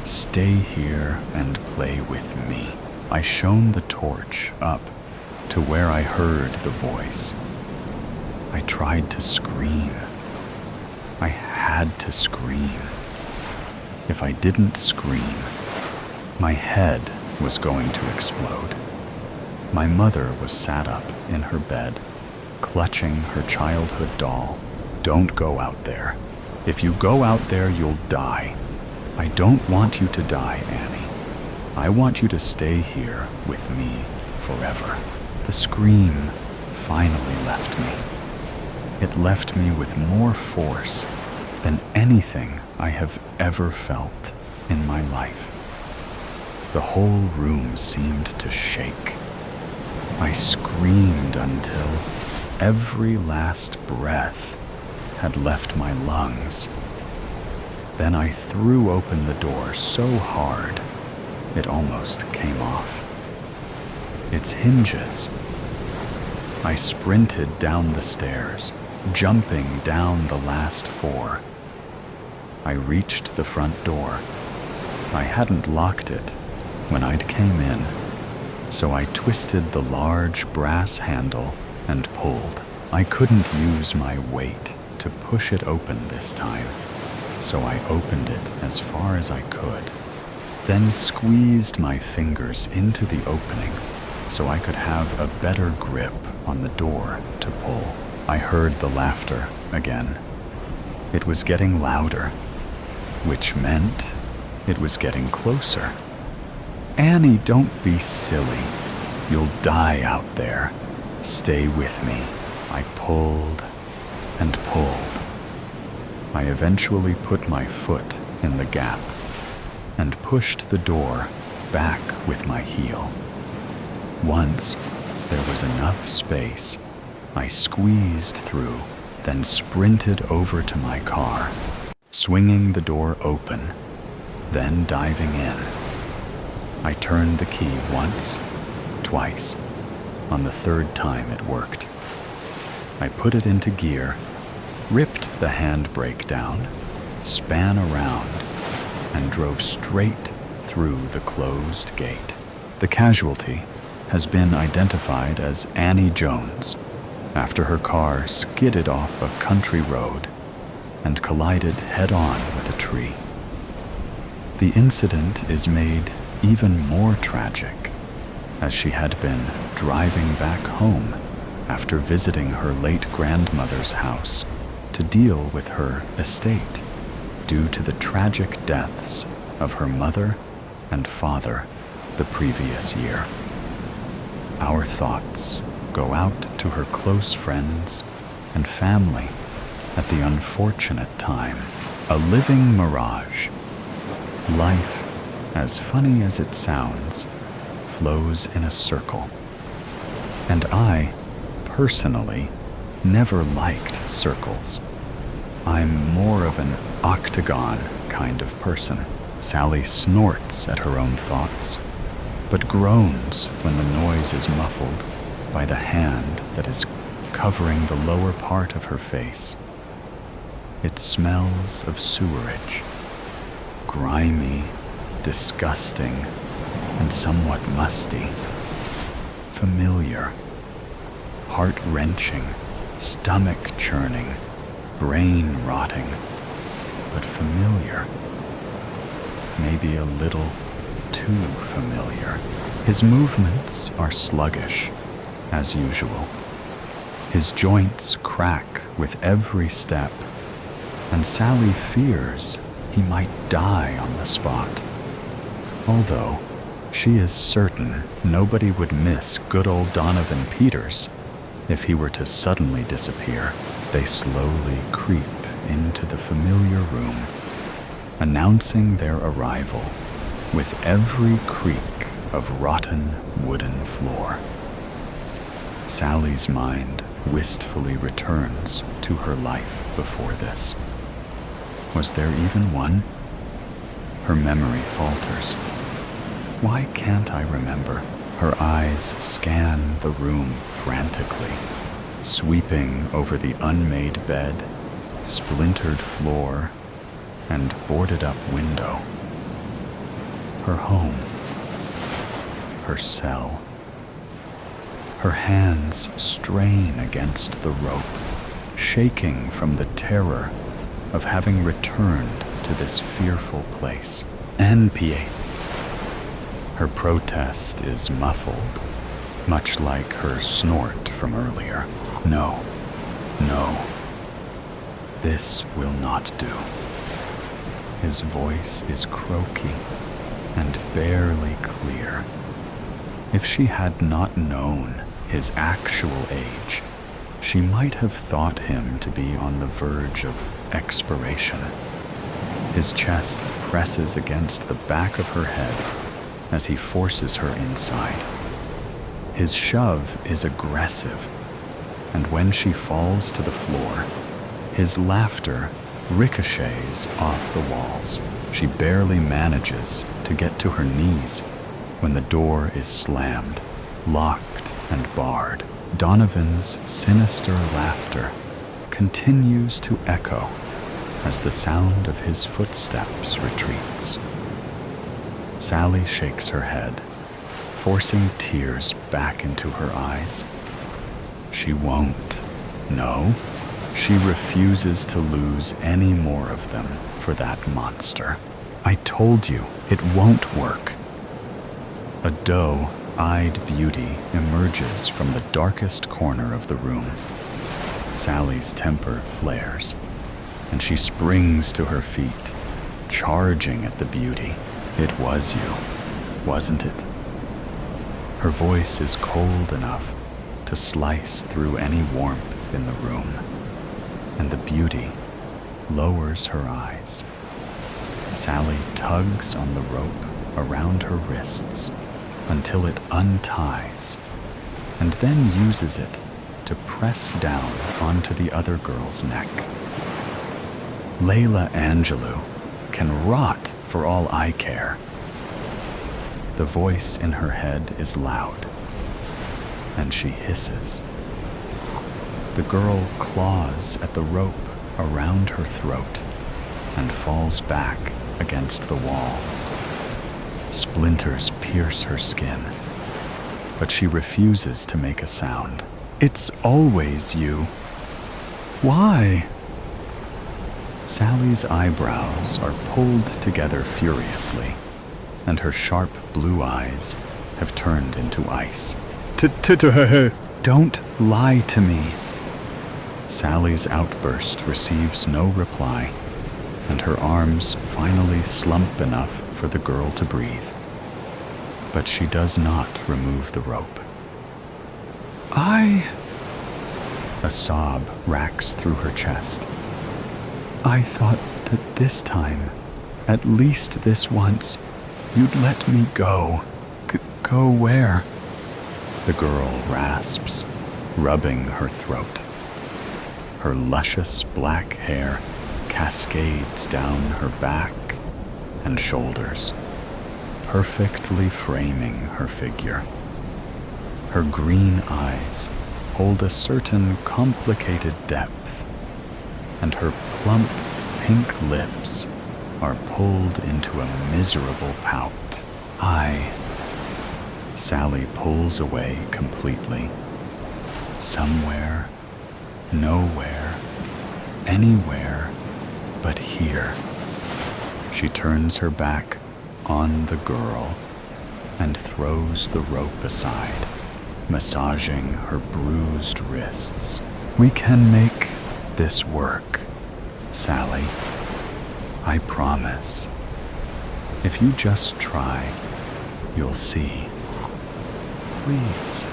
Stay here and play with me. I shone the torch up to where I heard the voice. I tried to scream. I had to scream. If I didn't scream, my head was going to explode. My mother was sat up in her bed, clutching her childhood doll. Don't go out there. If you go out there, you'll die. I don't want you to die, Annie. I want you to stay here with me forever. The scream finally left me. It left me with more force than anything I have ever felt in my life. The whole room seemed to shake. I screamed until every last breath had left my lungs. Then I threw open the door so hard it almost came off. Its hinges. I sprinted down the stairs, jumping down the last 4. I reached the front door. I hadn't locked it when I'd came in, so I twisted the large brass handle and pulled. I couldn't use my weight to push it open this time, so I opened it as far as I could, then squeezed my fingers into the opening so I could have a better grip on the door to pull. I heard the laughter again. It was getting louder, which meant it was getting closer. Annie, don't be silly. You'll die out there. Stay with me. I pulled and pulled. I eventually put my foot in the gap and pushed the door back with my heel. Once there was enough space, I squeezed through, then sprinted over to my car, swinging the door open, then diving in. I turned the key once, twice. On the 3rd time it worked. I put it into gear, ripped the handbrake down, span around, and drove straight through the closed gate. The casualty has been identified as Annie Jones after her car skidded off a country road and collided head-on with a tree. The incident is made even more tragic as she had been driving back home after visiting her late grandmother's house to deal with her estate due to the tragic deaths of her mother and father the previous year. Our thoughts go out to her close friends and family at the unfortunate time. A living mirage. Life, as funny as it sounds, flows in a circle. And I, personally, never liked circles. I'm more of an octagon kind of person. Sally snorts at her own thoughts, but groans when the noise is muffled by the hand that is covering the lower part of her face. It smells of sewerage, grimy, disgusting, and somewhat musty. Familiar, heart-wrenching, stomach-churning, brain-rotting, but familiar. Maybe a little too familiar. His movements are sluggish, as usual. His joints crack with every step, and Sally fears he might die on the spot. Although she is certain nobody would miss good old Donovan Peters if he were to suddenly disappear. They slowly creep into the familiar room, announcing their arrival with every creak of rotten wooden floor. Sally's mind wistfully returns to her life before this. Was there even one? Her memory falters. Why can't I remember? Her eyes scan the room frantically, sweeping over the unmade bed, splintered floor, and boarded-up window. Her home. Her cell. Her hands strain against the rope, shaking from the terror of having returned to this fearful place. NPA. Her protest is muffled, much like her snort from earlier. No, no. This will not do. His voice is croaky and barely clear. If she had not known his actual age, she might have thought him to be on the verge of expiration. His chest presses against the back of her head as he forces her inside. His shove is aggressive, and when she falls to the floor, his laughter ricochets off the walls. She barely manages to get to her knees when the door is slammed, locked and barred. Donovan's sinister laughter continues to echo as the sound of his footsteps retreats. Sally shakes her head, forcing tears back into her eyes. She won't. No, she refuses to lose any more of them for that monster. I told you, it won't work. A doe-eyed beauty emerges from the darkest corner of the room. Sally's temper flares, and she springs to her feet, charging at the beauty. It was you, wasn't it? Her voice is cold enough to slice through any warmth in the room, and the beauty lowers her eyes. Sally tugs on the rope around her wrists until it unties, and then uses it to press down onto the other girl's neck. Layla Angelou can rot for all I care. The voice in her head is loud, and she hisses. The girl claws at the rope around her throat and falls back against the wall. Splinters pierce her skin, but she refuses to make a sound. It's always you. Why? Sally's eyebrows are pulled together furiously, and her sharp blue eyes have turned into ice. Don't lie to me. Sally's outburst receives no reply, and her arms finally slump enough for the girl to breathe. But she does not remove the rope. A sob racks through her chest. I thought that this time, at least this once, you'd let me go. Go where? The girl rasps, rubbing her throat. Her luscious black hair cascades down her back and shoulders, perfectly framing her figure. Her green eyes hold a certain complicated depth, and her plump pink lips are pulled into a miserable pout. Sally pulls away completely, Somewhere, nowhere, anywhere but here. She turns her back on the girl and throws the rope aside, massaging her bruised wrists. We can make this work, Sally. I promise. If you just try, you'll see. Please,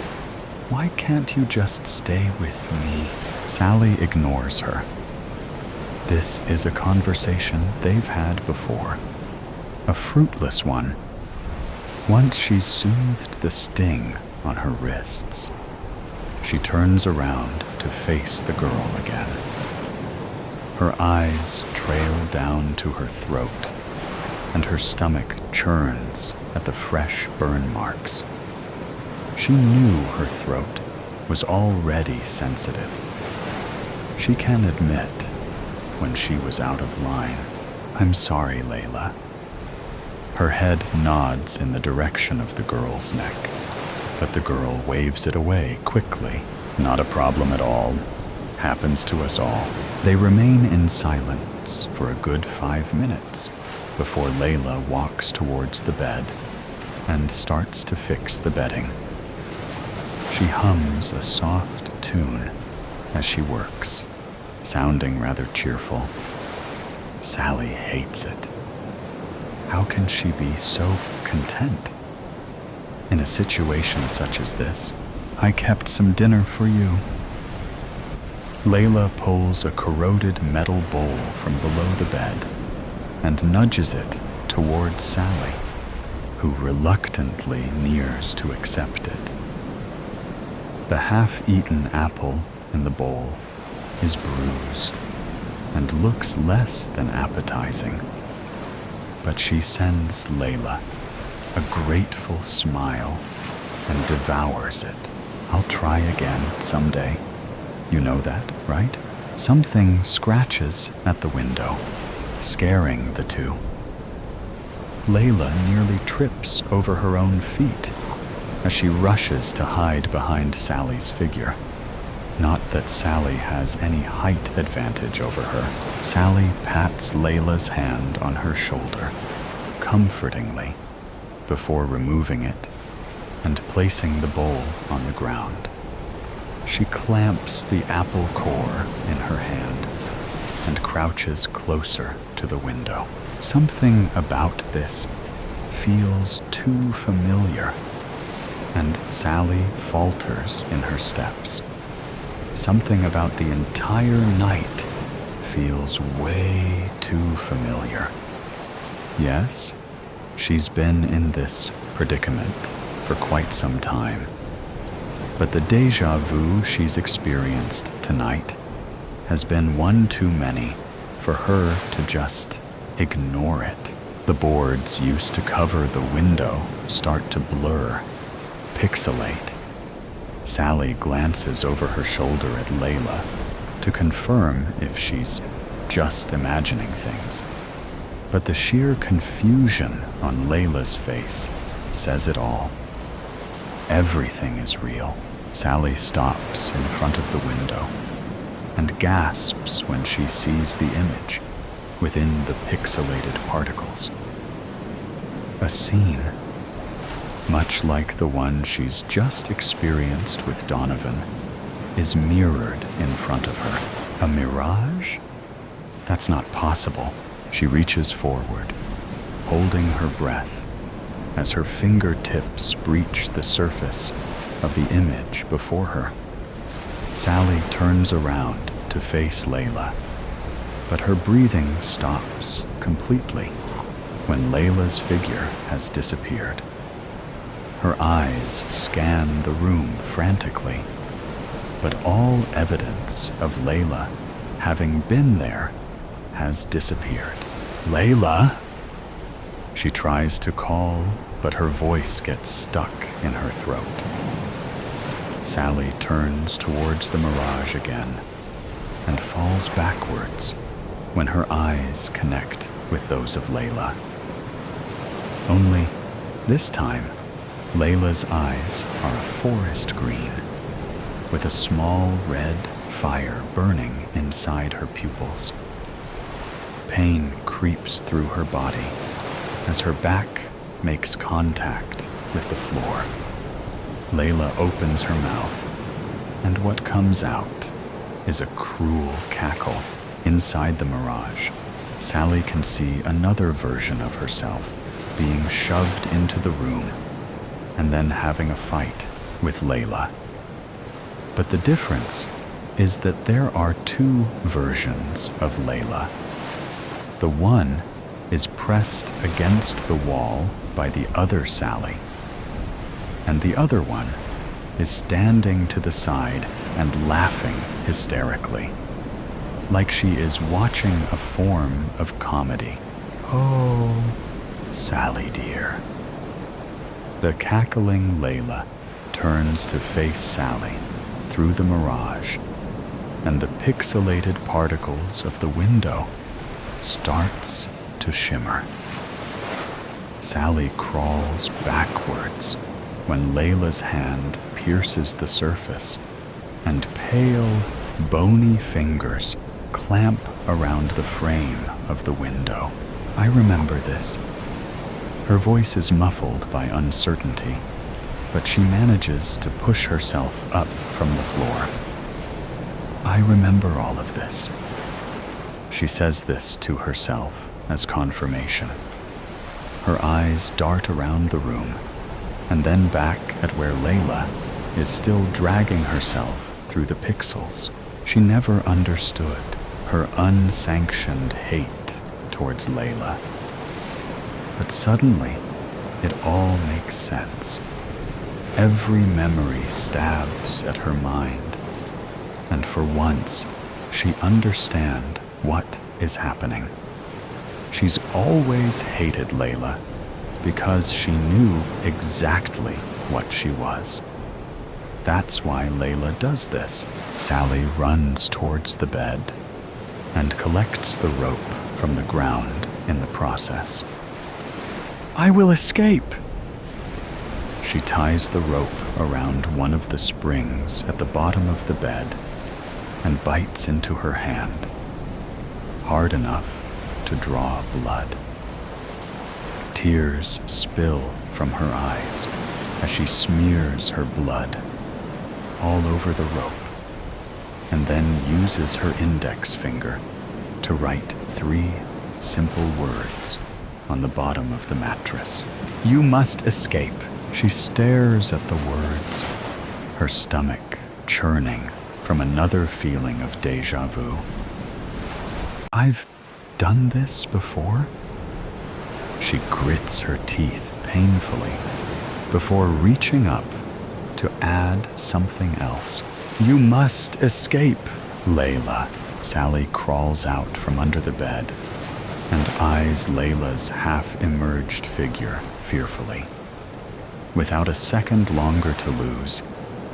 why can't you just stay with me? Sally ignores her. This is a conversation they've had before, a fruitless one. Once she's soothed the sting on her wrists, she turns around to face the girl again. Her eyes trail down to her throat, and her stomach churns at the fresh burn marks. She knew her throat was already sensitive. She can admit when she was out of line. I'm sorry, Layla. Her head nods in the direction of the girl's neck, but the girl waves it away quickly. Not a problem at all. Happens to us all. They remain in silence for a good 5 minutes before Layla walks towards the bed and starts to fix the bedding. She hums a soft tune as she works, sounding rather cheerful. Sally hates it. How can she be so content? In a situation such as this, I kept some dinner for you. Layla pulls a corroded metal bowl from below the bed and nudges it towards Sally, who reluctantly nears to accept it. The half-eaten apple in the bowl is bruised and looks less than appetizing, but she sends Layla a grateful smile and devours it. I'll try again someday. You know that, right? Something scratches at the window, scaring the two. Layla nearly trips over her own feet as she rushes to hide behind Sally's figure. Not that Sally has any height advantage over her. Sally pats Layla's hand on her shoulder, comfortingly, before removing it and placing the bowl on the ground. She clamps the apple core in her hand and crouches closer to the window. Something about this feels too familiar, and Sally falters in her steps. Something about the entire night feels way too familiar. Yes, she's been in this predicament for quite some time, but the déjà vu she's experienced tonight has been one too many for her to just ignore it. The boards used to cover the window start to blur, pixelate. Sally glances over her shoulder at Layla to confirm if she's just imagining things. But the sheer confusion on Layla's face says it all. Everything is real. Sally stops in front of the window and gasps when she sees the image within the pixelated particles. A scene, much like the one she's just experienced with Donovan, is mirrored in front of her. A mirage? That's not possible. She reaches forward, holding her breath as her fingertips breach the surface of the image before her. Sally turns around to face Layla, but her breathing stops completely when Layla's figure has disappeared. Her eyes scan the room frantically, but all evidence of Layla having been there has disappeared. Layla! She tries to call, but her voice gets stuck in her throat. Sally turns towards the mirage again and falls backwards when her eyes connect with those of Layla. Only this time, Layla's eyes are a forest green, with a small red fire burning inside her pupils. Pain creeps through her body as her back makes contact with the floor. Layla opens her mouth, and what comes out is a cruel cackle. Inside the mirage, Sally can see another version of herself being shoved into the room and then having a fight with Layla. But the difference is that there are two versions of Layla. The one is pressed against the wall by the other Sally, and the other one is standing to the side and laughing hysterically, like she is watching a form of comedy. Oh, Sally dear. The cackling Layla turns to face Sally through the mirage, and the pixelated particles of the window starts to shimmer. Sally crawls backwards when Layla's hand pierces the surface, and pale, bony fingers clamp around the frame of the window. I remember this. Her voice is muffled by uncertainty, but she manages to push herself up from the floor. I remember all of this. She says this to herself as confirmation. Her eyes dart around the room, and then back at where Layla is still dragging herself through the pixels. She never understood her unsanctioned hate towards Layla. But suddenly, it all makes sense. Every memory stabs at her mind, and for once, she understands what is happening. She's always hated Layla because she knew exactly what she was. That's why Layla does this. Sally runs towards the bed and collects the rope from the ground in the process. I will escape! She ties the rope around one of the springs at the bottom of the bed and bites into her hand, hard enough to draw blood. Tears spill from her eyes as she smears her blood all over the rope, and then uses her index finger to write 3 simple words on the bottom of the mattress. You must escape. She stares at the words, her stomach churning from another feeling of déjà vu. I've done this before? She grits her teeth painfully before reaching up to add something else. You must escape, Layla. Sally crawls out from under the bed and eyes Layla's half-emerged figure fearfully. Without a second longer to lose,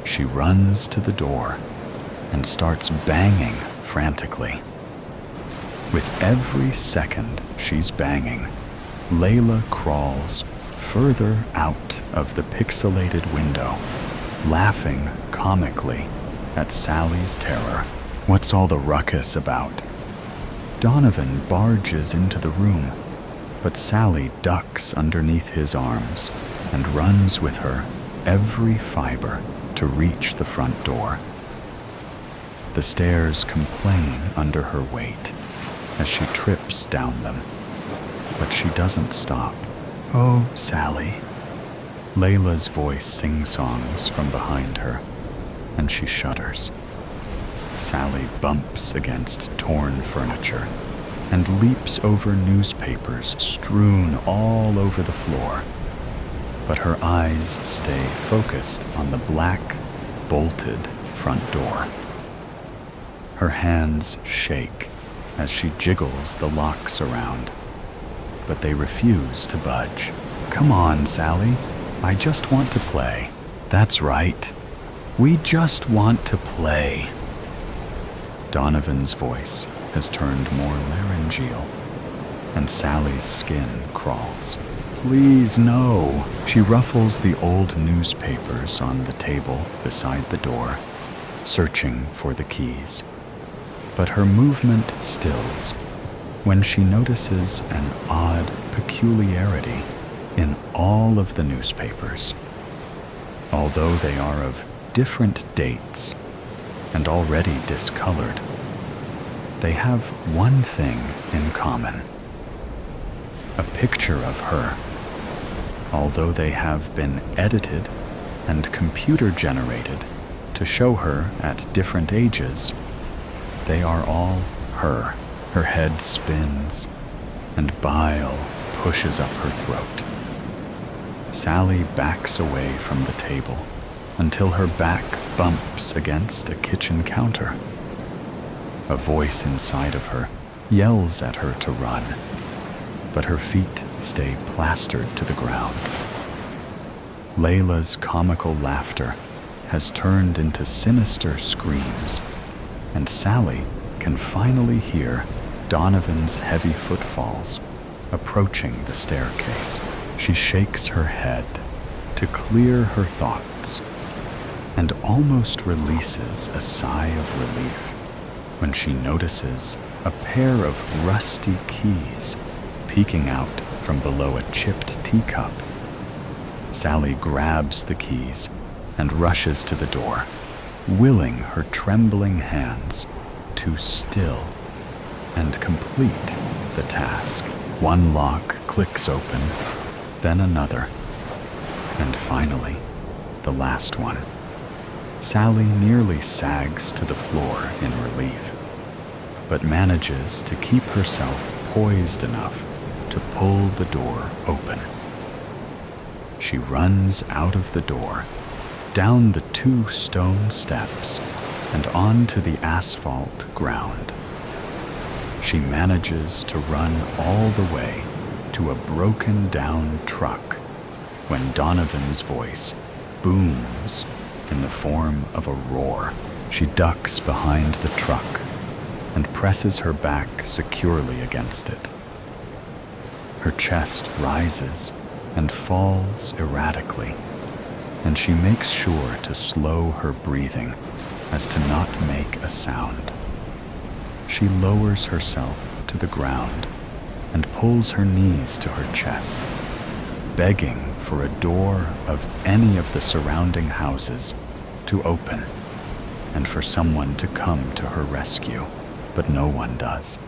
she runs to the door and starts banging frantically. With every second she's banging, Layla crawls further out of the pixelated window, laughing comically at Sally's terror. What's all the ruckus about? Donovan barges into the room, but Sally ducks underneath his arms and runs with her every fiber to reach the front door. The stairs complain under her weight as she trips down them, but she doesn't stop. Oh, Sally. Layla's voice sing-songs from behind her, and she shudders. Sally bumps against torn furniture and leaps over newspapers strewn all over the floor. But her eyes stay focused on the black, bolted front door. Her hands shake as she jiggles the locks around, but they refuse to budge. Come on, Sally. I just want to play. That's right. We just want to play. Donovan's voice has turned more laryngeal, and Sally's skin crawls. Please, no. She ruffles the old newspapers on the table beside the door searching for the keys. But her movement stills when she notices an odd peculiarity in all of the newspapers. Although they are of different dates and already discolored, they have one thing in common: a picture of her. Although they have been edited and computer-generated to show her at different ages, they are all her. Her head spins, and bile pushes up her throat. Sally backs away from the table until her back bumps against a kitchen counter. A voice inside of her yells at her to run, but her feet stay plastered to the ground. Layla's comical laughter has turned into sinister screams, and Sally can finally hear Donovan's heavy footfalls approaching the staircase. She shakes her head to clear her thoughts and almost releases a sigh of relief when she notices a pair of rusty keys peeking out from below a chipped teacup. Sally grabs the keys and rushes to the door, willing her trembling hands to still and complete the task. One lock clicks open, then another, and finally, the last one. Sally nearly sags to the floor in relief, but manages to keep herself poised enough to pull the door open. She runs out of the door, down the 2 stone steps, and onto the asphalt ground. She manages to run all the way to a broken-down truck when Donovan's voice booms in the form of a roar. She ducks behind the truck and presses her back securely against it. Her chest rises and falls erratically, and she makes sure to slow her breathing as to not make a sound. She lowers herself to the ground and pulls her knees to her chest, begging for a door of any of the surrounding houses to open and for someone to come to her rescue, but no one does.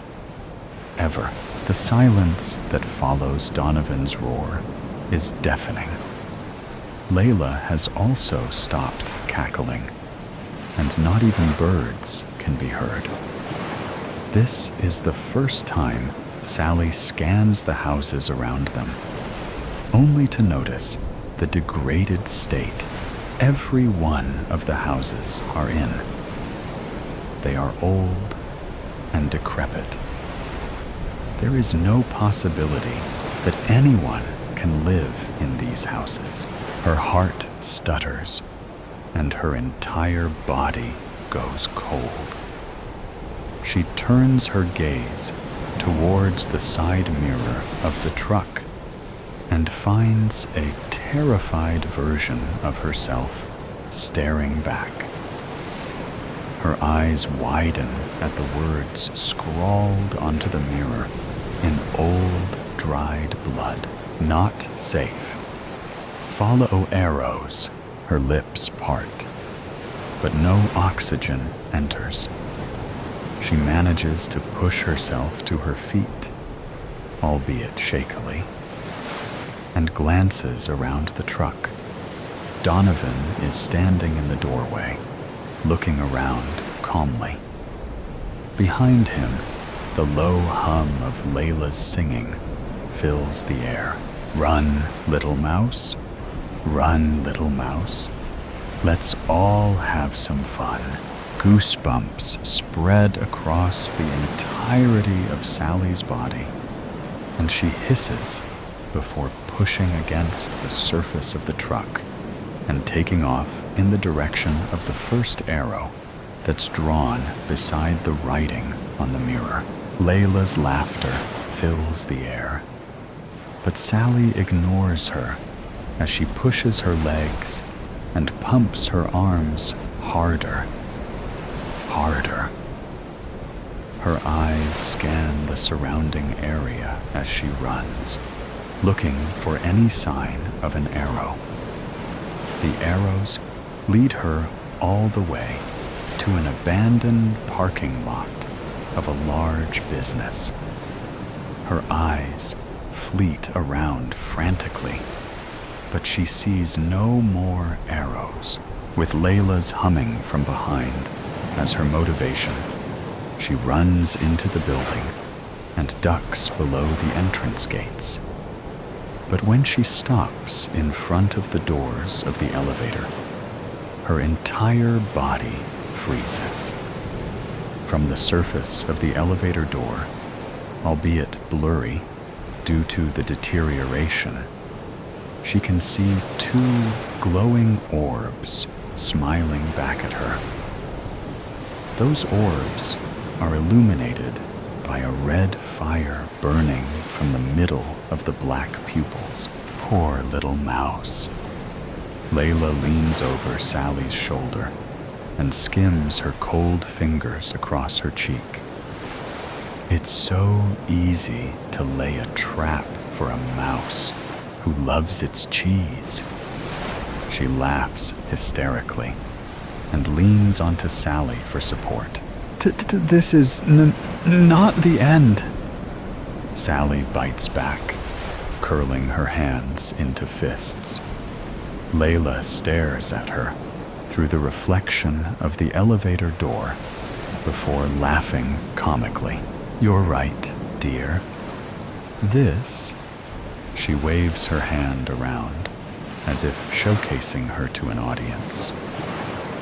Ever. The silence that follows Donovan's roar is deafening. Layla has also stopped cackling, and not even birds can be heard. This is the first time Sally scans the houses around them, only to notice the degraded state every one of the houses are in. They are old and decrepit. There is no possibility that anyone can live in these houses. Her heart stutters, and her entire body goes cold. She turns her gaze towards the side mirror of the truck and finds a terrified version of herself staring back. Her eyes widen at the words scrawled onto the mirror in old, dried blood. Not safe. Follow arrows. Her lips part, but no oxygen enters. She manages to push herself to her feet, albeit shakily, and glances around the truck. Donovan is standing in the doorway, looking around calmly. Behind him, the low hum of Layla's singing fills the air. Run, little mouse. Run, little mouse. Let's all have some fun. Goosebumps spread across the entirety of Sally's body, and she hisses before pushing against the surface of the truck and taking off in the direction of the first arrow that's drawn beside the writing on the mirror. Layla's laughter fills the air, but Sally ignores her as she pushes her legs and pumps her arms harder harder. Her eyes scan the surrounding area as she runs, looking for any sign of an arrow. The arrows lead her all the way to an abandoned parking lot of a large business. Her eyes fleet around frantically, but she sees no more arrows, with Layla's humming from behind as her motivation. She runs into the building and ducks below the entrance gates. But when she stops in front of the doors of the elevator, her entire body freezes. From the surface of the elevator door, albeit blurry due to the deterioration, she can see two glowing orbs smiling back at her. Those orbs are illuminated by a red fire burning from the middle of the black pupils. Poor little mouse. Layla leans over Sally's shoulder and skims her cold fingers across her cheek. It's so easy to lay a trap for a mouse who loves its cheese. She laughs hysterically and leans onto Sally for support. This is not the end. Sally bites back, curling her hands into fists. Layla stares at her through the reflection of the elevator door before laughing comically. You're right, dear. This, she waves her hand around as if showcasing her to an audience,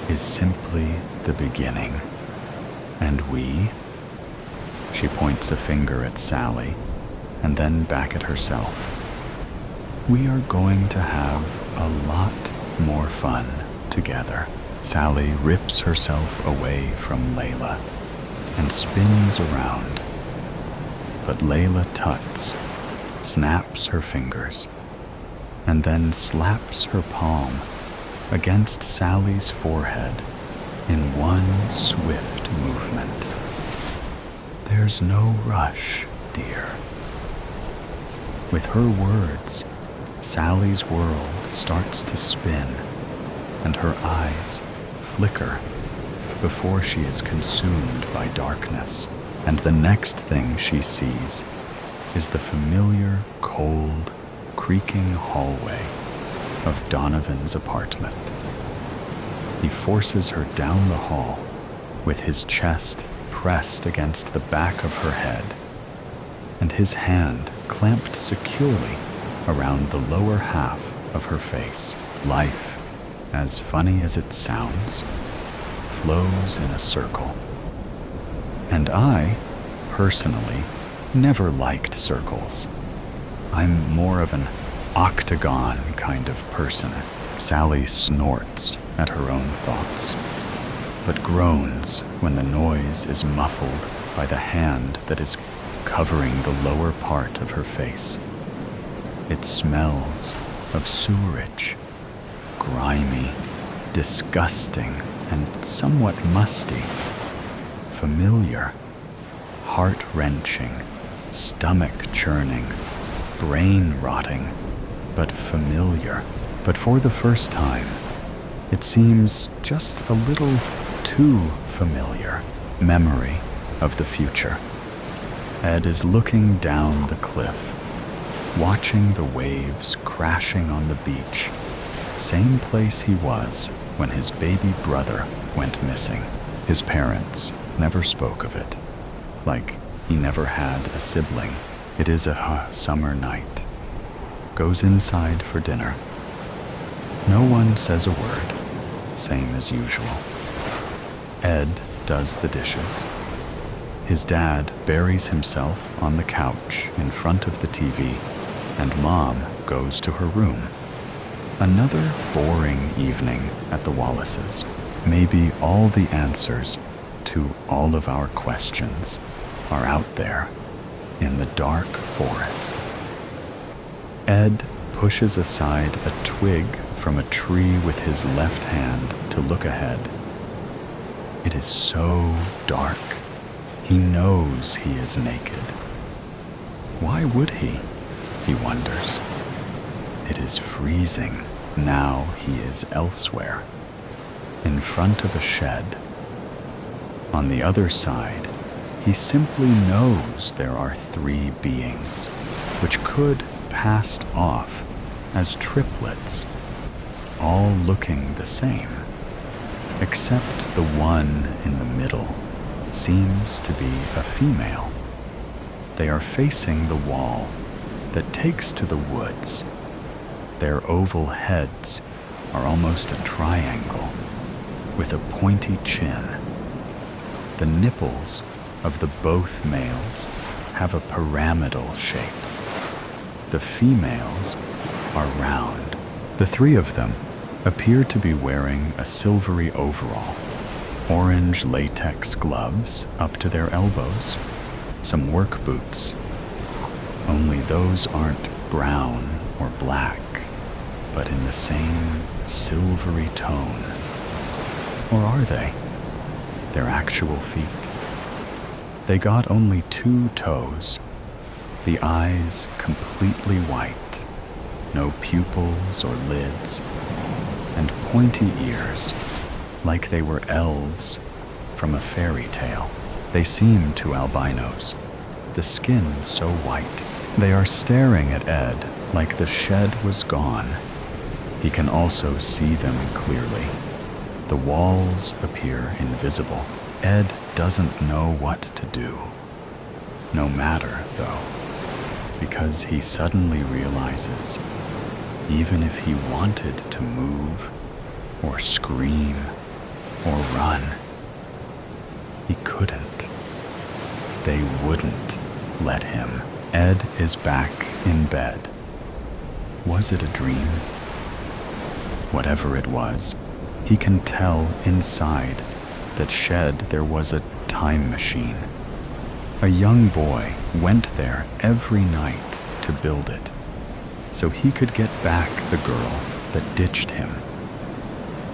is simply the beginning. And we? She points a finger at Sally and then back at herself. We are going to have a lot more fun together. Sally rips herself away from Layla and spins around. But Layla tuts, snaps her fingers, and then slaps her palm against Sally's forehead in one swift movement. There's no rush, dear. With her words, Sally's world starts to spin, and her eyes flicker before she is consumed by darkness. And the next thing she sees is the familiar, cold, creaking hallway of Donovan's apartment. He forces her down the hall with his chest pressed against the back of her head and his hand clamped securely around the lower half of her face. Life, as funny as it sounds, flows in a circle. And I, personally, never liked circles. I'm more of an octagon kind of person. Sally snorts at her own thoughts, but groans when the noise is muffled by the hand that is covering the lower part of her face. It smells of sewerage, grimy, disgusting, and somewhat musty. Familiar, heart-wrenching, stomach-churning, brain-rotting, but familiar. But for the first time, it seems just a little too familiar. Memory of the future. Ed is looking down the cliff, watching the waves crashing on the beach, same place he was when his baby brother went missing. His parents never spoke of it, like he never had a sibling. It is a summer night. Goes inside for dinner. No one says a word, same as usual. Ed does the dishes. His dad buries himself on the couch in front of the TV, and Mom goes to her room. Another boring evening at the Wallaces. Maybe all the answers to all of our questions are out there in the dark forest. Ed pushes aside a twig from a tree with his left hand to look ahead. It is so dark. He knows he is naked. Why would he? He wonders. It is freezing. Now he is elsewhere, in front of a shed. On the other side, he simply knows there are 3 beings, which could pass off as triplets, all looking the same, except the one in the middle seems to be a female. They are facing the wall that takes to the woods. Their oval heads are almost a triangle, with a pointy chin. The nipples of the both males have a pyramidal shape. The females are round. The 3 of them appear to be wearing a silvery overall, orange latex gloves up to their elbows, some work boots. Only those aren't brown or black, but in the same silvery tone. Or are they? Their actual feet. They got only 2 toes, the eyes completely white, no pupils or lids, and pointy ears, like they were elves from a fairy tale. They seem 2 albinos, the skin so white. They are staring at Ed like the shed was gone. He can also see them clearly. The walls appear invisible. Ed doesn't know what to do. No matter, though, because he suddenly realizes even if he wanted to move or scream or run, he couldn't. They wouldn't let him. Ed is back in bed. Was it a dream? Whatever it was, he can tell inside that shed there was a time machine. A young boy went there every night to build it, so he could get back the girl that ditched him.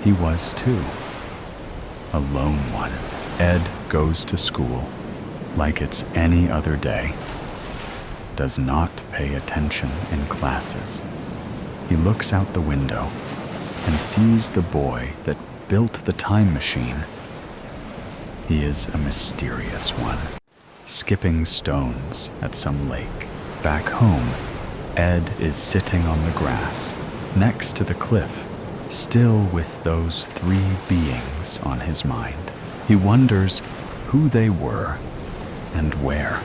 He was too. A lone one. Ed goes to school like it's any other day. Does not pay attention in classes. He looks out the window and sees the boy that built the time machine. He is a mysterious one, skipping stones at some lake. Back home, Ed is sitting on the grass next to the cliff, still with those 3 beings on his mind. He wonders who they were and where.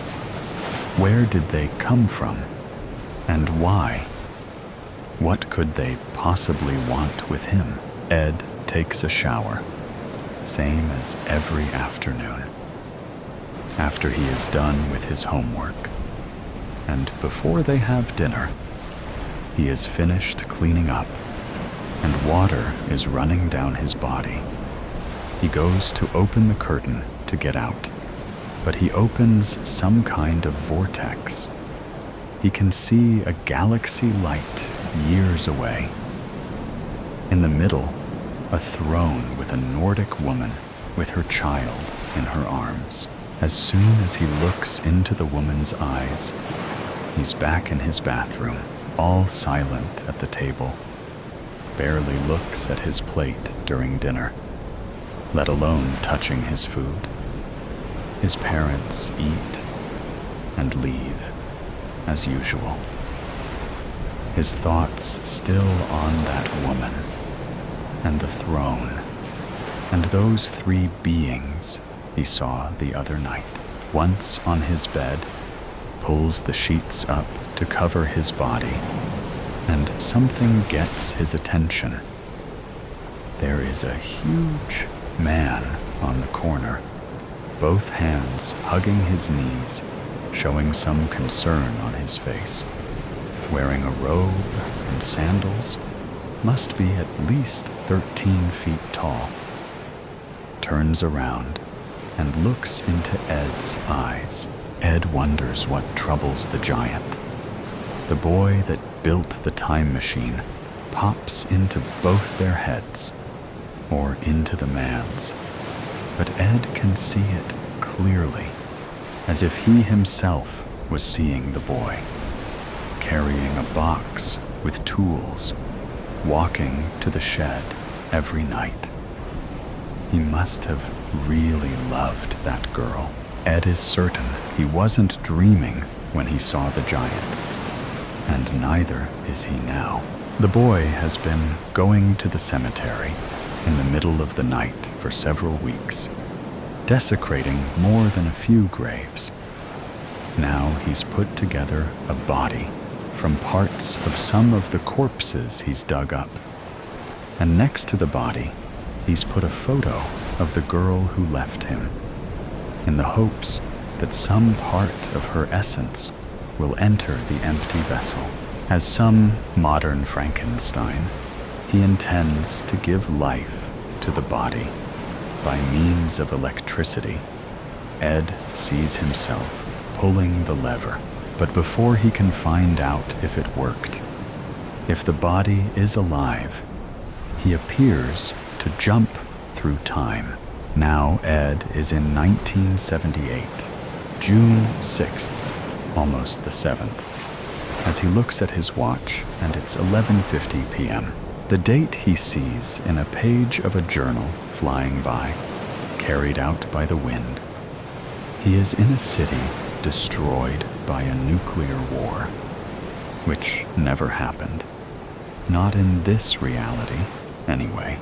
Where did they come from and why? What could they possibly want with him? Ed takes a shower, same as every afternoon. After he is done with his homework, and before they have dinner, he is finished cleaning up, and water is running down his body. He goes to open the curtain to get out, but he opens some kind of vortex. He can see a galaxy light years away. In the middle, a throne with a Nordic woman with her child in her arms. As soon as he looks into the woman's eyes, he's back in his bathroom, all silent at the table, barely looks at his plate during dinner, let alone touching his food. His parents eat and leave, as usual. His thoughts still on that woman, and the throne, and those 3 beings he saw the other night. Once on his bed, pulls the sheets up to cover his body, and something gets his attention. There is a huge man on the corner, both hands hugging his knees, showing some concern on his face. Wearing a robe and sandals, must be at least 13 feet tall. Turns around and looks into Ed's eyes. Ed wonders what troubles the giant. The boy that built the time machine pops into both their heads, or into the man's. but Ed can see it clearly, as if he himself was seeing the boy, carrying a box with tools, walking to the shed every night. He must have really loved that girl. Ed is certain he wasn't dreaming when he saw the giant, and neither is he now. The boy has been going to the cemetery in the middle of the night for several weeks, desecrating more than a few graves. Now he's put together a body from parts of some of the corpses he's dug up. And next to the body, he's put a photo of the girl who left him, in the hopes that some part of her essence will enter the empty vessel. As some modern Frankenstein, he intends to give life to the body by means of electricity. Ed sees himself pulling the lever, but before he can find out if it worked, if the body is alive, he appears to jump through time. Now Ed is in 1978, June 6th, almost the 7th, as he looks at his watch and it's 11:50 p.m. The date he sees in a page of a journal flying by, carried out by the wind. He is in a city destroyed by a nuclear war, which never happened. Not in this reality, anyway.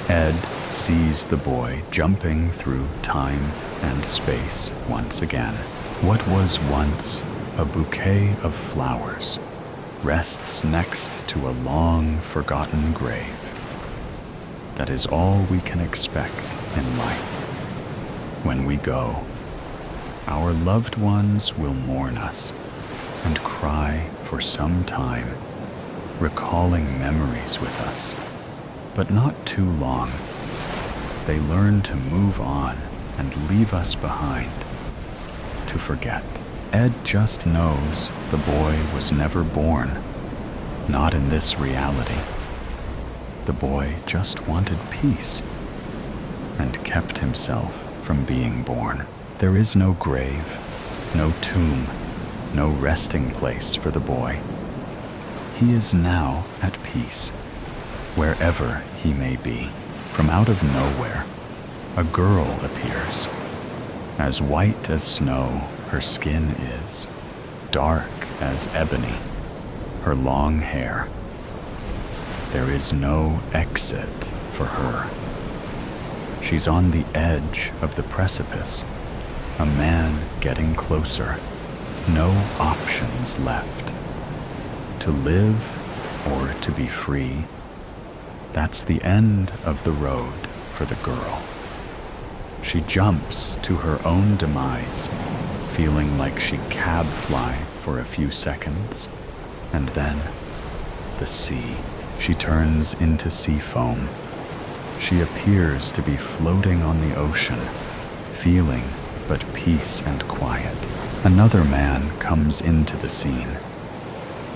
Ed sees the boy jumping through time and space once again. What was once a bouquet of flowers rests next to a long forgotten grave. That is all we can expect in life. When we go, our loved ones will mourn us and cry for some time, recalling memories with us, but not too long. They learn to move on and leave us behind, to forget. Ed just knows the boy was never born, not in this reality. The boy just wanted peace and kept himself from being born. There is no grave, no tomb, no resting place for the boy. He is now at peace, wherever he may be. From out of nowhere, a girl appears, as white as snow. Her skin is dark as ebony, her long hair. There is no exit for her. She's on the edge of the precipice, a man getting closer. No options left. To live or to be free, that's the end of the road for the girl. She jumps to her own demise, feeling like she'd cab fly for a few seconds, and then the sea. She turns into sea foam. She appears to be floating on the ocean, feeling but peace and quiet. Another man comes into the scene.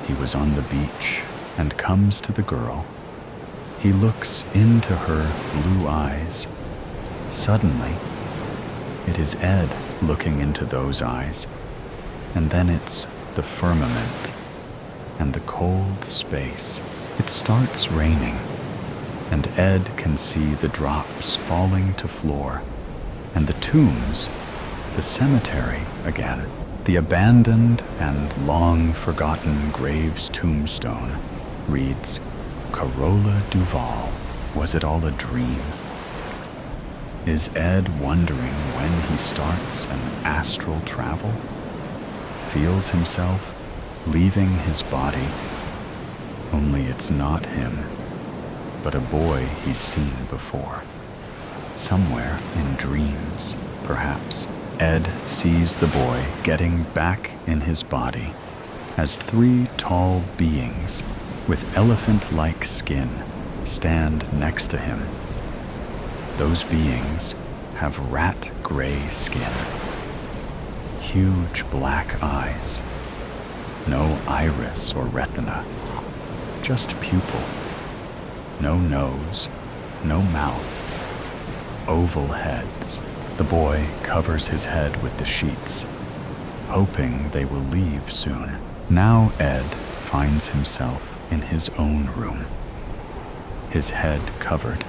He was on the beach and comes to the girl. He looks into her blue eyes. Suddenly, it is Ed looking into those eyes, and then it's the firmament and the cold space. It starts raining, and Ed can see the drops falling to floor, and the tombs, the cemetery again. The abandoned and long-forgotten grave's tombstone reads, Carola Duval. Was it all a dream? Is Ed wondering when he starts an astral travel? Feels himself leaving his body, only it's not him, but a boy he's seen before. Somewhere in dreams, perhaps. Ed sees the boy getting back in his body as three tall beings with elephant-like skin stand next to him. Those beings have rat-gray skin, huge black eyes, no iris or retina, just pupil, no nose, no mouth, oval heads. The boy covers his head with the sheets, hoping they will leave soon. Now Ed finds himself in his own room, his head covered,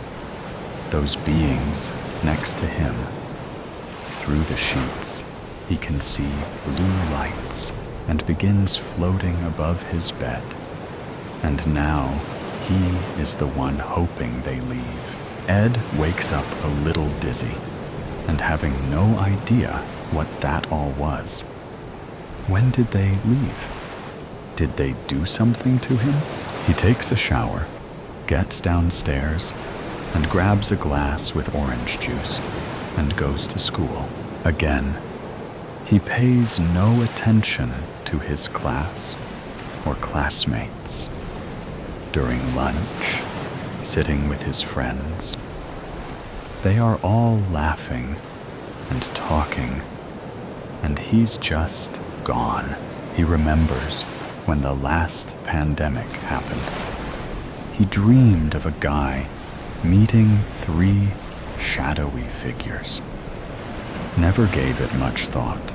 those beings next to him. Through the sheets, he can see blue lights and begins floating above his bed. And now he is the one hoping they leave. Ed wakes up a little dizzy and having no idea what that all was. When did they leave? Did they do something to him? He takes a shower, gets downstairs, and grabs a glass with orange juice and goes to school. Again, he pays no attention to his class or classmates. During lunch, sitting with his friends, they are all laughing and talking, and he's just gone. He remembers when the last pandemic happened. He dreamed of a guy meeting 3 shadowy figures. Never gave it much thought,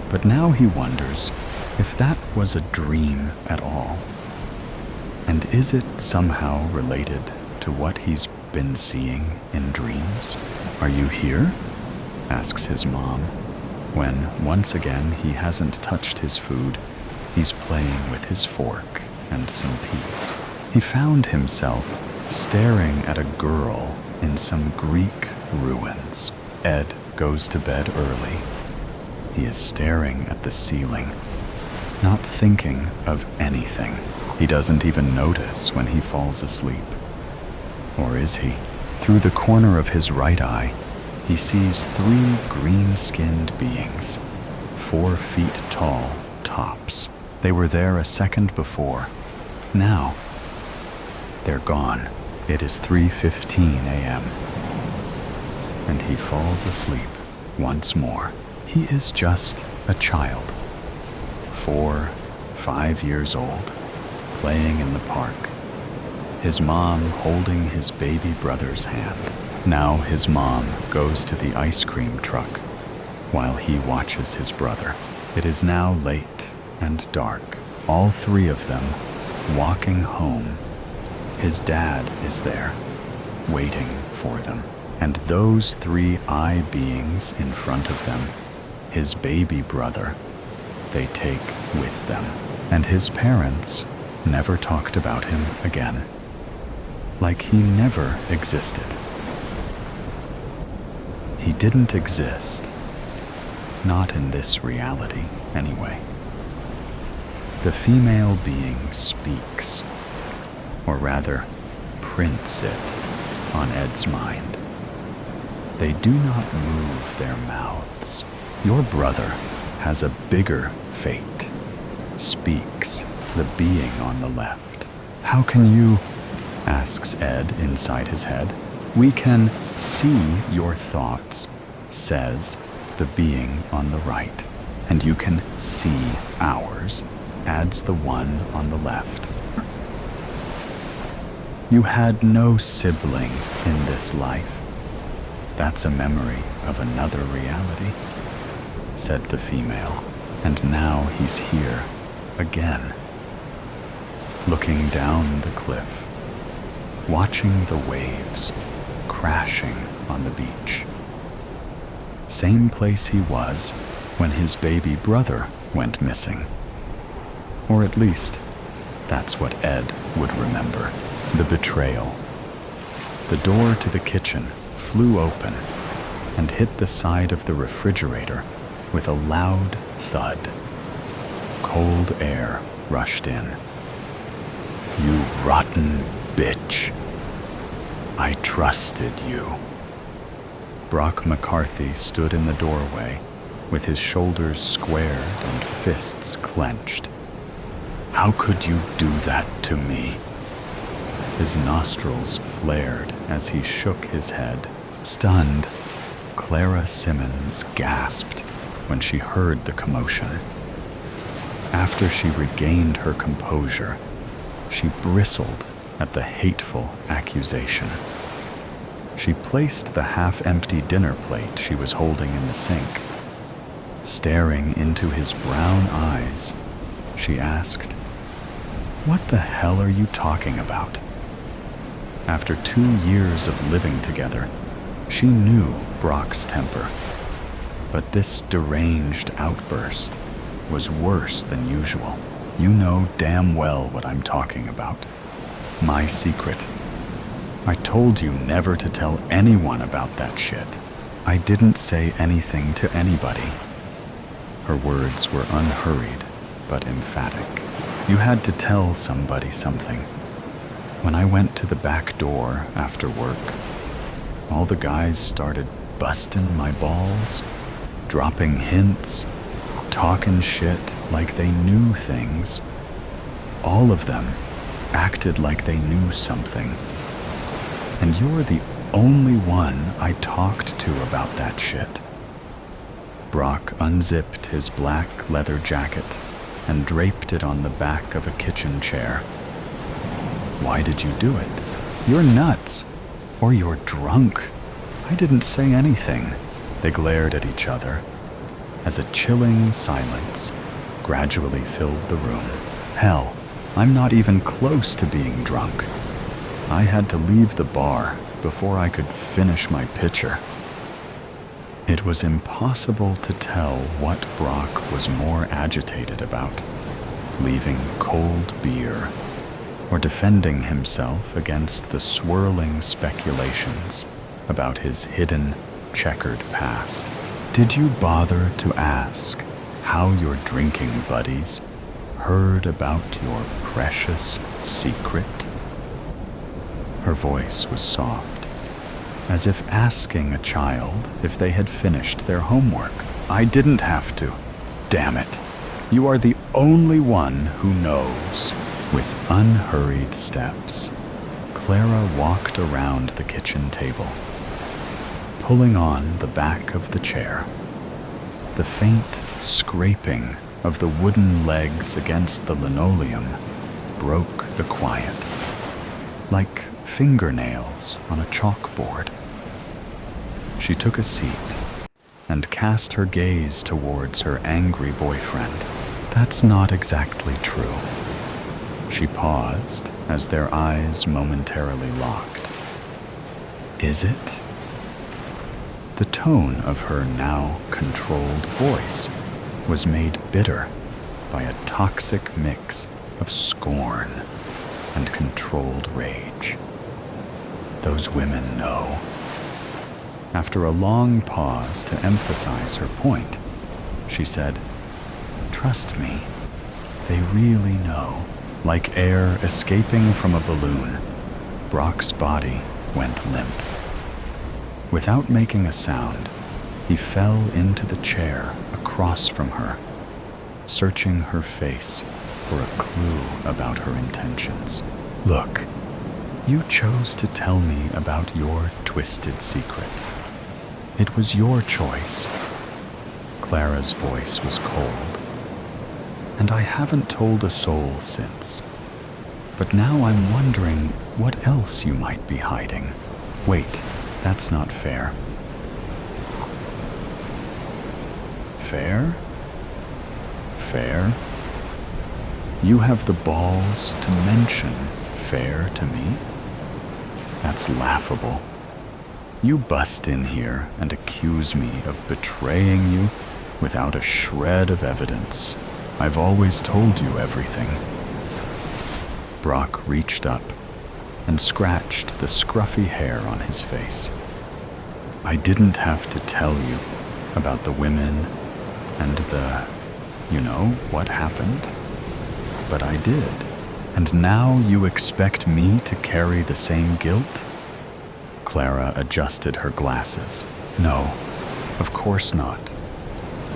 but now he wonders if that was a dream at all. And is it somehow related to what he's been seeing in dreams? "Are you here?" asks his mom, when once again he hasn't touched his food. He's playing with his fork and some peas. He found himself staring at a girl in some Greek ruins. Ed goes to bed early. He is staring at the ceiling, not thinking of anything. He doesn't even notice when he falls asleep. Or is he? Through the corner of his right eye, he sees 3 green-skinned beings, 4 feet tall, tops. They were there a second before. Now, they're gone. It is 3:15 a.m. And he falls asleep once more. He is just a child, 4, 5 years old, playing in the park, his mom holding his baby brother's hand. Now his mom goes to the ice cream truck while he watches his brother. It is now late and dark, all 3 of them walking home. His dad is there, waiting for them. And those 3 eye beings in front of them, his baby brother, they take with them. And his parents never talked about him again, like he never existed. He didn't exist, not in this reality anyway. The female being speaks, or rather, prints it on Ed's mind. They do not move their mouths. "Your brother has a bigger fate," speaks the being on the left. "How can you?" asks Ed inside his head. "We can see your thoughts," says the being on the right. "And you can see ours," adds the one on the left. "You had no sibling in this life. That's a memory of another reality," said the female. "And now he's here again, looking down the cliff, watching the waves crashing on the beach. Same place he was when his baby brother went missing. Or at least, that's what Ed would remember. The betrayal. The door to the kitchen flew open and hit the side of the refrigerator with a loud thud. Cold air rushed in. "You rotten bitch. I trusted you." Brock McCarthy stood in the doorway with his shoulders squared and fists clenched. "How could you do that to me?" His nostrils flared as he shook his head. Stunned, Clara Simmons gasped when she heard the commotion. After she regained her composure, she bristled at the hateful accusation. She placed the half-empty dinner plate she was holding in the sink. Staring into his brown eyes, she asked, "What the hell are you talking about?" After 2 years of living together, she knew Brock's temper. But this deranged outburst was worse than usual. "You know damn well what I'm talking about. My secret. I told you never to tell anyone about that shit. I didn't say anything to anybody." Her words were unhurried but emphatic. "You had to tell somebody something. When I went to the back door after work, all the guys started busting my balls, dropping hints, talking shit like they knew things. All of them acted like they knew something. And you're the only one I talked to about that shit." Brock unzipped his black leather jacket and draped it on the back of a kitchen chair. "Why did you do it? You're nuts. Or you're drunk. I didn't say anything." They glared at each other as a chilling silence gradually filled the room. "Hell, I'm not even close to being drunk. I had to leave the bar before I could finish my pitcher." It was impossible to tell what Brock was more agitated about, leaving cold beer or defending himself against the swirling speculations about his hidden, checkered past. "Did you bother to ask how your drinking buddies heard about your precious secret?" Her voice was soft, as if asking a child if they had finished their homework. "I didn't have to. Damn it. You are the only one who knows." With unhurried steps, Clara walked around the kitchen table, pulling on the back of the chair. The faint scraping of the wooden legs against the linoleum broke the quiet, like fingernails on a chalkboard. She took a seat and cast her gaze towards her angry boyfriend. "That's not exactly true." She paused as their eyes momentarily locked. "Is it?" The tone of her now controlled voice was made bitter by a toxic mix of scorn and controlled rage. "Those women know." After a long pause to emphasize her point, she said, "Trust me, they really know." Like air escaping from a balloon, Brock's body went limp. Without making a sound, he fell into the chair across from her, searching her face for a clue about her intentions. "Look, you chose to tell me about your twisted secret. It was your choice." Clara's voice was cold. "And I haven't told a soul since. But now I'm wondering what else you might be hiding." "Wait, that's not fair." "Fair? Fair? You have the balls to mention fair to me? That's laughable. You bust in here and accuse me of betraying you without a shred of evidence. I've always told you everything." Brock reached up and scratched the scruffy hair on his face. "I didn't have to tell you about the women and what happened. But I did. And now you expect me to carry the same guilt?" Clara adjusted her glasses. "No, of course not.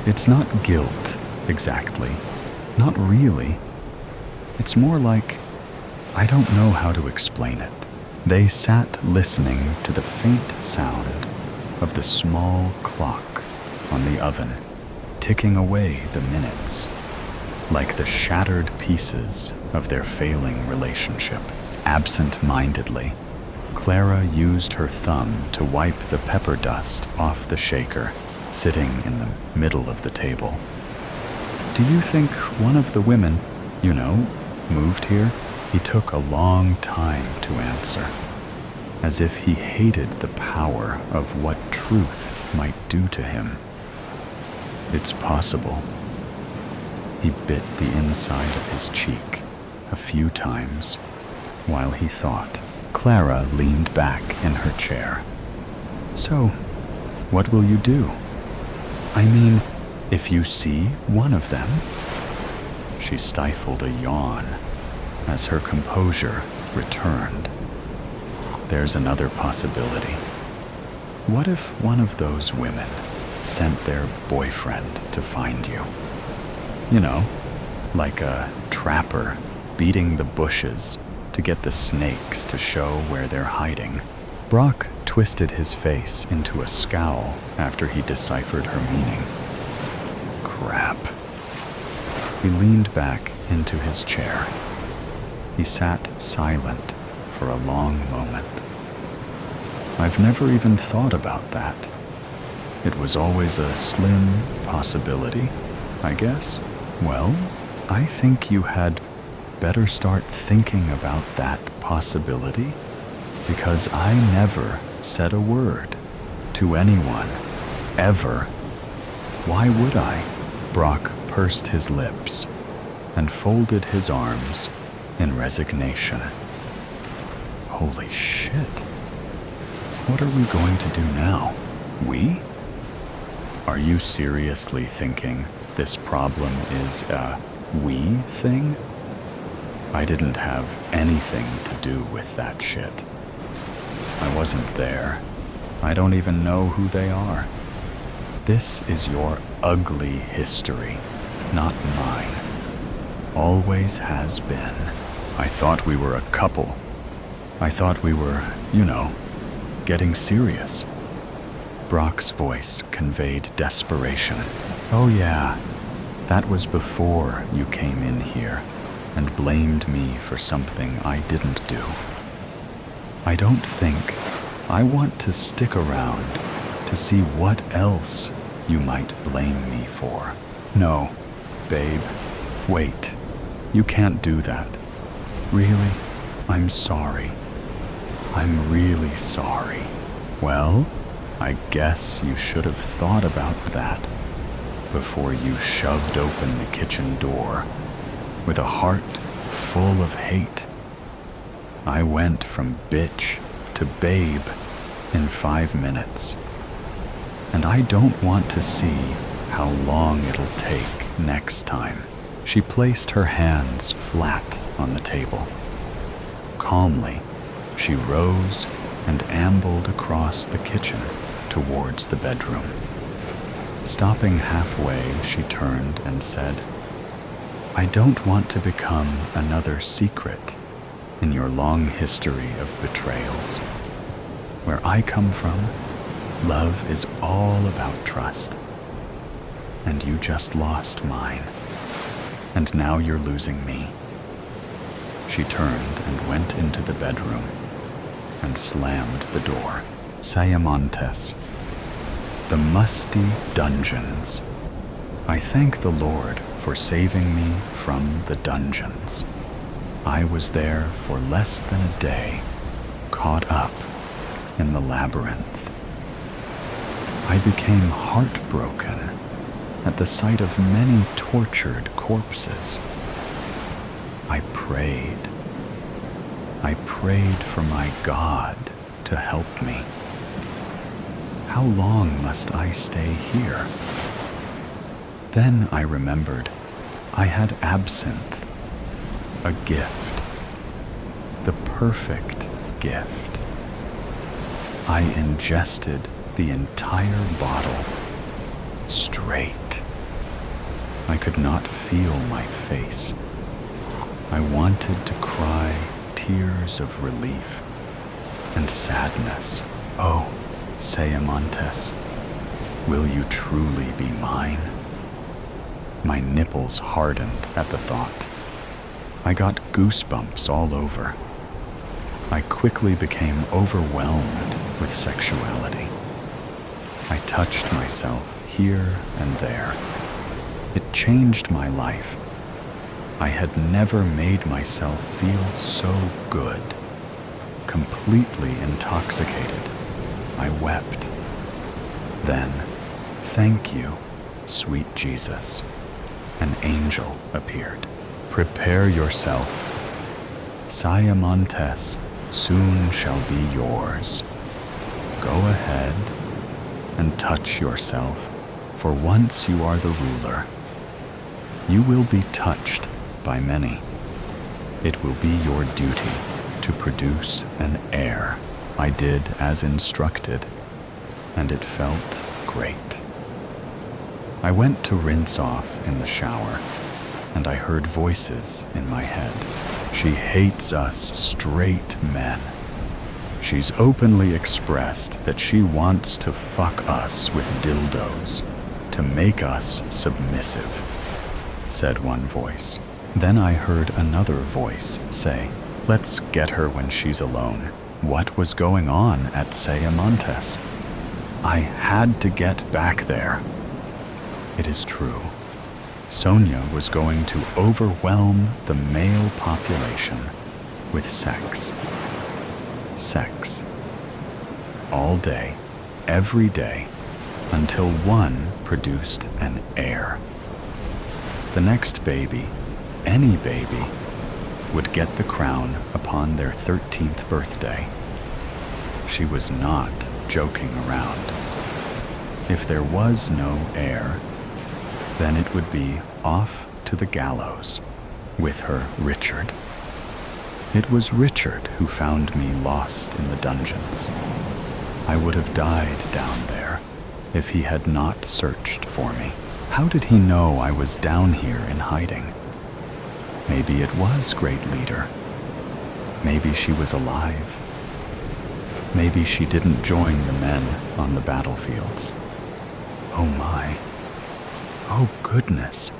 It's not guilt, exactly. Not really. It's more like, I don't know how to explain it." They sat listening to the faint sound of the small clock on the oven, ticking away the minutes, like the shattered pieces of their failing relationship. Absent-mindedly, Clara used her thumb to wipe the pepper dust off the shaker, sitting in the middle of the table. "Do you think one of the women, moved here?" He took a long time to answer, as if he hated the power of what truth might do to him. "It's possible." He bit the inside of his cheek a few times while he thought. Clara leaned back in her chair. "So, what will you do? I mean, if you see one of them?" She stifled a yawn as her composure returned. "There's another possibility. What if one of those women sent their boyfriend to find you? Like a trapper beating the bushes to get the snakes to show where they're hiding." Brock twisted his face into a scowl after he deciphered her meaning. Crap. He leaned back into his chair. He sat silent for a long moment. "I've never even thought about that. It was always a slim possibility, I guess." "Well, I think you had better start thinking about that possibility, because I never said a word to anyone, ever. Why would I?" Brock pursed his lips and folded his arms in resignation. Holy shit. What are we going to do now? We? Are you seriously thinking this problem is a we thing? I didn't have anything to do with that shit. I wasn't there. I don't even know who they are. This is your ugly history, not mine. Always has been. I thought we were a couple. I thought we were, getting serious. Brock's voice conveyed desperation. "Oh yeah, that was before you came in here and blamed me for something I didn't do. I don't think I want to stick around to see what else you might blame me for. No, babe, wait. You can't do that. Really? I'm sorry. I'm really sorry. Well, I guess you should have thought about that before you shoved open the kitchen door with a heart full of hate. I went from bitch to babe in 5 minutes. And I don't want to see how long it'll take next time." She placed her hands flat on the table. Calmly, she rose and ambled across the kitchen towards the bedroom. Stopping halfway, she turned and said, "I don't want to become another secret in your long history of betrayals. Where I come from, love is all about trust. And you just lost mine. And now you're losing me." She turned and went into the bedroom and slammed the door. Haaunting. The musty dungeons. I thank the Lord for saving me from the dungeons. I was there for less than a day, caught up in the labyrinth. I became heartbroken at the sight of many tortured corpses. I prayed. I prayed for my God to help me. How long must I stay here? Then I remembered I had absinthe, a gift, the perfect gift. I ingested the entire bottle, straight. I could not feel my face. I wanted to cry tears of relief and sadness. Oh, Haaunting, will you truly be mine? My nipples hardened at the thought. I got goosebumps all over. I quickly became overwhelmed with sexuality. I touched myself here and there. It changed my life. I had never made myself feel so good. Completely intoxicated, I wept. Then, thank you, sweet Jesus. An angel appeared. Prepare yourself. Haaunting soon shall be yours. Go ahead and touch yourself, for once you are the ruler. You will be touched by many. It will be your duty to produce an heir. I did as instructed, and it felt great. I went to rinse off in the shower, and I heard voices in my head. She hates us straight men. She's openly expressed that she wants to fuck us with dildos, to make us submissive, said one voice. Then I heard another voice say, let's get her when she's alone. What was going on at haaunting? I had to get back there. It is true. Sonia was going to overwhelm the male population with sex. Sex. All day, every day, until one produced an heir. The next baby, any baby, would get the crown upon their 13th birthday. She was not joking around. If there was no heir, then it would be off to the gallows with her Richard. It was Richard who found me lost in the dungeons. I would have died down there if he had not searched for me. How did he know I was down here in hiding? Maybe it was Great Leader. Maybe she was alive. Maybe she didn't join the men on the battlefields. Oh my. Oh goodness.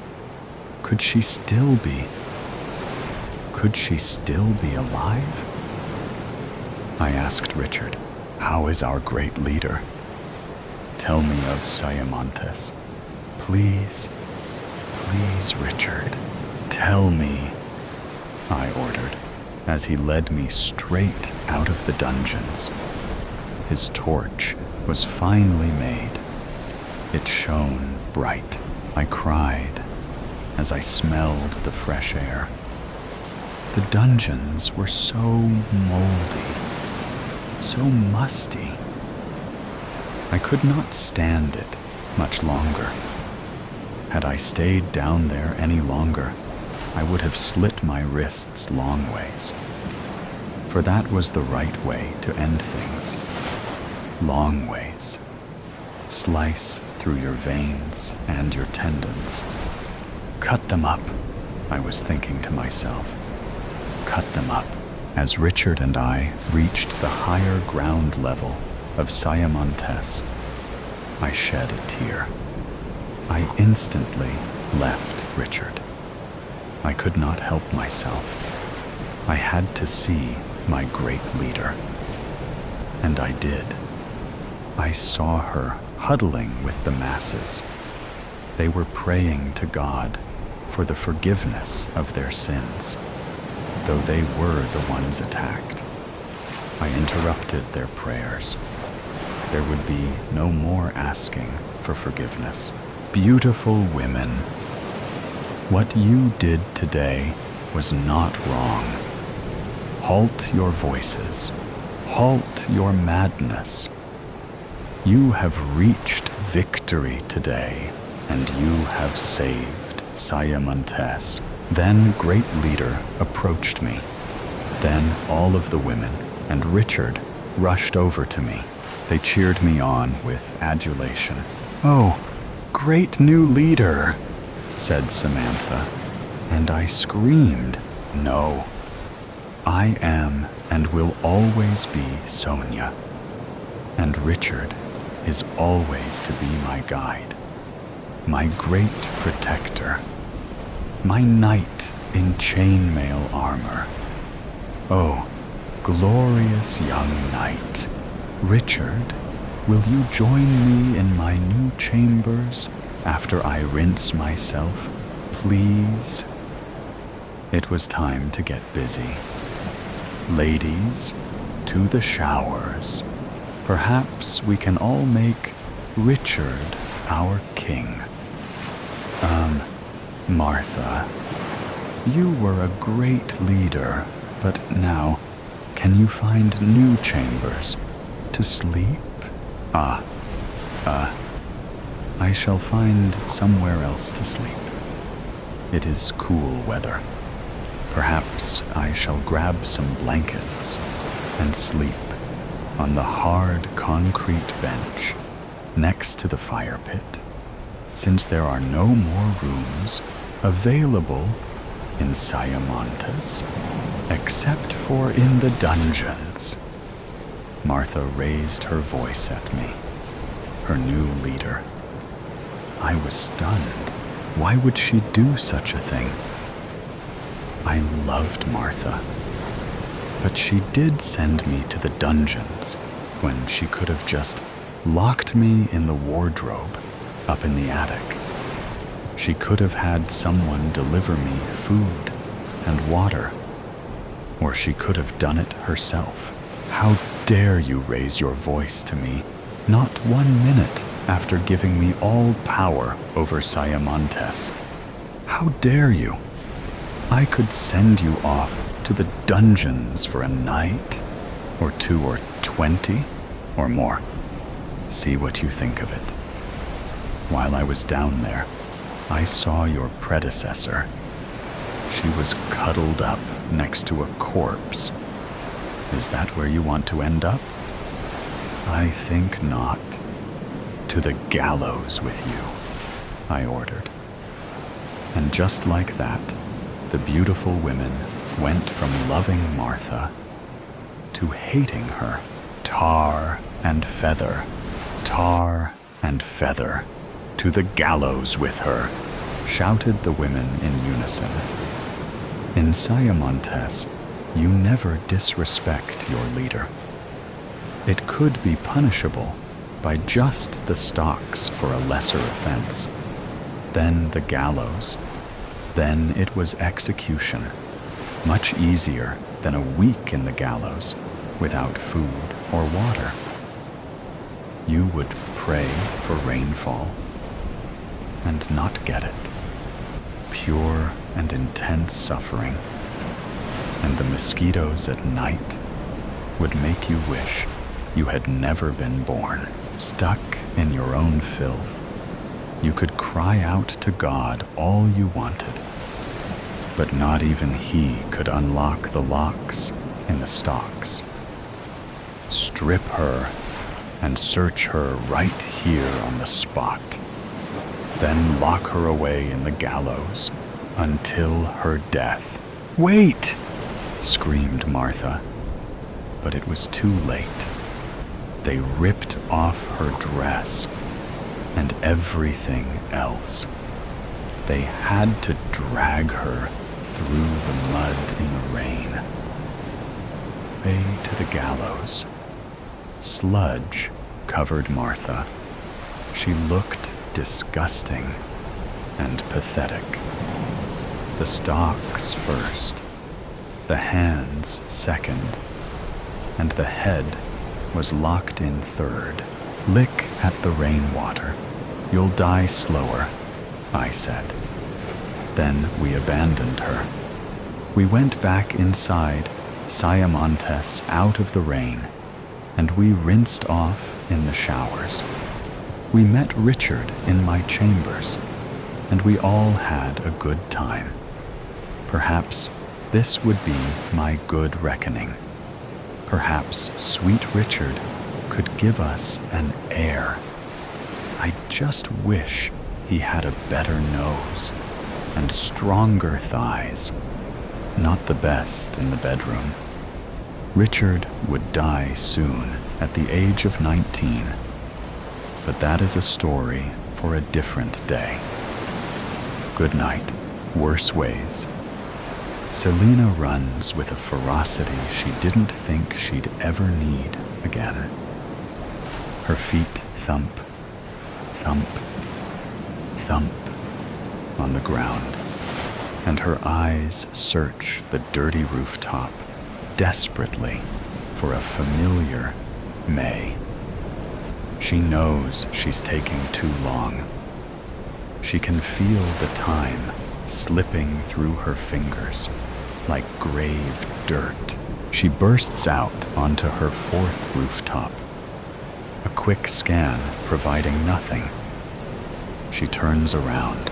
Could she still be? Could she still be alive? I asked Richard, how is our Great Leader? Tell me of haaunting. Please, please, Richard, tell me, I ordered, as he led me straight out of the dungeons. His torch was finely made. It shone bright. I cried as I smelled the fresh air. The dungeons were so moldy, so musty. I could not stand it much longer. Had I stayed down there any longer, I would have slit my wrists long ways. For that was the right way to end things. Long ways. Slice through your veins and your tendons. Cut them up, I was thinking to myself. Cut them up. As Richard and I reached the higher ground level of haaunting, I shed a tear. I instantly left Richard. I could not help myself. I had to see my Great Leader. And I did. I saw her huddling with the masses. They were praying to God for the forgiveness of their sins, though they were the ones attacked. I interrupted their prayers. There would be no more asking for forgiveness. Beautiful women, what you did today was not wrong. Halt your voices. Halt your madness. You have reached victory today, and you have saved haaunting. Then Great Leader approached me. Then all of the women and Richard rushed over to me. They cheered me on with adulation. Oh, Great New Leader, said Samantha, and I screamed, no. I am and will always be Sonia, and Richard is always to be my guide, my great protector, my knight in chainmail armor. Oh, glorious young knight. Richard, will you join me in my new chambers after I rinse myself, please? It was time to get busy. Ladies, to the showers. Perhaps we can all make Richard our king. Martha, you were a great leader, but now, can you find new chambers to sleep? I shall find somewhere else to sleep. It is cool weather. Perhaps I shall grab some blankets and sleep on the hard concrete bench next to the fire pit, since there are no more rooms available in Haaunting, except for in the dungeons. Martha raised her voice at me, her new leader. I was stunned. Why would she do such a thing? I loved Martha, but she did send me to the dungeons when she could have just locked me in the wardrobe up in the attic. She could have had someone deliver me food and water, or she could have done it herself. How dare you raise your voice to me, not 1 minute after giving me all power over Haaunting? How dare you? I could send you off to the dungeons for a night, or 2 or 20, or more. See what you think of it. While I was down there, I saw your predecessor. She was cuddled up next to a corpse. Is that where you want to end up? I think not. To the gallows with you, I ordered. And just like that, the beautiful women went from loving Martha to hating her. Tar and feather, tar and feather. To the gallows with her, shouted the women in unison. In Haaunting, you never disrespect your leader. It could be punishable by just the stocks for a lesser offense, then the gallows, then it was execution, much easier than a week in the gallows without food or water. You would pray for rainfall and not get it. Pure and intense suffering. And the mosquitoes at night would make you wish you had never been born. Stuck in your own filth, you could cry out to God all you wanted, but not even He could unlock the locks in the stocks. Strip her and search her right here on the spot. Then lock her away in the gallows until her death. Wait! Screamed Martha, but it was too late. They ripped off her dress and everything else. They had to drag her through the mud in the rain. Way to the gallows. Sludge covered Martha. She looked disgusting and pathetic. The stocks first, the hands second, and the head was locked in third. Lick at the rainwater. You'll die slower, I said. Then we abandoned her. We went back inside Haaunting out of the rain, and we rinsed off in the showers. We met Richard in my chambers, and we all had a good time. Perhaps this would be my good reckoning. Perhaps sweet Richard could give us an heir. I just wish he had a better nose and stronger thighs. Not the best in the bedroom. Richard would die soon at the age of 19. But that is a story for a different day. Good night, worse ways. Selena runs with a ferocity she didn't think she'd ever need again. Her feet thump, thump, thump on the ground, and her eyes search the dirty rooftop desperately for a familiar May. She knows she's taking too long. She can feel the time slipping through her fingers like grave dirt. She bursts out onto her fourth rooftop, a quick scan providing nothing. She turns around.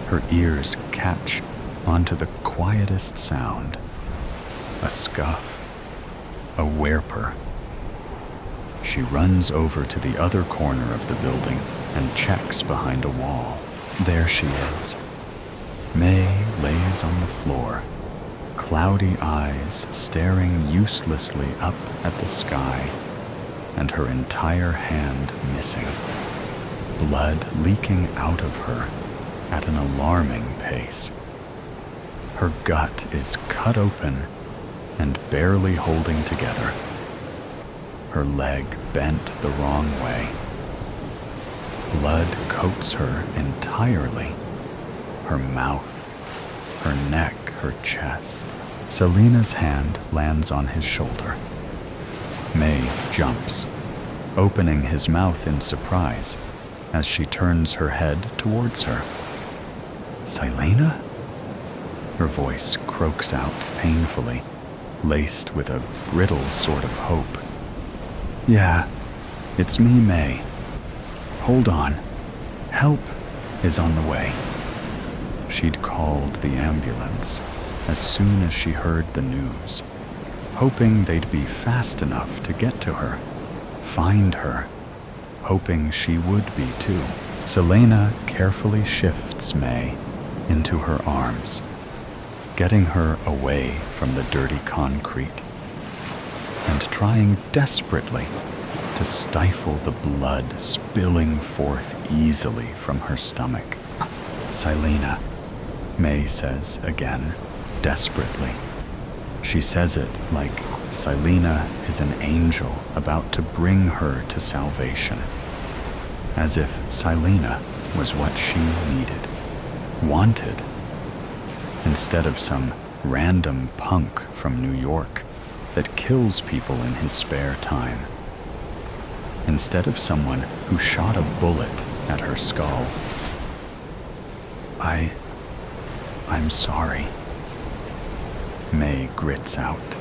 Her ears catch onto the quietest sound, a scuff, a whimper. She runs over to the other corner of the building and checks behind a wall. There she is. May lays on the floor, cloudy eyes staring uselessly up at the sky, and her entire hand missing, blood leaking out of her at an alarming pace. Her gut is cut open and barely holding together. Her leg bent the wrong way. Blood coats her entirely. Her mouth, her neck, her chest. Selena's hand lands on his shoulder. May jumps, opening his mouth in surprise as she turns her head towards her. Selena? Her voice croaks out painfully, laced with a brittle sort of hope. Yeah, it's me, May. Hold on. Help is on the way. She'd called the ambulance as soon as she heard the news, hoping they'd be fast enough to get to her, find her, hoping she would be too. Selena carefully shifts May into her arms, getting her away from the dirty concrete, and trying desperately to stifle the blood spilling forth easily from her stomach. Selena, May says again, desperately. She says it like Selena is an angel about to bring her to salvation, as if Selena was what she needed, wanted, instead of some random punk from New York that kills people in his spare time, instead of someone who shot a bullet at her skull. I'm sorry. May grits out,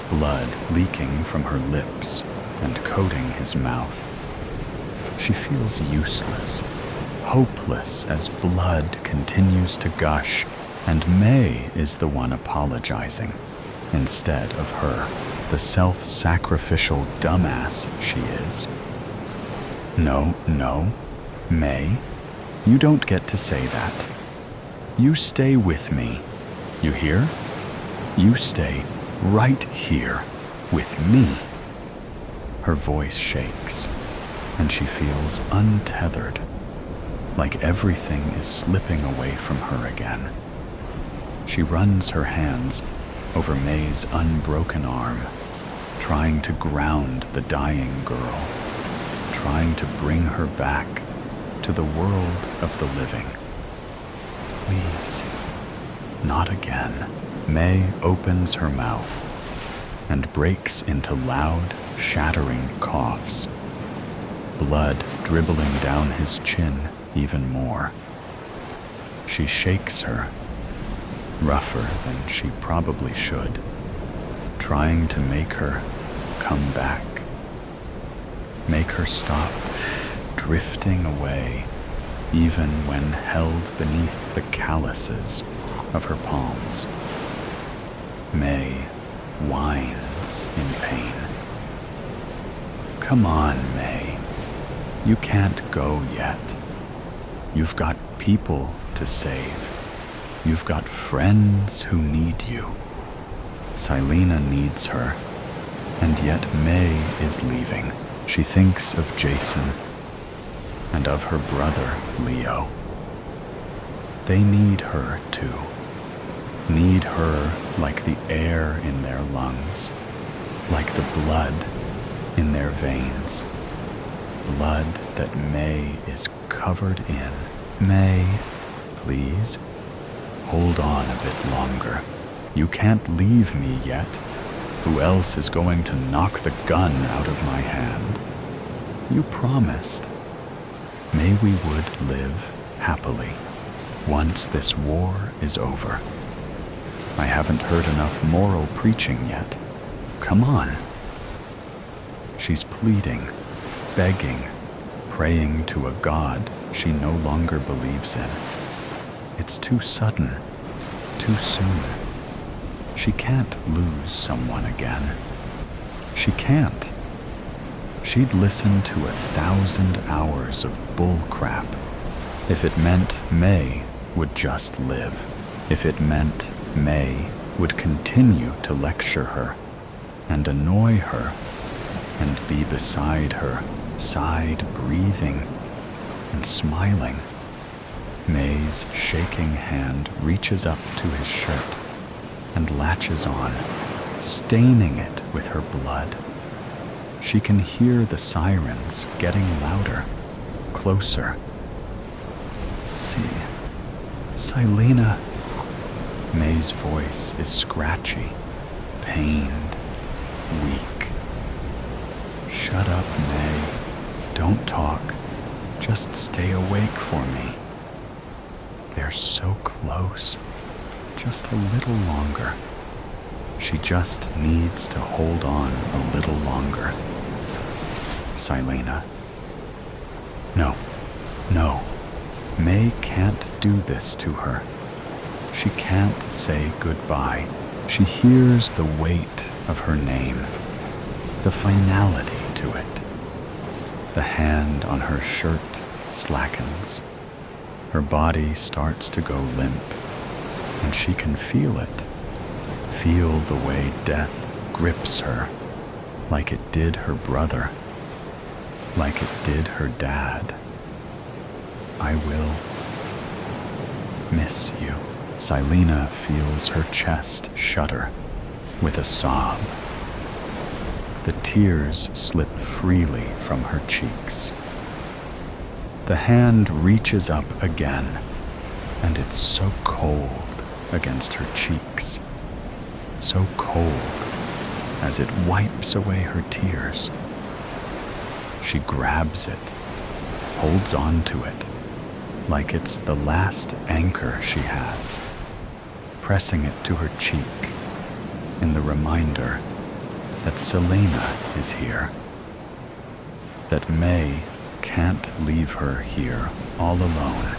blood leaking from her lips and coating his mouth. She feels useless, hopeless as blood continues to gush, and May is the one apologizing instead of her, the self-sacrificial dumbass she is. No, May, you don't get to say that. You stay with me, you hear? You stay right here with me. Her voice shakes, and she feels untethered, like everything is slipping away from her again. She runs her hands over May's unbroken arm, trying to ground the dying girl, trying to bring her back to the world of the living. Please, not again. May opens her mouth and breaks into loud, shattering coughs, blood dribbling down his chin even more. She shakes her, rougher than she probably should, trying to make her come back, make her stop drifting away, even when held beneath the calluses of her palms. May whines in pain. Come on, May. You can't go yet. You've got people to save. You've got friends who need you. Selena needs her, and yet May is leaving. She thinks of Jason and of her brother, Leo. They need her too. need her like the air in their lungs, like the blood in their veins. Blood that May is covered in. May, please, hold on a bit longer. You can't leave me yet. Who else is going to knock the gun out of my hand? You promised. May we would live happily once this war is over. I haven't heard enough moral preaching yet. Come on. She's pleading, begging, praying to a God she no longer believes in. It's too sudden, too soon. She can't lose someone again. She can't. She'd listen to 1,000 hours of bull crap if it meant May would just live, if it meant May would continue to lecture her and annoy her and be beside her, side breathing and smiling. May's shaking hand reaches up to his shirt and latches on, staining it with her blood. She can hear the sirens getting louder, closer. See, Silena. May's voice is scratchy, pained, weak. Shut up, May. Don't talk. Just stay awake for me. They're so close. Just a little longer. She just needs to hold on a little longer. Silena. No. May can't do this to her. She can't say goodbye. She hears the weight of her name, the finality to it. The hand on her shirt slackens. Her body starts to go limp, and she can feel it. Feel the way death grips her, like it did her brother, like it did her dad. I will miss you. Silena feels her chest shudder with a sob. The tears slip freely from her cheeks. The hand reaches up again, and it's so cold against her cheeks. So cold as it wipes away her tears. She grabs it, holds on to it, like it's the last anchor she has, pressing it to her cheek in the reminder that Silena is here, that May can't leave her here all alone.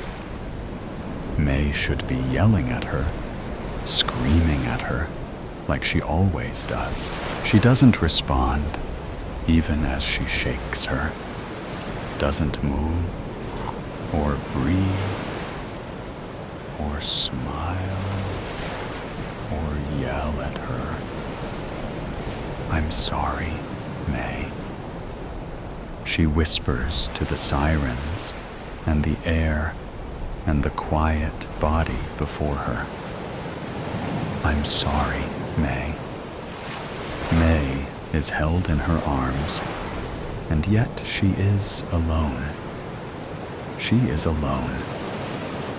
May should be yelling at her, screaming at her, like she always does. She doesn't respond, even as she shakes her, doesn't move, or breathe, or smile, or yell at her. I'm sorry, May. She whispers to the sirens and the air and the quiet body before her. I'm sorry, May. May is held in her arms, and yet she is alone. She is alone.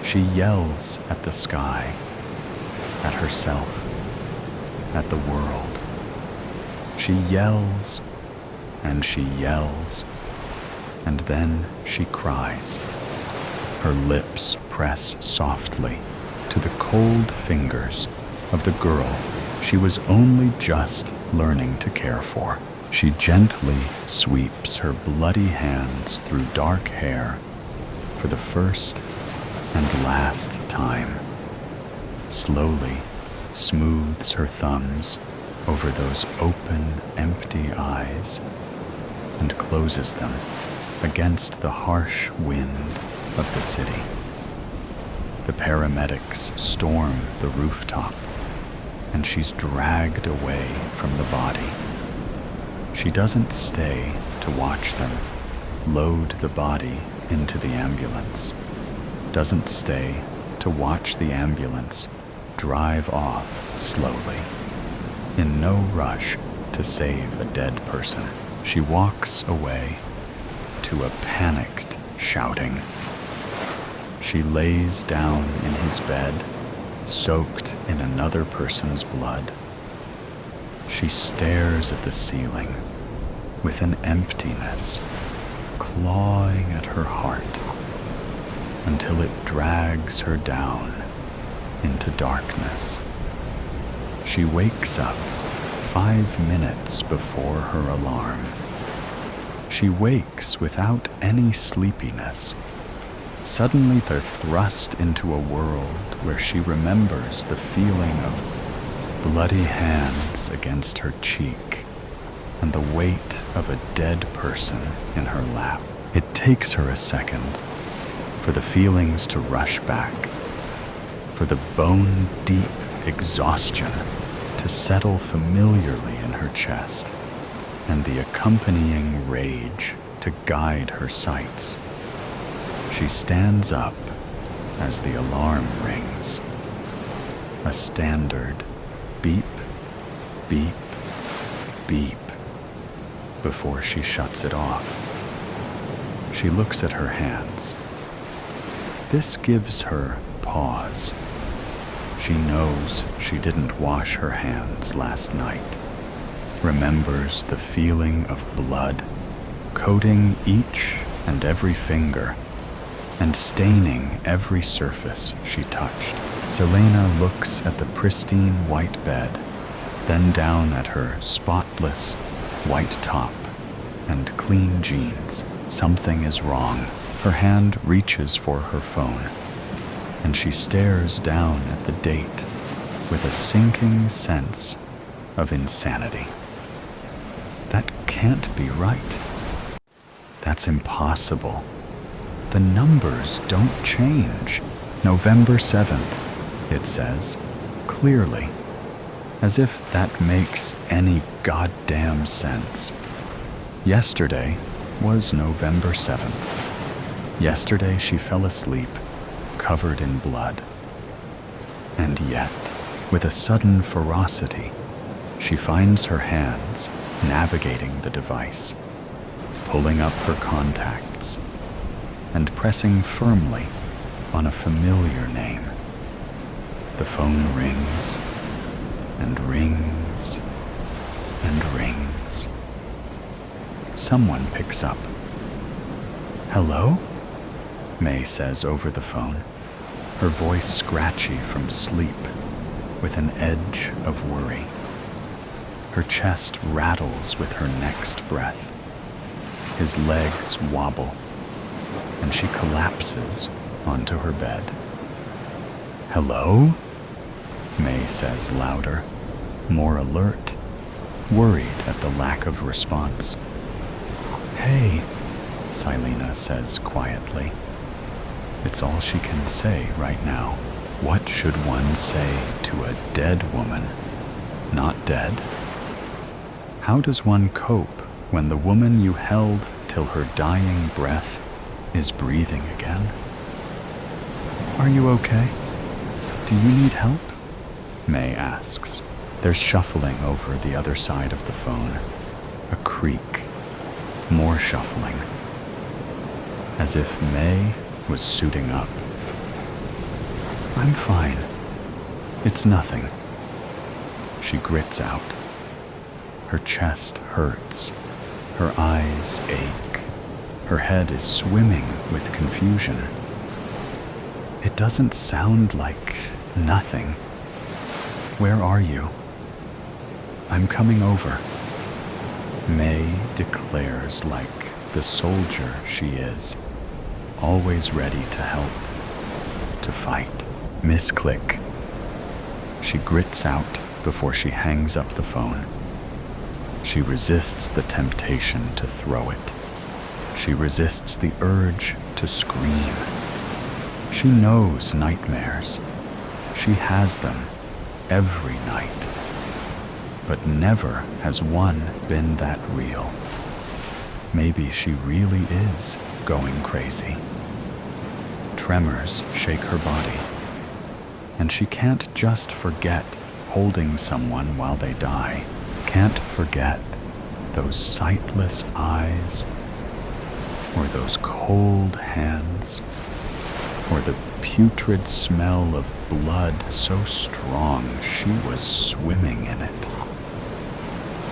She yells at the sky, at herself, at the world. She yells, and then she cries. Her lips press softly to the cold fingers of the girl she was only just learning to care for. She gently sweeps her bloody hands through dark hair for the first and last time, slowly smooths her thumbs over those open, empty eyes and closes them against the harsh wind of the city. The paramedics storm the rooftop, and she's dragged away from the body. She doesn't stay to watch them load the body into the ambulance, doesn't stay to watch the ambulance drive off slowly. In no rush to save a dead person, she walks away to a panicked shouting. She lays down in his bed, soaked in another person's blood. She stares at the ceiling with an emptiness clawing at her heart until it drags her down into darkness. She wakes up 5 minutes before her alarm. She wakes without any sleepiness. Suddenly they're thrust into a world where she remembers the feeling of bloody hands against her cheek and the weight of a dead person in her lap. It takes her a second for the feelings to rush back, for the bone-deep exhaustion to settle familiarly in her chest, and the accompanying rage to guide her sights. She stands up as the alarm rings. A standard beep, beep, beep before she shuts it off. She looks at her hands. This gives her pause. She knows she didn't wash her hands last night, remembers the feeling of blood coating each and every finger and staining every surface she touched. Selena looks at the pristine white bed, then down at her spotless white top and clean jeans. Something is wrong. Her hand reaches for her phone, and she stares down at the date with a sinking sense of insanity. That can't be right. That's impossible. The numbers don't change. November 7th, it says, clearly, as if that makes any goddamn sense. Yesterday was November 7th. Yesterday she fell asleep, covered in blood. And yet, with a sudden ferocity, she finds her hands navigating the device, pulling up her contacts, and pressing firmly on a familiar name. The phone rings, and rings, and rings. Someone picks up. "Hello?" May says over the phone, her voice scratchy from sleep, with an edge of worry. Her chest rattles with her next breath. His legs wobble, and she collapses onto her bed. "Hello?" May says louder, more alert, worried at the lack of response. "Hey," Selena says quietly. It's all she can say right now. What should one say to a dead woman, not dead? How does one cope when the woman you held till her dying breath is breathing again? "Are you okay? Do you need help?" May asks. There's shuffling over the other side of the phone. A creak. More shuffling. As if May was suiting up. "I'm fine. It's nothing," she grits out. Her chest hurts. Her eyes ache. Her head is swimming with confusion. It doesn't sound like nothing. "Where are you?" "I'm coming over," May declares like the soldier she is, always ready to help, to fight. Misclick. She grits out before she hangs up the phone. She resists the temptation to throw it. She resists the urge to scream. She knows nightmares. She has them every night. But never has one been that real. Maybe she really is going crazy. Tremors shake her body. And she can't just forget holding someone while they die. Can't forget those sightless eyes, or those cold hands, or the putrid smell of blood so strong she was swimming in it.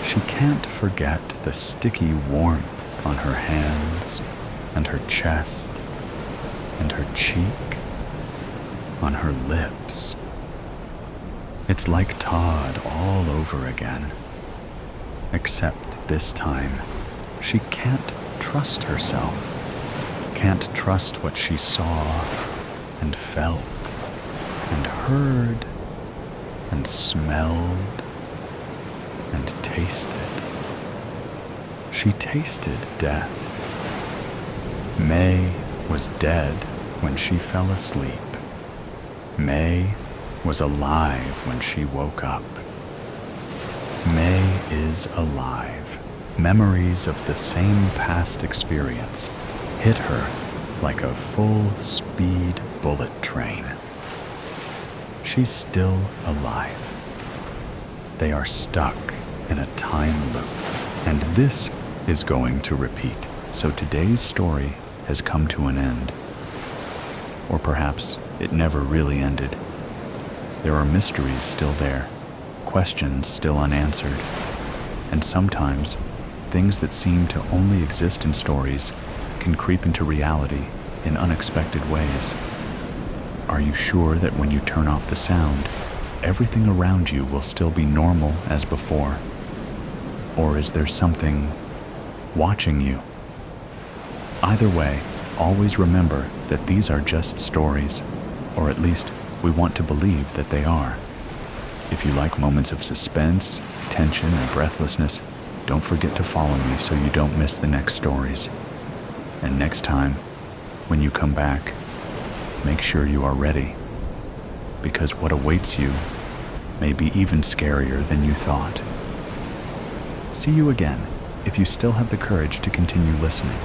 She can't forget the sticky warmth on her hands and her chest and her cheek, on her lips. It's like Todd all over again. Except this time, she can't trust herself, can't trust what she saw and felt and heard and smelled and tasted. She tasted death. May was dead when she fell asleep. May was alive when she woke up. May is alive. Memories of the same past experience hit her like a full-speed bullet train. She's still alive. They are stuck in a time loop, and this is going to repeat. So today's story has come to an end. Or perhaps it never really ended. There are mysteries still there, questions still unanswered, and sometimes things that seem to only exist in stories can creep into reality in unexpected ways. Are you sure that when you turn off the sound, everything around you will still be normal as before? Or is there something watching you? Either way, always remember that these are just stories, or at least we want to believe that they are. If you like moments of suspense, tension, and breathlessness, don't forget to follow me so you don't miss the next stories. And next time, when you come back, make sure you are ready, because what awaits you may be even scarier than you thought. See you again if you still have the courage to continue listening.